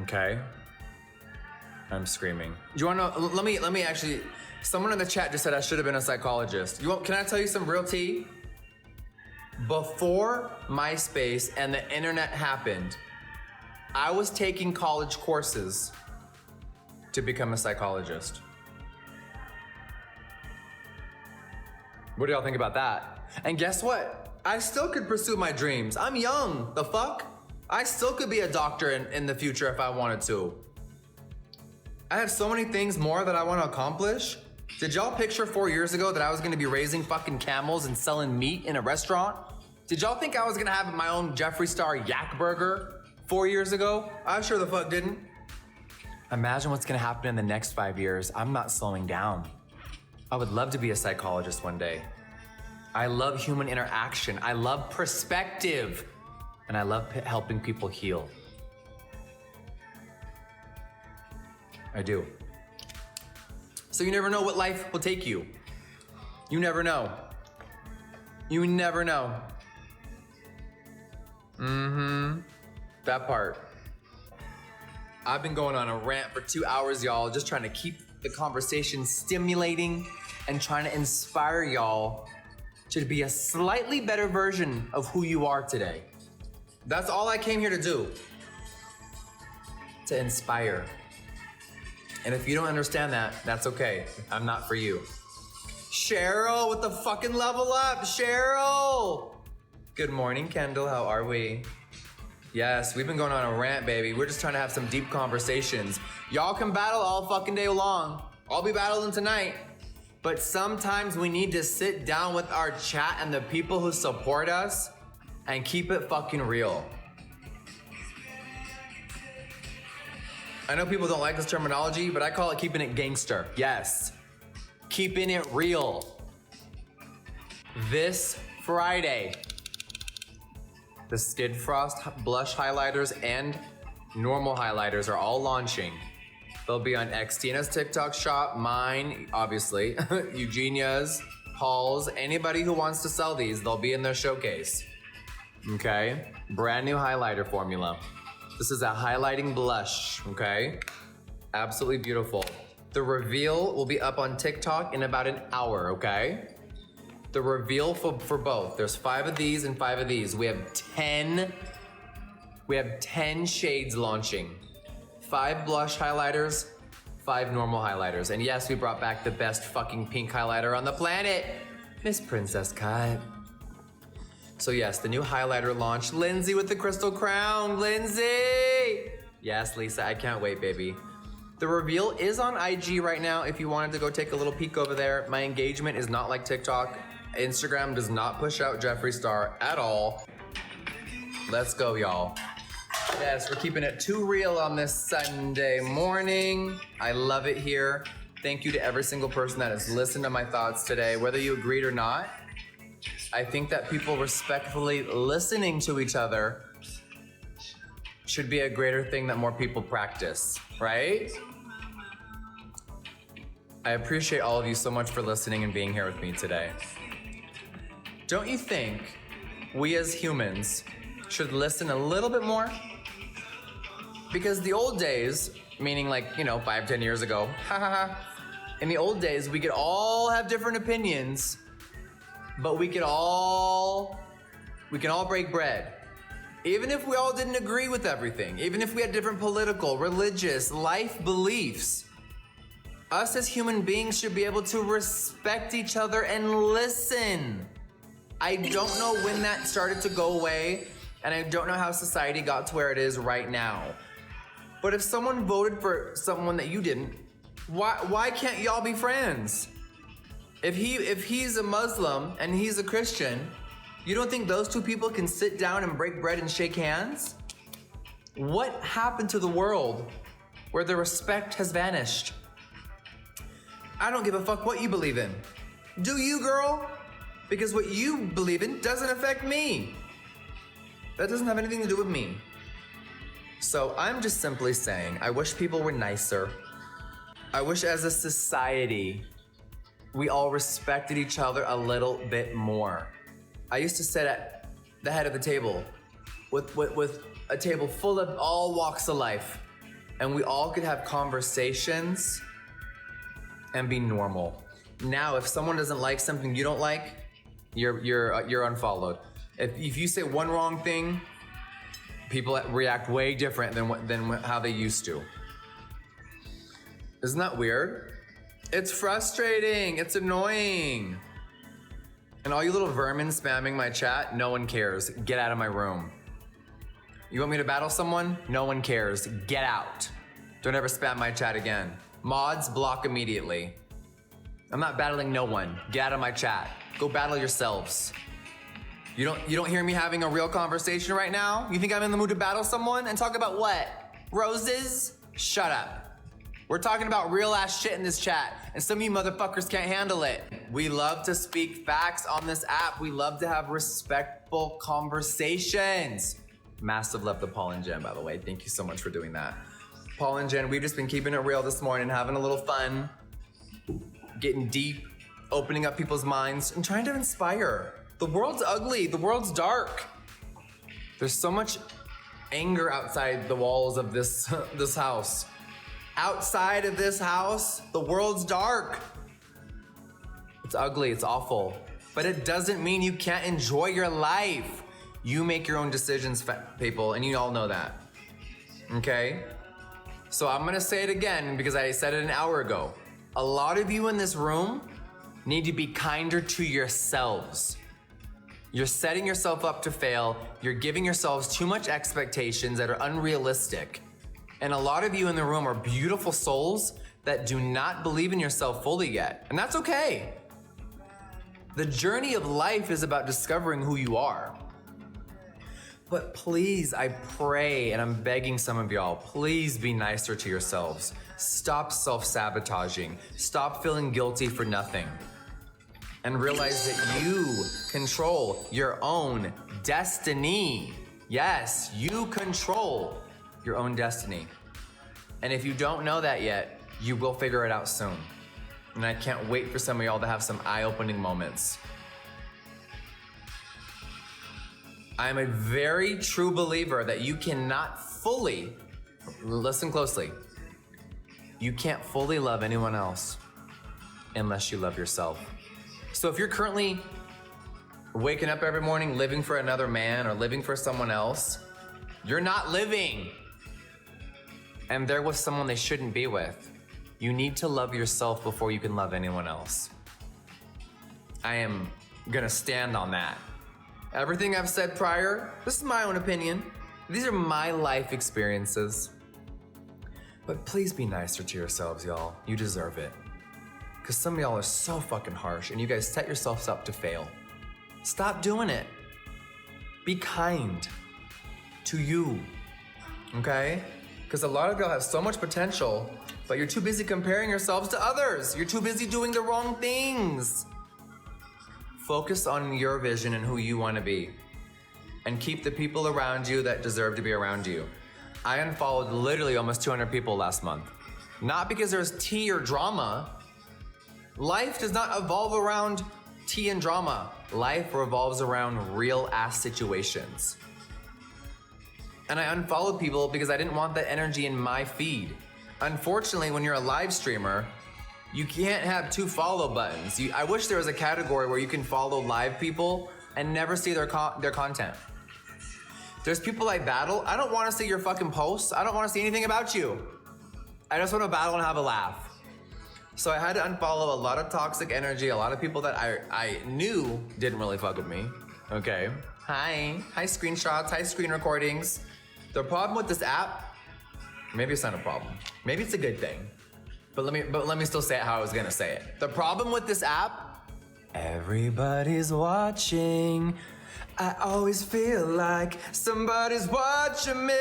Okay? I'm screaming. Do you want to know? Let me actually. Someone in the chat just said I should have been a psychologist. Can I tell you some real tea? Before MySpace and the internet happened, I was taking college courses to become a psychologist. What do y'all think about that? And guess what? I still could pursue my dreams. I'm young, the fuck? I still could be a doctor in the future if I wanted to. I have so many things more that I want to accomplish. Did y'all picture 4 years ago that I was gonna be raising fucking camels and selling meat in a restaurant? Did y'all think I was gonna have my own Jeffree Star yak burger 4 years ago? I sure the fuck didn't. Imagine what's gonna happen in the next 5 years. I'm not slowing down. I would love to be a psychologist one day. I love human interaction. I love perspective. And I love helping people heal. I do. So you never know what life will take you. You never know. You never know. That part. I've been going on a rant for 2 hours, y'all, just trying to keep the conversation stimulating and trying to inspire y'all to be a slightly better version of who you are today. That's all I came here to do. To inspire. And if you don't understand that, that's okay. I'm not for you. Cheryl with the fucking level up, Cheryl! Good morning, Kendall, how are we? Yes, we've been going on a rant, baby. We're just trying to have some deep conversations. Y'all can battle all fucking day long. I'll be battling tonight. But sometimes we need to sit down with our chat and the people who support us and keep it fucking real. I know people don't like this terminology, but I call it keeping it gangster. Yes. Keeping it real. This Friday, the Skid Frost blush highlighters and normal highlighters are all launching. They'll be on Xtina's TikTok shop, mine, obviously, Eugenia's, Paul's, anybody who wants to sell these, they'll be in their showcase. Okay? Brand new highlighter formula. This is a highlighting blush, okay? Absolutely beautiful. The reveal will be up on TikTok in about an hour, okay? The reveal for both. There's 5 of these and 5 of these. We have 10 shades launching. 5 blush highlighters, 5 normal highlighters. And yes, we brought back the best fucking pink highlighter on the planet, Miss Princess Cut. So yes, the new highlighter launch. Lindsay with the crystal crown, Lindsay! Yes, Lisa, I can't wait, baby. The reveal is on IG right now if you wanted to go take a little peek over there. My engagement is not like TikTok. Instagram does not push out Jeffree Star at all. Let's go, y'all. Yes, we're keeping it too real on this Sunday morning. I love it here. Thank you to every single person that has listened to my thoughts today, whether you agreed or not. I think that people respectfully listening to each other should be a greater thing that more people practice, right? I appreciate all of you so much for listening and being here with me today. Don't you think we as humans should listen a little bit more? Because the old days, meaning like, 5, 10 years ago, in the old days, we could all have different opinions, but we can all break bread. Even if we all didn't agree with everything, even if we had different political, religious, life beliefs, us as human beings should be able to respect each other and listen. I don't know when that started to go away, and I don't know how society got to where it is right now. But if someone voted for someone that you didn't, why can't y'all be friends? If he's a Muslim and he's a Christian, you don't think those two people can sit down and break bread and shake hands? What happened to the world where the respect has vanished? I don't give a fuck what you believe in. Do you, girl? Because what you believe in doesn't affect me. That doesn't have anything to do with me. So I'm just simply saying, I wish people were nicer. I wish as a society, we all respected each other a little bit more. I used to sit at the head of the table with a table full of all walks of life, and we all could have conversations and be normal. Now, if someone doesn't like something you don't like, you're unfollowed. If you say one wrong thing, people react way different than how they used to. Isn't that weird? It's frustrating. It's annoying. And all you little vermin spamming my chat, no one cares. Get out of my room. You want me to battle someone? No one cares. Get out. Don't ever spam my chat again. Mods, block immediately. I'm not battling no one. Get out of my chat. Go battle yourselves. You don't hear me having a real conversation right now? You think I'm in the mood to battle someone and talk about what? Roses? Shut up. We're talking about real ass shit in this chat, and some of you motherfuckers can't handle it. We love to speak facts on this app. We love to have respectful conversations. Massive love to Paul and Jen, by the way. Thank you so much for doing that. Paul and Jen, we've just been keeping it real this morning, having a little fun, getting deep, opening up people's minds, and trying to inspire. The world's ugly. The world's dark. There's so much anger outside the walls of this house. Outside of this house, the world's dark. It's ugly, it's awful. But it doesn't mean you can't enjoy your life. You make your own decisions, people, and you all know that. Okay? So I'm gonna say it again because I said it an hour ago. A lot of you in this room need to be kinder to yourselves. You're setting yourself up to fail. You're giving yourselves too much expectations that are unrealistic. And a lot of you in the room are beautiful souls that do not believe in yourself fully yet. And that's okay. The journey of life is about discovering who you are. But please, I pray, and I'm begging some of y'all, please be nicer to yourselves. Stop self-sabotaging. Stop feeling guilty for nothing. And realize that you control your own destiny. Yes, you control your own destiny. And if you don't know that yet, you will figure it out soon. And I can't wait for some of y'all to have some eye-opening moments. I'm a very true believer that you cannot fully, listen closely, you can't fully love anyone else unless you love yourself. So if you're currently waking up every morning living for another man or living for someone else, you're not living. And they're with someone they shouldn't be with. You need to love yourself before you can love anyone else. I am gonna stand on that. Everything I've said prior, this is my own opinion. These are my life experiences. But please be nicer to yourselves, y'all. You deserve it. Because some of y'all are so fucking harsh and you guys set yourselves up to fail. Stop doing it. Be kind to you, okay? Because a lot of y'all have so much potential, but you're too busy comparing yourselves to others. You're too busy doing the wrong things. Focus on your vision and who you want to be. And keep the people around you that deserve to be around you. I unfollowed literally almost 200 people last month. Not because there's tea or drama. Life does not evolve around tea and drama. Life revolves around real ass situations. And I unfollowed people because I didn't want that energy in my feed. Unfortunately, when you're a live streamer, you can't have 2 follow buttons. I wish there was a category where you can follow live people and never see their content. There's people I battle. I don't want to see your fucking posts. I don't want to see anything about you. I just want to battle and have a laugh. So I had to unfollow a lot of toxic energy, a lot of people that I knew didn't really fuck with me. Okay. Hi screenshots, hi screen recordings. The problem with this app, maybe it's not a problem. Maybe it's a good thing. But let me still say it how I was gonna say it. The problem with this app, everybody's watching. I always feel like somebody's watching me,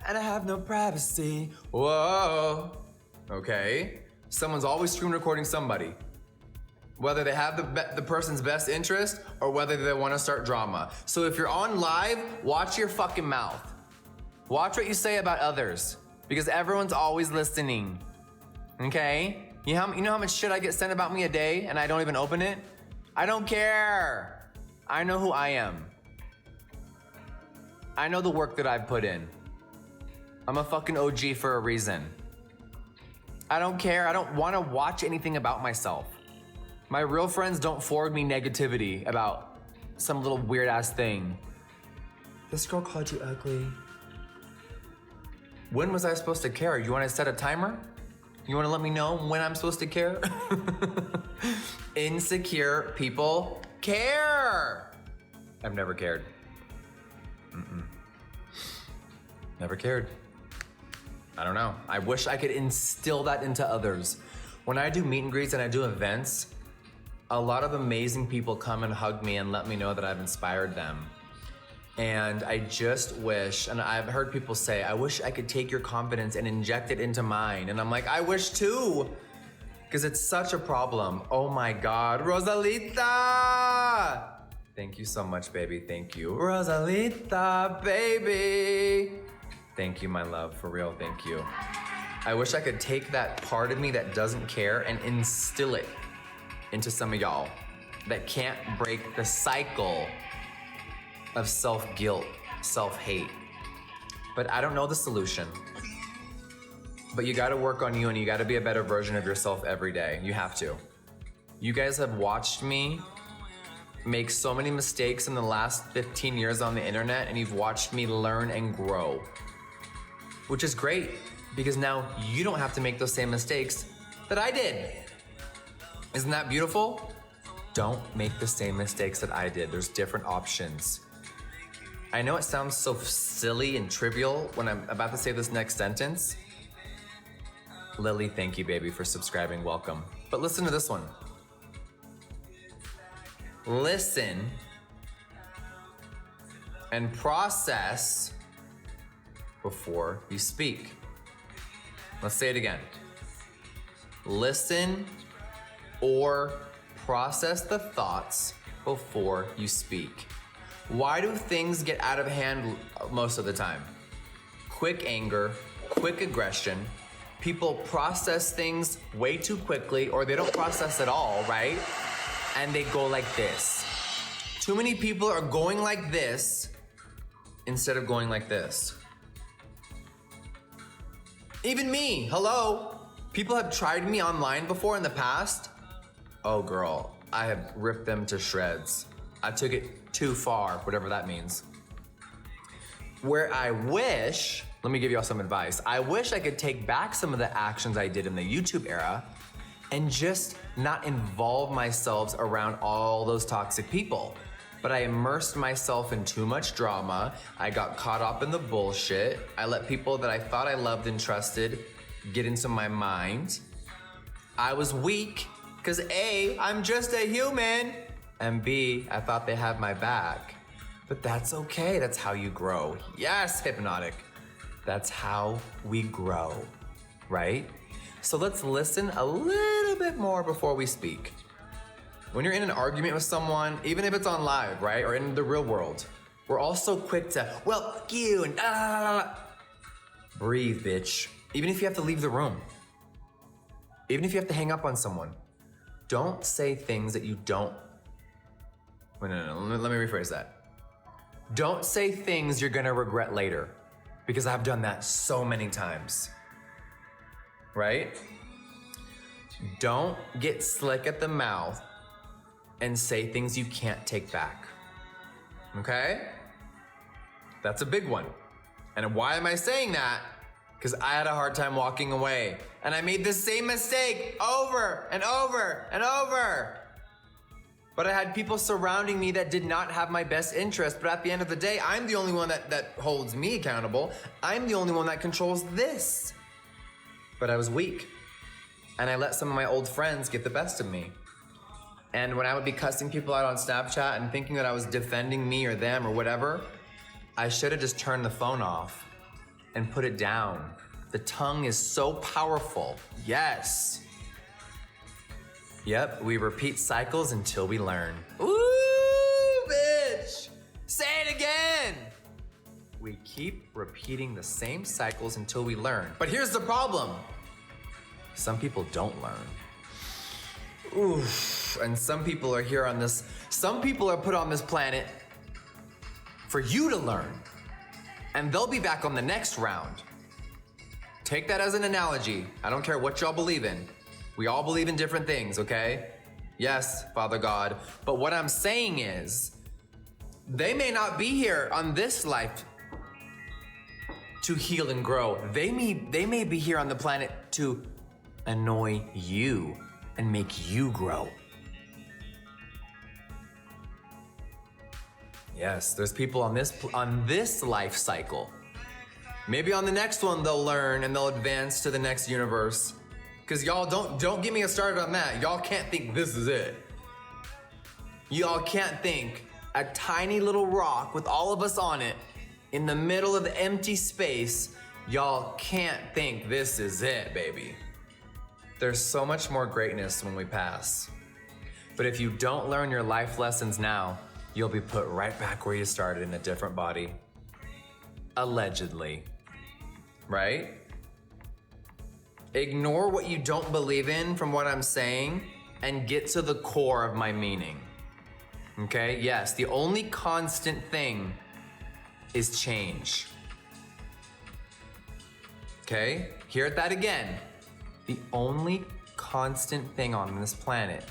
and I have no privacy. Whoa. Okay. Someone's always screen recording somebody. Whether they have the person's best interest or whether they want to start drama. So if you're on live, watch your fucking mouth. Watch what you say about others because everyone's always listening. Okay? You know how much shit I get sent about me a day and I don't even open it? I don't care. I know who I am. I know the work that I've put in. I'm a fucking OG for a reason. I don't care. I don't want to watch anything about myself. My real friends don't forward me negativity about some little weird ass thing. This girl called you ugly. When was I supposed to care? You want to set a timer? You want to let me know when I'm supposed to care? Insecure people care. I've never cared. Never cared. I don't know. I wish I could instill that into others. When I do meet and greets and I do events, a lot of amazing people come and hug me and let me know that I've inspired them. And I just wish, and I've heard people say, I wish I could take your confidence and inject it into mine. And I'm like, I wish too, because it's such a problem. Oh my God, Rosalita! Thank you so much, baby, thank you. Rosalita, baby! Thank you, my love, for real, thank you. I wish I could take that part of me that doesn't care and instill it into some of y'all that can't break the cycle of self-guilt, self-hate. But I don't know the solution. But you gotta work on you and you gotta be a better version of yourself every day. You have to. You guys have watched me make so many mistakes in the last 15 years on the internet and you've watched me learn and grow, which is great. Because now you don't have to make those same mistakes that I did. Isn't that beautiful? Don't make the same mistakes that I did. There's different options. I know it sounds so silly and trivial when I'm about to say this next sentence. Lily, thank you, baby, for subscribing. Welcome. But listen to this one. Listen and process before you speak. Let's say it again. Listen or process the thoughts before you speak. Why do things get out of hand most of the time? Quick anger, quick aggression. People process things way too quickly, or they don't process at all, right? And they go like this. Too many people are going like this instead of going like this. Even me, hello. People have tried me online before in the past. Oh girl, I have ripped them to shreds. I took it too far, whatever that means. Where I wish, let me give y'all some advice. I wish I could take back some of the actions I did in the YouTube era and just not involve myself around all those toxic people. But I immersed myself in too much drama. I got caught up in the bullshit. I let people that I thought I loved and trusted get into my mind. I was weak, because A, I'm just a human, and B, I thought they had my back. But that's okay, that's how you grow. Yes, Hypnotic. That's how we grow, right? So let's listen a little bit more before we speak. When you're in an argument with someone, even if it's on live, right, or in the real world, we're all so quick to, well, fuck you, and breathe, bitch. Even if you have to leave the room. Even if you have to hang up on someone. Don't say things that you don't. Wait, no. Let me rephrase that. Don't say things you're gonna regret later, because I've done that so many times. Right? Don't get slick at the mouth and say things you can't take back. Okay? That's a big one. And why am I saying that? Because I had a hard time walking away. And I made the same mistake over and over and over. But I had people surrounding me that did not have my best interest. But at the end of the day, I'm the only one that holds me accountable. I'm the only one that controls this. But I was weak. And I let some of my old friends get the best of me. And when I would be cussing people out on Snapchat and thinking that I was defending me or them or whatever, I should have just turned the phone off and put it down. The tongue is so powerful. Yes. Yep, we repeat cycles until we learn. Ooh, bitch! Say it again! We keep repeating the same cycles until we learn. But here's the problem. Some people don't learn. Oof, and some people are here on this, some people are put on this planet for you to learn. And they'll be back on the next round. Take that as an analogy. I don't care what y'all believe in. We all believe in different things, okay? Yes, Father God. But what I'm saying is, they may not be here on this life to heal and grow. They may be here on the planet to annoy you and make you grow. Yes, there's people on this life cycle. Maybe on the next one they'll learn and they'll advance to the next universe. Cause y'all don't get me started on that. Y'all can't think this is it. Y'all can't think a tiny little rock with all of us on it in the middle of empty space. Y'all can't think this is it, baby. There's so much more greatness when we pass. But if you don't learn your life lessons now, you'll be put right back where you started in a different body. Allegedly. Right? Ignore what you don't believe in from what I'm saying and get to the core of my meaning. Okay? Yes, the only constant thing is change. Okay? Hear that again. The only constant thing on this planet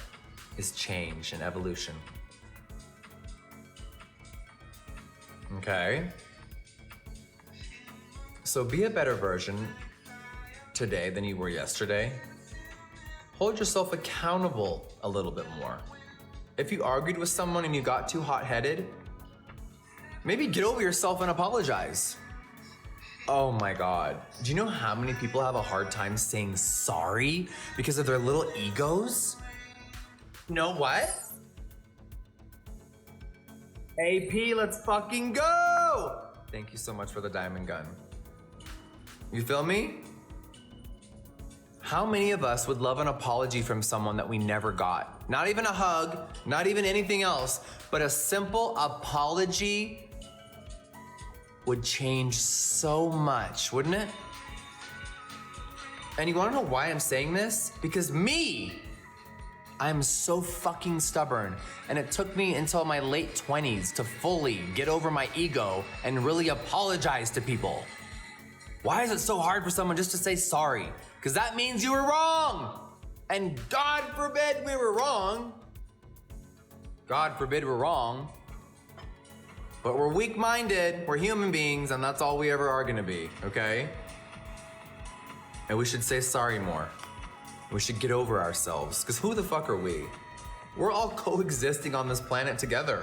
is change and evolution. Okay? So be a better version today than you were yesterday. Hold yourself accountable a little bit more. If you argued with someone and you got too hot-headed, maybe get over yourself and apologize. Oh my God. Do you know how many people have a hard time saying sorry because of their little egos? You know what? AP, let's fucking go! Thank you so much for the diamond gun. You feel me? How many of us would love an apology from someone that we never got? Not even a hug, not even anything else, but a simple apology would change so much, wouldn't it? And you wanna know why I'm saying this? Because I'm so fucking stubborn, and it took me until my late 20s to fully get over my ego and really apologize to people. Why is it so hard for someone just to say sorry? Because that means you were wrong. And God forbid we were wrong. God forbid we're wrong. But we're weak-minded, we're human beings, and that's all we ever are gonna be, okay? And we should say sorry more. We should get over ourselves, because who the fuck are we? We're all coexisting on this planet together.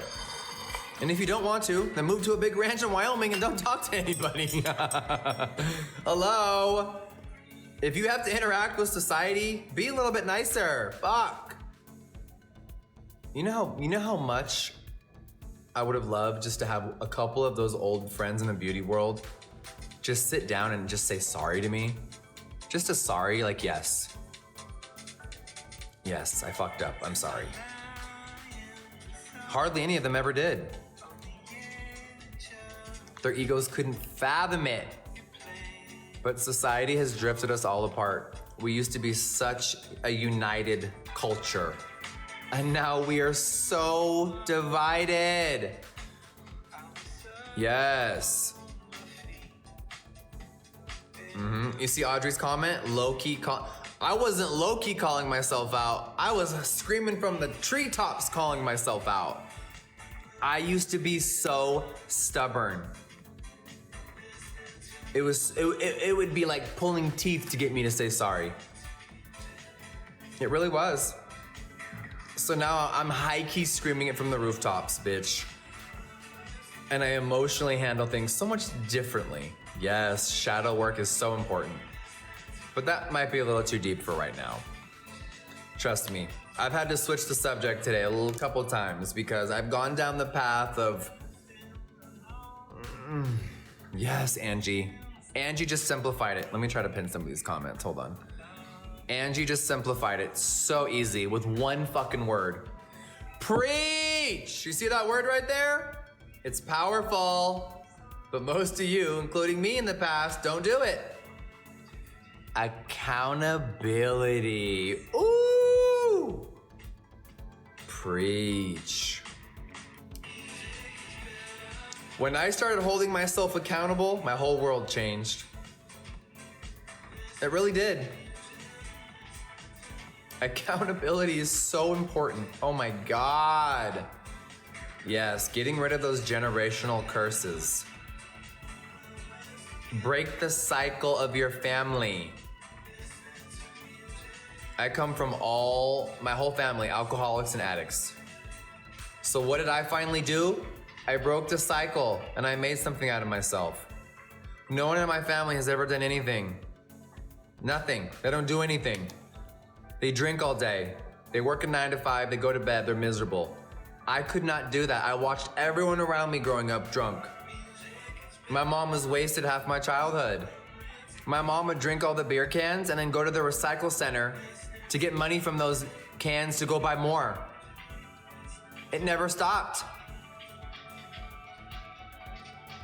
And if you don't want to, then move to a big ranch in Wyoming and don't talk to anybody. Hello? If you have to interact with society, be a little bit nicer. Fuck. You know how much I would have loved just to have a couple of those old friends in the beauty world just sit down and just say sorry to me? Just a sorry, like, yes. Yes, I fucked up, I'm sorry. Hardly any of them ever did. Their egos couldn't fathom it. But society has drifted us all apart. We used to be such a united culture. And now we are so divided. Yes. You see Audrey's comment? Low-key I wasn't low-key calling myself out. I was screaming from the treetops calling myself out. I used to be so stubborn. It would be like pulling teeth to get me to say sorry. It really was. So now I'm high-key screaming it from the rooftops, bitch. And I emotionally handle things so much differently. Yes, shadow work is so important. But that might be a little too deep for right now. Trust me, I've had to switch the subject today a couple times because I've gone down the path of... Yes, Angie. Angie just simplified it. Let me try to pin some of these comments, hold on. Angie just simplified it so easy with one fucking word. Preach! You see that word right there? It's powerful, but most of you, including me in the past, don't do it. Accountability. Ooh! Preach. When I started holding myself accountable, my whole world changed. It really did. Accountability is so important. Oh my God. Yes, getting rid of those generational curses. Break the cycle of your family. I come from my whole family, alcoholics and addicts. So what did I finally do? I broke the cycle and I made something out of myself. No one in my family has ever done anything. Nothing. They don't do anything. They drink all day. They work a 9 to 5, they go to bed, they're miserable. I could not do that. I watched everyone around me growing up drunk. My mom was wasted half my childhood. My mom would drink all the beer cans and then go to the recycle center to get money from those cans to go buy more. It never stopped.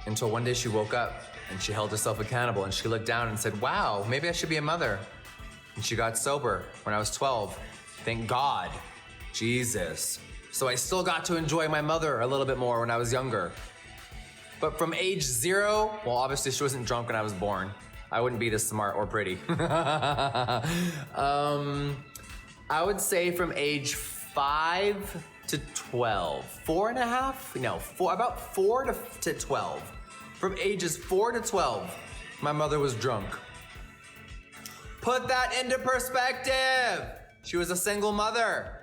Until one day she woke up and she held herself accountable and she looked down and said, wow, maybe I should be a mother. And she got sober when I was 12. Thank God. Jesus. So I still got to enjoy my mother a little bit more when I was younger. But from age 0, well, obviously she wasn't drunk when I was born. I wouldn't be this smart or pretty. I would say from age 5 to 12. 4.5? No, about 4 to 12. From ages 4 to 12, my mother was drunk. Put that into perspective. She was a single mother.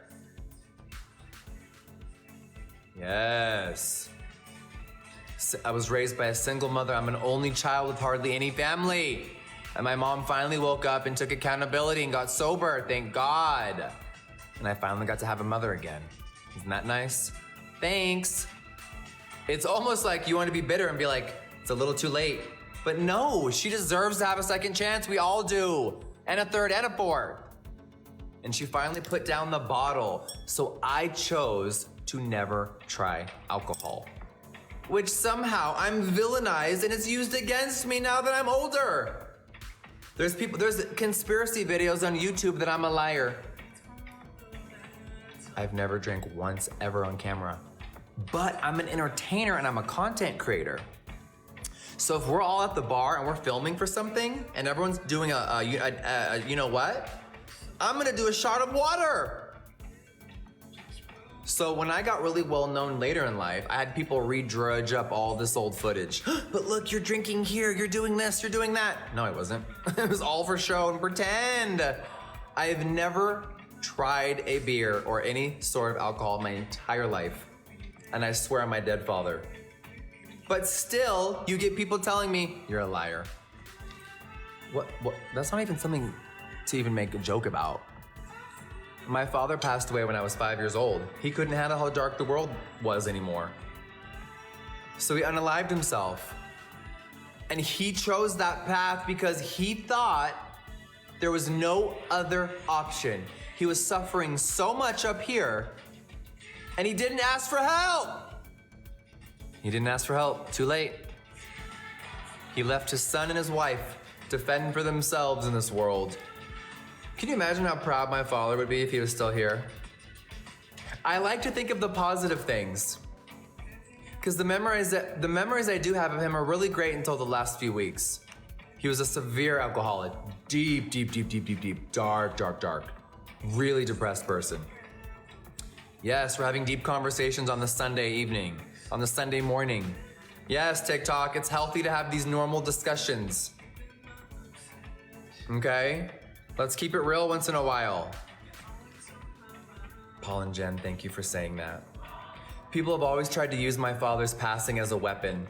Yes. I was raised by a single mother. I'm an only child with hardly any family. And my mom finally woke up and took accountability and got sober, thank God. And I finally got to have a mother again. Isn't that nice? Thanks. It's almost like you want to be bitter and be like, it's a little too late. But no, she deserves to have a second chance. We all do. And a third and a fourth. And she finally put down the bottle. So I chose to never try alcohol. Which somehow I'm villainized and it's used against me now that I'm older. There's conspiracy videos on YouTube that I'm a liar. I've never drank once ever on camera. But I'm an entertainer and I'm a content creator. So if we're all at the bar and we're filming for something and everyone's doing you know what? I'm gonna do a shot of water. So when I got really well known later in life, I had people redrudge up all this old footage. But look, you're drinking here, you're doing this, you're doing that. No, I wasn't. It was all for show and pretend. I've never tried a beer or any sort of alcohol my entire life. And I swear on my dead father. But still, you get people telling me, you're a liar. What? That's not even something to even make a joke about. My father passed away when I was 5 years old. He couldn't handle how dark the world was anymore. So he unalived himself. And he chose that path because he thought there was no other option. He was suffering so much up here, and he didn't ask for help. He didn't ask for help, too late. He left his son and his wife to fend for themselves in this world. Can you imagine how proud my father would be if he was still here? I like to think of the positive things, because the memories I do have of him are really great until the last few weeks. He was a severe alcoholic, deep, dark, really depressed person. Yes, we're having deep conversations on the Sunday evening, on the Sunday morning. Yes, TikTok, it's healthy to have these normal discussions. Okay? Let's keep it real once in a while. Paul and Jen, thank you for saying that. People have always tried to use my father's passing as a weapon.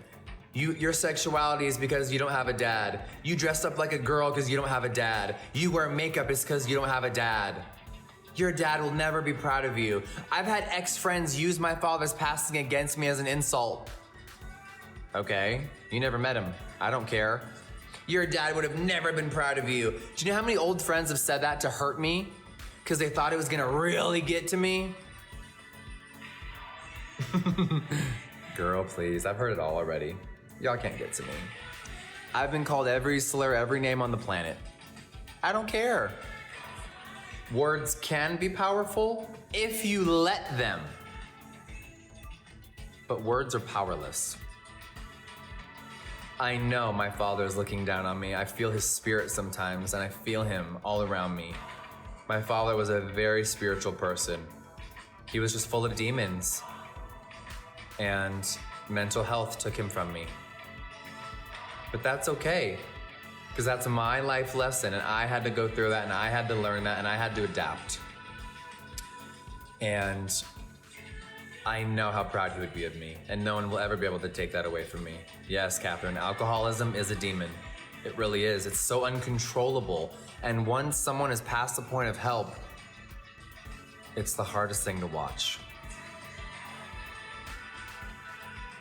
Your sexuality is because you don't have a dad. You dress up like a girl because you don't have a dad. You wear makeup is because you don't have a dad. Your dad will never be proud of you. I've had ex-friends use my father's passing against me as an insult. Okay, you never met him. I don't care. Your dad would have never been proud of you. Do you know how many old friends have said that to hurt me? Because they thought it was gonna really get to me? Girl, please, I've heard it all already. Y'all can't get to me. I've been called every slur, every name on the planet. I don't care. Words can be powerful if you let them. But words are powerless. I know my father is looking down on me. I feel his spirit sometimes, and I feel him all around me. My father was a very spiritual person. He was just full of demons. And mental health took him from me. But that's okay, because that's my life lesson, and I had to go through that, and I had to learn that, and I had to adapt. And I know how proud he would be of me, and no one will ever be able to take that away from me. Yes, Catherine, alcoholism is a demon. It really is. It's so uncontrollable. And once someone is past the point of help, it's the hardest thing to watch.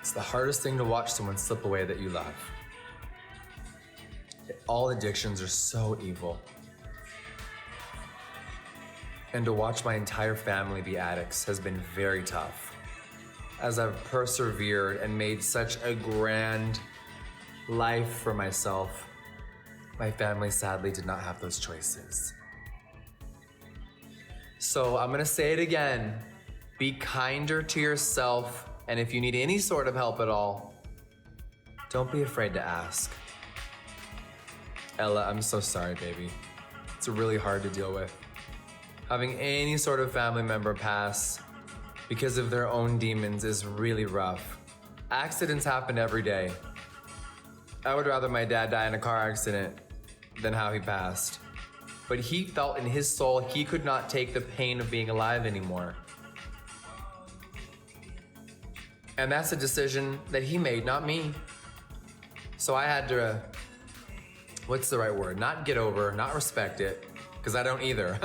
It's the hardest thing to watch someone slip away that you love. All addictions are so evil. And to watch my entire family be addicts has been very tough. As I've persevered and made such a grand life for myself, my family sadly did not have those choices. So I'm gonna say it again. Be kinder to yourself, and if you need any sort of help at all, don't be afraid to ask. Ella, I'm so sorry, baby. It's really hard to deal with. Having any sort of family member pass because of their own demons is really rough. Accidents happen every day. I would rather my dad die in a car accident than how he passed. but he felt in his soul he could not take the pain of being alive anymore. And that's a decision that he made, not me. So I had to, what's the right word? Not get over, not respect it, because I don't either.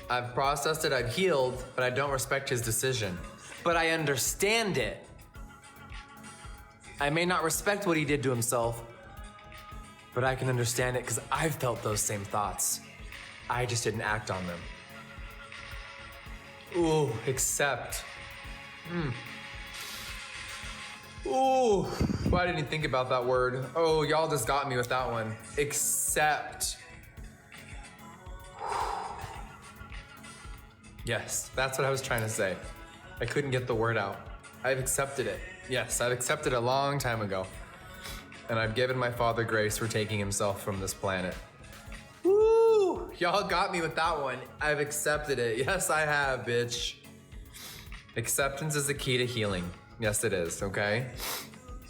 I've processed it, I've healed, but I don't respect his decision. But I understand it. I may not respect what he did to himself, but I can understand it because I've felt those same thoughts. I just didn't act on them. Ooh, accept. Ooh, why didn't you think about that word? Oh, y'all just got me with that one. Accept. Yes, that's what I was trying to say. I couldn't get the word out. I've accepted it. Yes, I've accepted it a long time ago. And I've given my father grace for taking himself from this planet. Woo! Y'all got me with that one. I've accepted it. Yes, I have, bitch. Acceptance is the key to healing. Yes, it is, okay?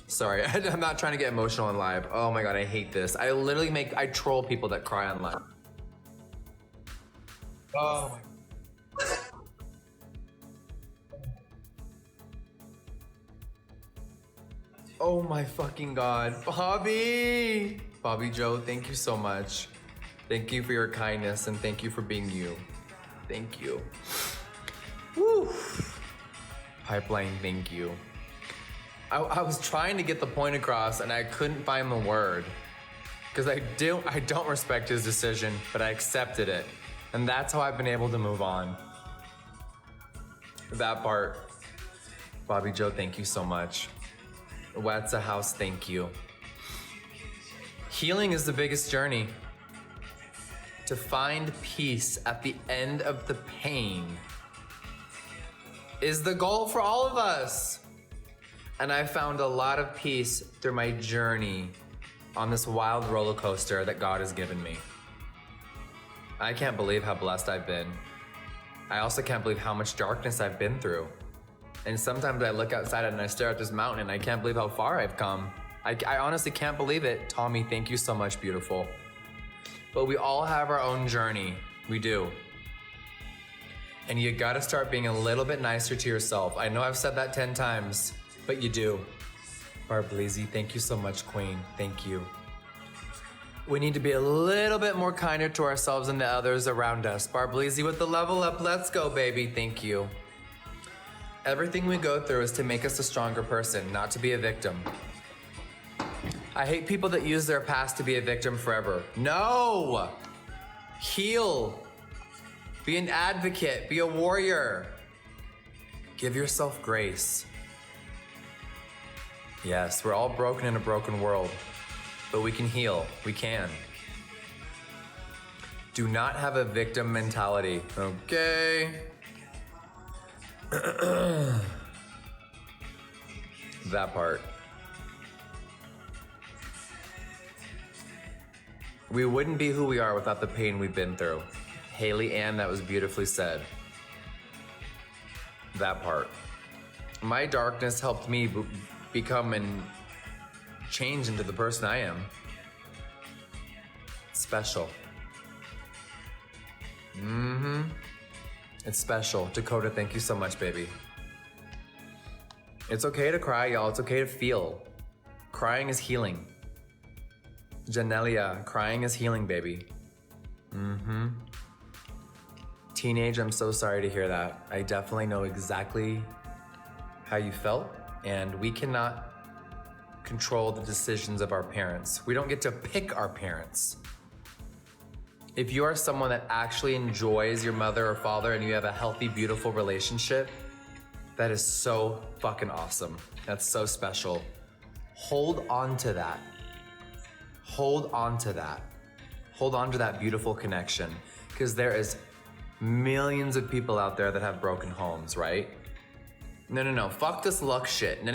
Sorry, I'm not trying to get emotional on live. Oh my God, I hate this. I troll people that cry on live. Oh my. Oh my fucking God. Bobby! Bobby Joe, thank you so much. Thank you for your kindness and thank you for being you. Thank you. Woo! Pipeline, thank you. I was trying to get the point across and I couldn't find the word. Because I don't respect his decision, but I accepted it. And that's how I've been able to move on. That part. Bobby Joe, thank you so much. What's a house, thank you. Healing is the biggest journey. To find peace at the end of the pain is the goal for all of us. And I found a lot of peace through my journey on this wild roller coaster that God has given me. I can't believe how blessed I've been. I also can't believe how much darkness I've been through. And sometimes I look outside and I stare at this mountain and I can't believe how far I've come. I honestly can't believe it. Tommy, thank you so much, beautiful. But we all have our own journey. We do. And you gotta start being a little bit nicer to yourself. I know I've said that 10 times, but you do. Barb Lazy, thank you so much, Queen. Thank you. We need to be a little bit more kinder to ourselves and to others around us. Barb Lazy with the level up. Let's go, baby. Thank you. Everything we go through is to make us a stronger person, not to be a victim. I hate people that use their past to be a victim forever. No! Heal. Be an advocate. Be a warrior. Give yourself grace. Yes, we're all broken in a broken world, but we can heal. We can. Do not have a victim mentality. Okay. That part. We wouldn't be who we are without the pain we've been through. Haley Ann, that was beautifully said. That part. My darkness helped me become and change into the person I am. It's special. It's special. Dakota, thank you so much, baby. It's okay to cry, y'all. It's okay to feel. Crying is healing. Janelia, crying is healing, baby. Teenage, I'm so sorry to hear that. I definitely know exactly how you felt, and we cannot control the decisions of our parents. We don't get to pick our parents. If you are someone that actually enjoys your mother or father and you have a healthy, beautiful relationship, that is so fucking awesome. That's so special. Hold on to that. Hold on to that. Hold on to that beautiful connection, because there is millions of people out there that have broken homes, right? No. Fuck this luck shit. No.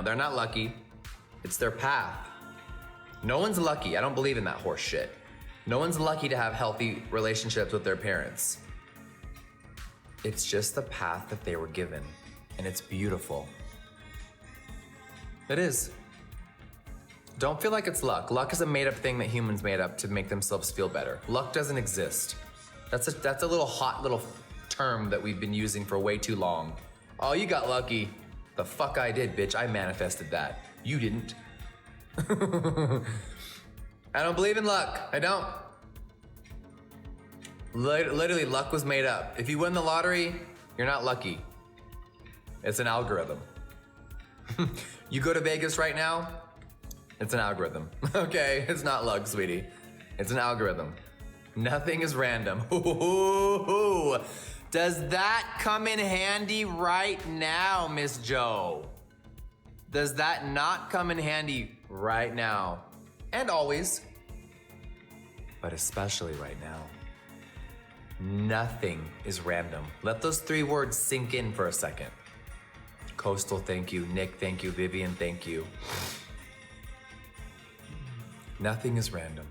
They're not lucky. It's their path. No one's lucky. I don't believe in that horse shit. No one's lucky to have healthy relationships with their parents. It's just the path that they were given, and it's beautiful. It is. Don't feel like it's luck. Luck is a made up thing that humans made up to make themselves feel better. Luck doesn't exist. That's a little hot little term that we've been using for way too long. Oh, you got lucky. The fuck I did, bitch. I manifested that. You didn't. I don't believe in luck. I don't. Literally, luck was made up. If you win the lottery, you're not lucky. It's an algorithm. You go to Vegas right now, it's an algorithm. Okay, it's not luck, sweetie. It's an algorithm. Nothing is random. Ooh. Does that come in handy right now, Miss Joe? Does that not come in handy right now? And always, but especially right now. Nothing is random. Let those 3 words sink in for a second. Coastal, thank you. Nick, thank you. Vivian, thank you. Nothing is random.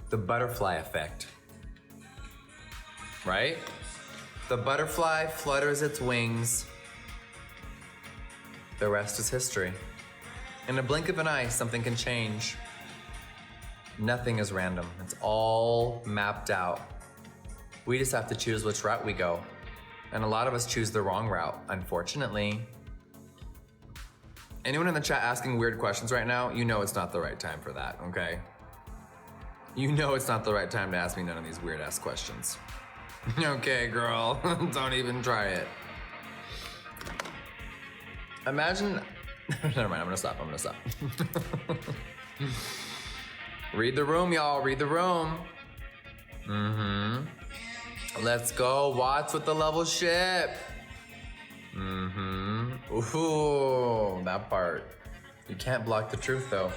The butterfly effect, right? The butterfly flutters its wings. The rest is history. In a blink of an eye, something can change. Nothing is random. It's all mapped out. We just have to choose which route we go. And a lot of us choose the wrong route, unfortunately. Anyone in the chat asking weird questions right now, you know it's not the right time for that, okay? You know it's not the right time to ask me none of these weird ass questions. Okay, girl, don't even try it. Imagine, never mind, I'm gonna stop. Read the room, y'all, read the room. Let's go, Watts with the level ship. Ooh, that part. You can't block the truth though.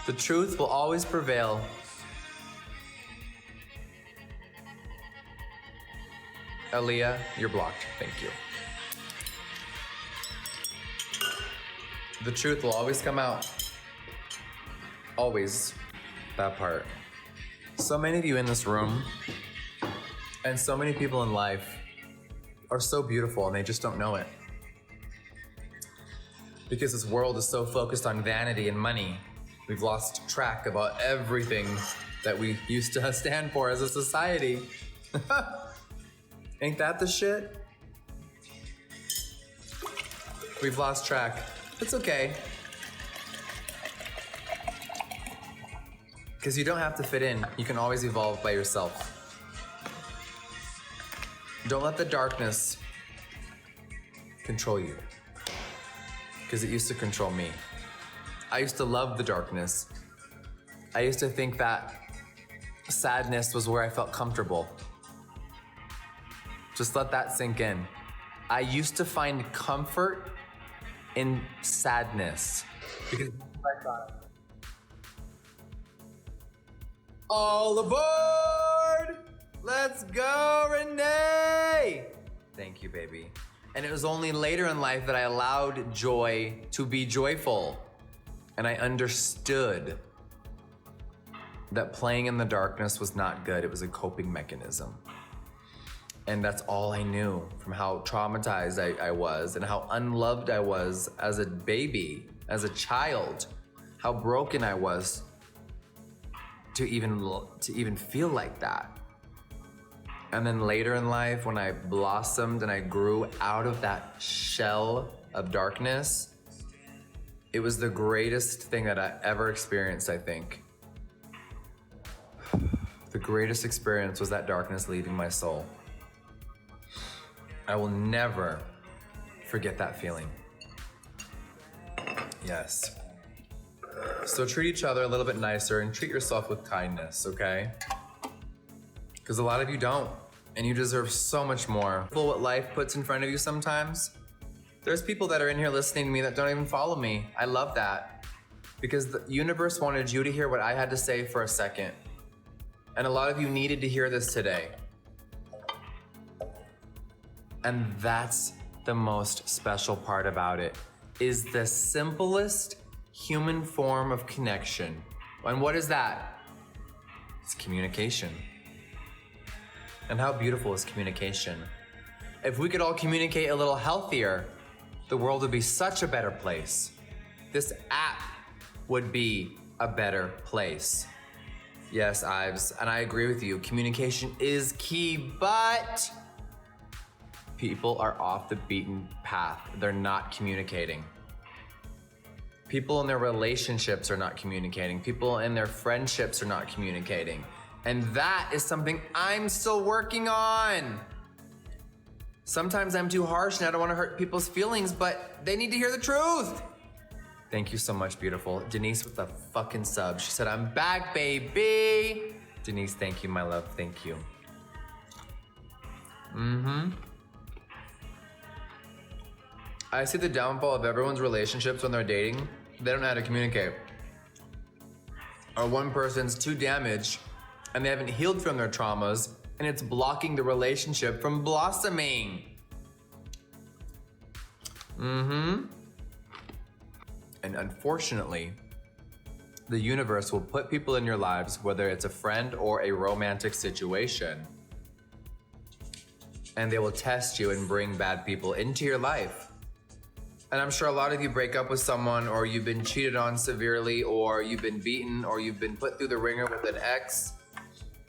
The truth will always prevail. Aaliyah, you're blocked, thank you. The truth will always come out. Always, that part. So many of you in this room, and so many people in life are so beautiful and they just don't know it. Because this world is so focused on vanity and money, we've lost track about everything that we used to stand for as a society. Ain't that the shit? We've lost track. It's okay. Because you don't have to fit in. You can always evolve by yourself. Don't let the darkness control you. Because it used to control me. I used to love the darkness. I used to think that sadness was where I felt comfortable. Just let that sink in. I used to find comfort in sadness. Because I thought, all aboard! Let's go, Renee! Thank you, baby. And it was only later in life that I allowed joy to be joyful. And I understood that playing in the darkness was not good. It was a coping mechanism. And that's all I knew from how traumatized I was and how unloved I was as a baby, as a child, how broken I was to even feel like that. And then later in life, when I blossomed and I grew out of that shell of darkness, it was the greatest thing that I ever experienced, I think. The greatest experience was that darkness leaving my soul. I will never forget that feeling. Yes. So treat each other a little bit nicer and treat yourself with kindness, okay? Because a lot of you don't, and you deserve so much more. What life puts in front of you sometimes. There's people that are in here listening to me that don't even follow me. I love that. Because the universe wanted you to hear what I had to say for a second. And a lot of you needed to hear this today. And that's the most special part about it, is the simplest human form of connection. And what is that? It's communication. And how beautiful is communication? If we could all communicate a little healthier, the world would be such a better place. This app would be a better place. Yes, Ives, and I agree with you. Communication is key, but people are off the beaten path. They're not communicating. People in their relationships are not communicating. People in their friendships are not communicating. And that is something I'm still working on. Sometimes I'm too harsh and I don't want to hurt people's feelings, but they need to hear the truth. Thank you so much, beautiful. Denise with the fucking sub. She said, I'm back, baby. Denise, thank you, my love. Thank you. I see the downfall of everyone's relationships when they're dating. They don't know how to communicate. Or one person's too damaged and they haven't healed from their traumas and it's blocking the relationship from blossoming. And unfortunately, the universe will put people in your lives, whether it's a friend or a romantic situation, and they will test you and bring bad people into your life. And I'm sure a lot of you break up with someone, or you've been cheated on severely, or you've been beaten, or you've been put through the ringer with an ex.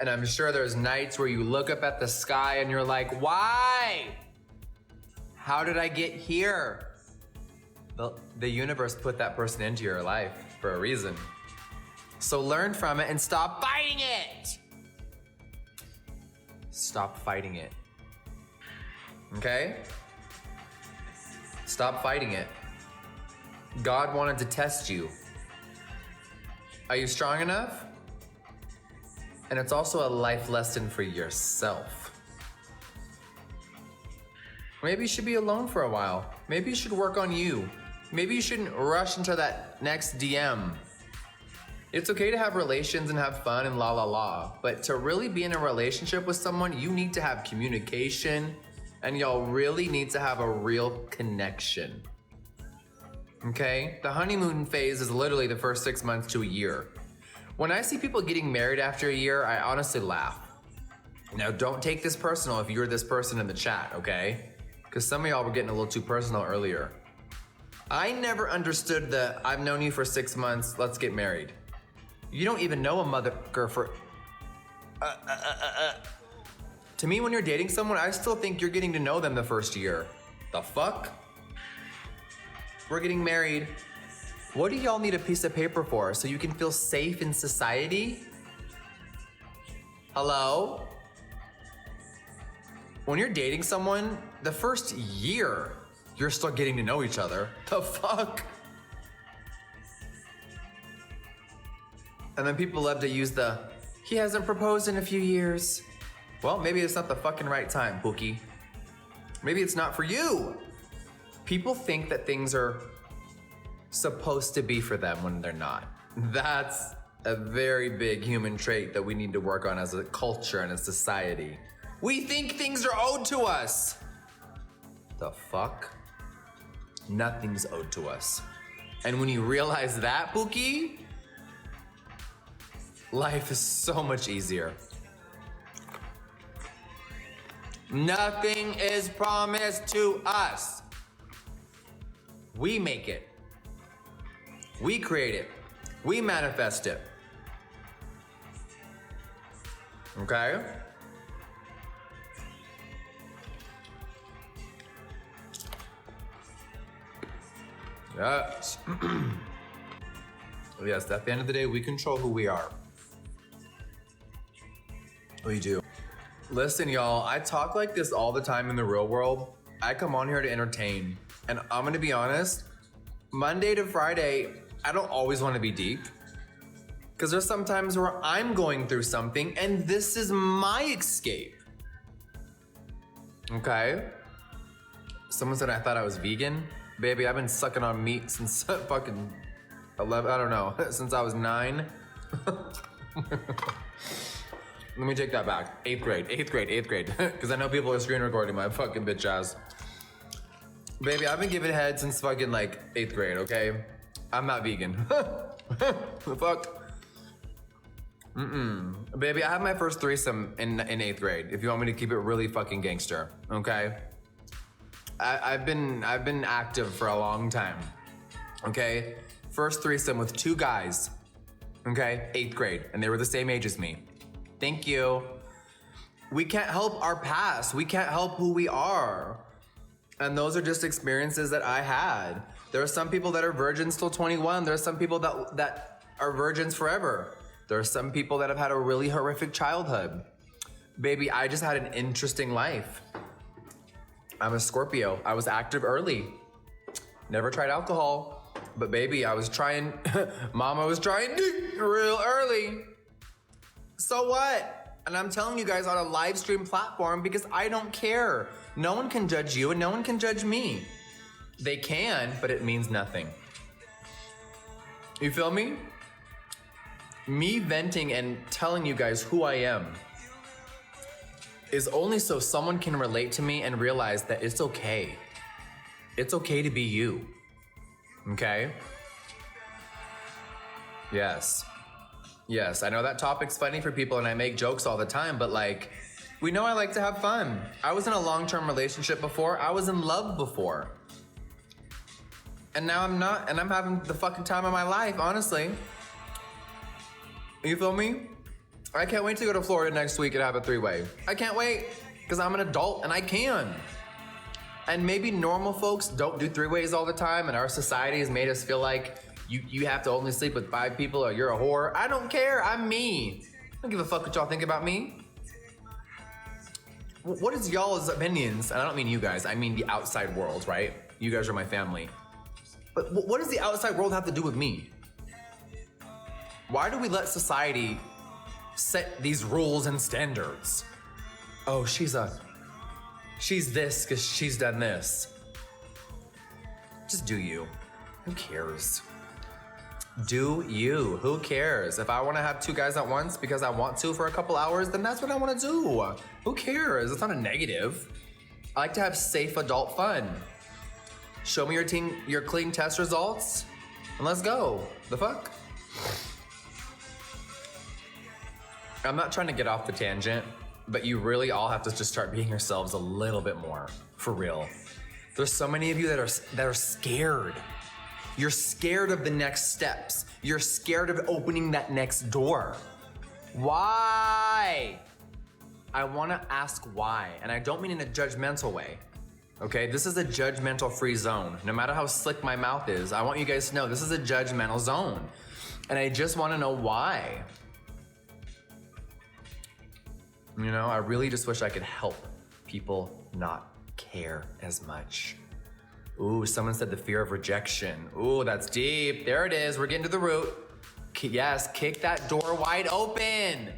And I'm sure there's nights where you look up at the sky and you're like, why? How did I get here? The universe put that person into your life for a reason. So learn from it and stop fighting it. Stop fighting it. Okay? Stop fighting it. God wanted to test you. Are you strong enough? And it's also a life lesson for yourself. Maybe you should be alone for a while. Maybe you should work on you. Maybe you shouldn't rush into that next DM. It's okay to have relations and have fun and la la la, but to really be in a relationship with someone, you need to have communication and y'all really need to have a real connection. Okay? The honeymoon phase is literally the first 6 months to a year. When I see people getting married after a year, I honestly laugh. Now, don't take this personal if you're this person in the chat, okay? Because some of y'all were getting a little too personal earlier. I never understood the, I've known you for 6 months, let's get married. You don't even know a motherfucker for... To me, when you're dating someone, I still think you're getting to know them the first year. The fuck? We're getting married. What do y'all need a piece of paper for? So you can feel safe in society? Hello? When you're dating someone, the first year, you're still getting to know each other. The fuck? And then people love to use the, he hasn't proposed in a few years. Well, maybe it's not the fucking right time, Pookie. Maybe it's not for you. People think that things are supposed to be for them when they're not. That's a very big human trait that we need to work on as a culture and a society. We think things are owed to us. The fuck? Nothing's owed to us. And when you realize that, Pookie, life is so much easier. Nothing is promised to us. We make it. We create it. We manifest it. Okay? Yes. Yes, at the end of the day, we control who we are. We do. Listen, y'all, I talk like this all the time in the real world. I come on here to entertain. And I'm gonna be honest, Monday to Friday, I don't always wanna be deep. Because there's some times where I'm going through something and this is my escape. Okay? Someone said I thought I was vegan. Baby, I've been sucking on meat since fucking 11, I don't know, since I was 9. Let me take that back. 8th grade. Because I know people are screen recording my fucking bitch ass. Baby, I've been giving head since fucking like 8th grade, okay? I'm not vegan. The fuck? Baby, I had my first threesome in 8th grade, if you want me to keep it really fucking gangster, okay? I've been active for a long time, okay? First threesome with 2 guys. Okay, 8th grade, and they were the same age as me. Thank you. We can't help our past. We can't help who we are. And those are just experiences that I had. There are some people that are virgins till 21. There are some people that are virgins forever. There are some people that have had a really horrific childhood. Baby, I just had an interesting life. I'm a Scorpio. I was active early. Never tried alcohol. But baby, I was trying, mama was trying real early. So what? And I'm telling you guys on a live stream platform because I don't care. No one can judge you and no one can judge me. They can, but it means nothing. You feel me? Me venting and telling you guys who I am is only so someone can relate to me and realize that it's okay. It's okay to be you. Okay? Yes. Yes, I know that topic's funny for people and I make jokes all the time, but like, we know I like to have fun. I was in a long-term relationship before. I was in love before. And now I'm not, and I'm having the fucking time of my life, honestly. You feel me? I can't wait to go to Florida next week and have a 3-way. I can't wait, because I'm an adult and I can. And maybe normal folks don't do 3-ways all the time, and our society has made us feel like you have to only sleep with 5 people or you're a whore. I don't care, I'm me. I don't give a fuck what y'all think about me. What is y'all's opinions? And I don't mean you guys, I mean the outside world, right? You guys are my family. But what does the outside world have to do with me? Why do we let society set these rules and standards? Oh, she's this because she's done this. Just do you. Who cares? Do you. Who cares? If I want to have 2 guys at once because I want to for a couple hours, then that's what I want to do. Who cares? It's not a negative. I like to have safe adult fun. Show me your clean test results and let's go. The fuck? I'm not trying to get off the tangent, but you really all have to just start being yourselves a little bit more, for real. There's so many of you that are scared. You're scared of the next steps. You're scared of opening that next door. Why? I wanna ask why, and I don't mean in a judgmental way. Okay, this is a judgmental free zone. No matter how slick my mouth is, I want you guys to know this is a judgmental zone. And I just wanna know why. You know, I really just wish I could help people not care as much. Ooh, someone said the fear of rejection. Ooh, that's deep. There it is, we're getting to the root. Yes, kick that door wide open.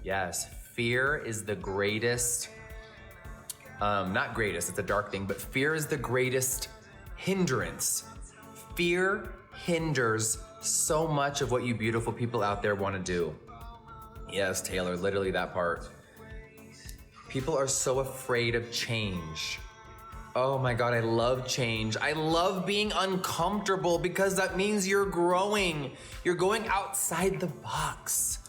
Yes, fear is the greatest, not greatest, it's a dark thing, but fear is the greatest hindrance. Fear hinders so much of what you beautiful people out there want to do. Yes, Taylor, literally that part. People are so afraid of change. Oh my God, I love change. I love being uncomfortable because that means you're growing. You're going outside the box.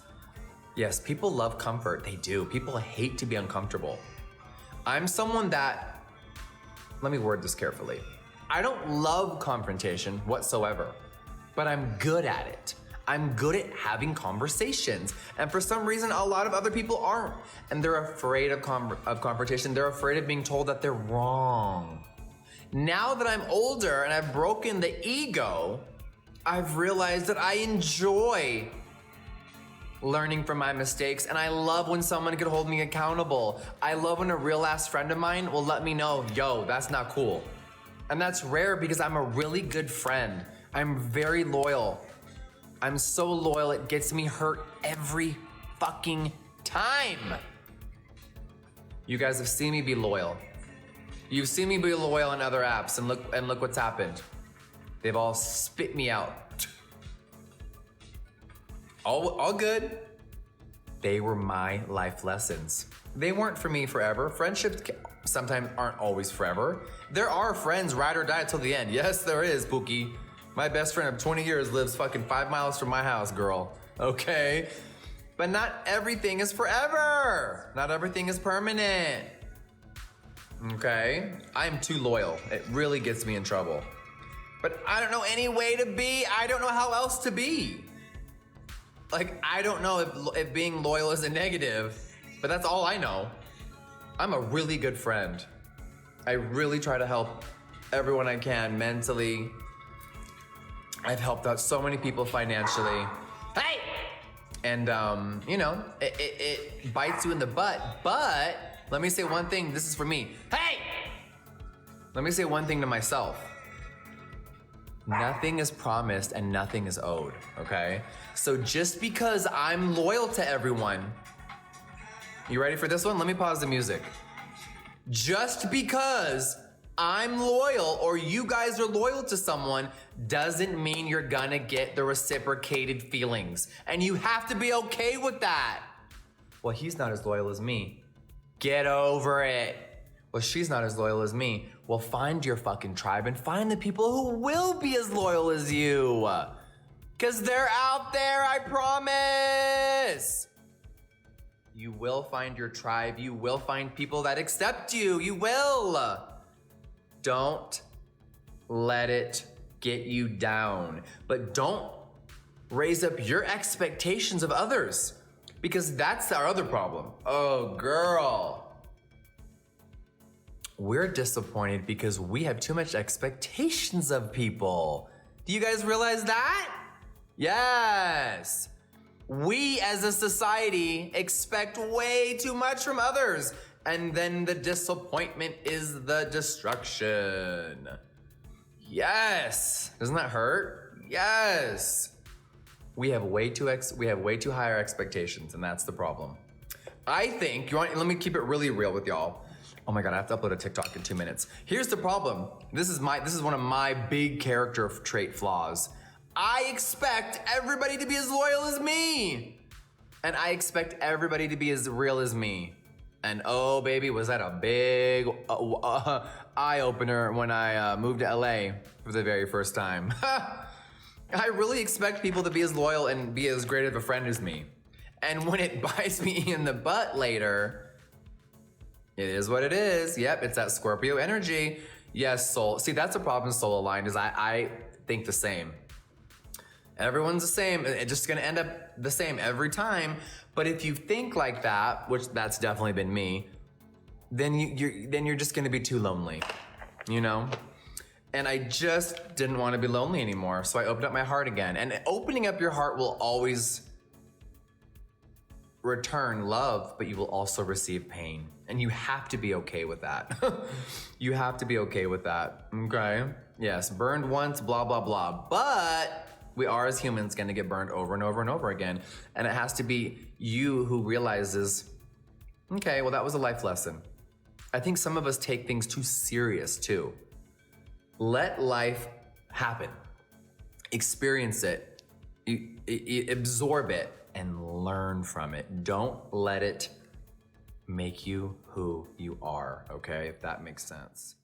Yes, people love comfort, they do. People hate to be uncomfortable. I'm someone that, let me word this carefully. I don't love confrontation whatsoever, but I'm good at it. I'm good at having conversations. And for some reason, a lot of other people aren't. And they're afraid of confrontation. They're afraid of being told that they're wrong. Now that I'm older and I've broken the ego, I've realized that I enjoy learning from my mistakes. And I love when someone can hold me accountable. I love when a real ass friend of mine will let me know, yo, that's not cool. And that's rare because I'm a really good friend. I'm very loyal. I'm so loyal, it gets me hurt every fucking time. You guys have seen me be loyal. You've seen me be loyal on other apps, and look what's happened. They've all spit me out. All good. They were my life lessons. They weren't for me forever. Friendships sometimes aren't always forever. There are friends ride or die till the end. Yes, there is, Pookie. My best friend of 20 years lives fucking 5 miles from my house, girl. Okay? But not everything is forever. Not everything is permanent. Okay? I'm too loyal. It really gets me in trouble. But I don't know any way to be. I don't know how else to be. Like, I don't know if being loyal is a negative, but that's all I know. I'm a really good friend. I really try to help everyone I can mentally. I've helped out so many people financially. Hey! And, you know, it bites you in the butt, but let me say one thing. This is for me. Hey! Let me say one thing to myself. Nothing is promised and nothing is owed, okay? So just because I'm loyal to everyone, you ready for this one? Let me pause the music. Just because I'm loyal or you guys are loyal to someone doesn't mean you're gonna get the reciprocated feelings. And you have to be okay with that. Well, he's not as loyal as me. Get over it. Well, she's not as loyal as me. Well, find your fucking tribe and find the people who will be as loyal as you. Because they're out there, I promise. You will find your tribe. You will find people that accept you. You will. Don't let it get you down. But don't raise up your expectations of others, because that's our other problem. Oh, girl. We're disappointed because we have too much expectations of people. Do you guys realize that? Yes. We as a society expect way too much from others, and then the disappointment is the destruction. Yes. Doesn't that hurt? Yes. We have way too higher expectations, and that's the problem. I think let me keep it really real with y'all. Oh my God, I have to upload a TikTok in 2 minutes. Here's the problem. This is one of my big character trait flaws. I expect everybody to be as loyal as me. And I expect everybody to be as real as me. And oh baby, was that a big eye-opener when I moved to LA for the very first time. I really expect people to be as loyal and be as great of a friend as me. And when it bites me in the butt later, it is what it is. Yep, it's that Scorpio energy. Yes, soul. See, that's a problem, soul aligned, is I think the same. Everyone's the same. It's just gonna end up the same every time. But if you think like that, which that's definitely been me, then you're just gonna be too lonely, you know? And I just didn't want to be lonely anymore, so I opened up my heart again. And opening up your heart will always return love, but you will also receive pain. And you have to be okay with that. You have to be okay with that, okay? Yes, burned once, blah, blah, blah. But we are, as humans, gonna get burned over and over and over again. And it has to be you who realizes, okay, well, that was a life lesson. I think some of us take things too serious too. Let life happen. Experience it, absorb it, and learn from it. Don't let it make you who you are, okay? If that makes sense.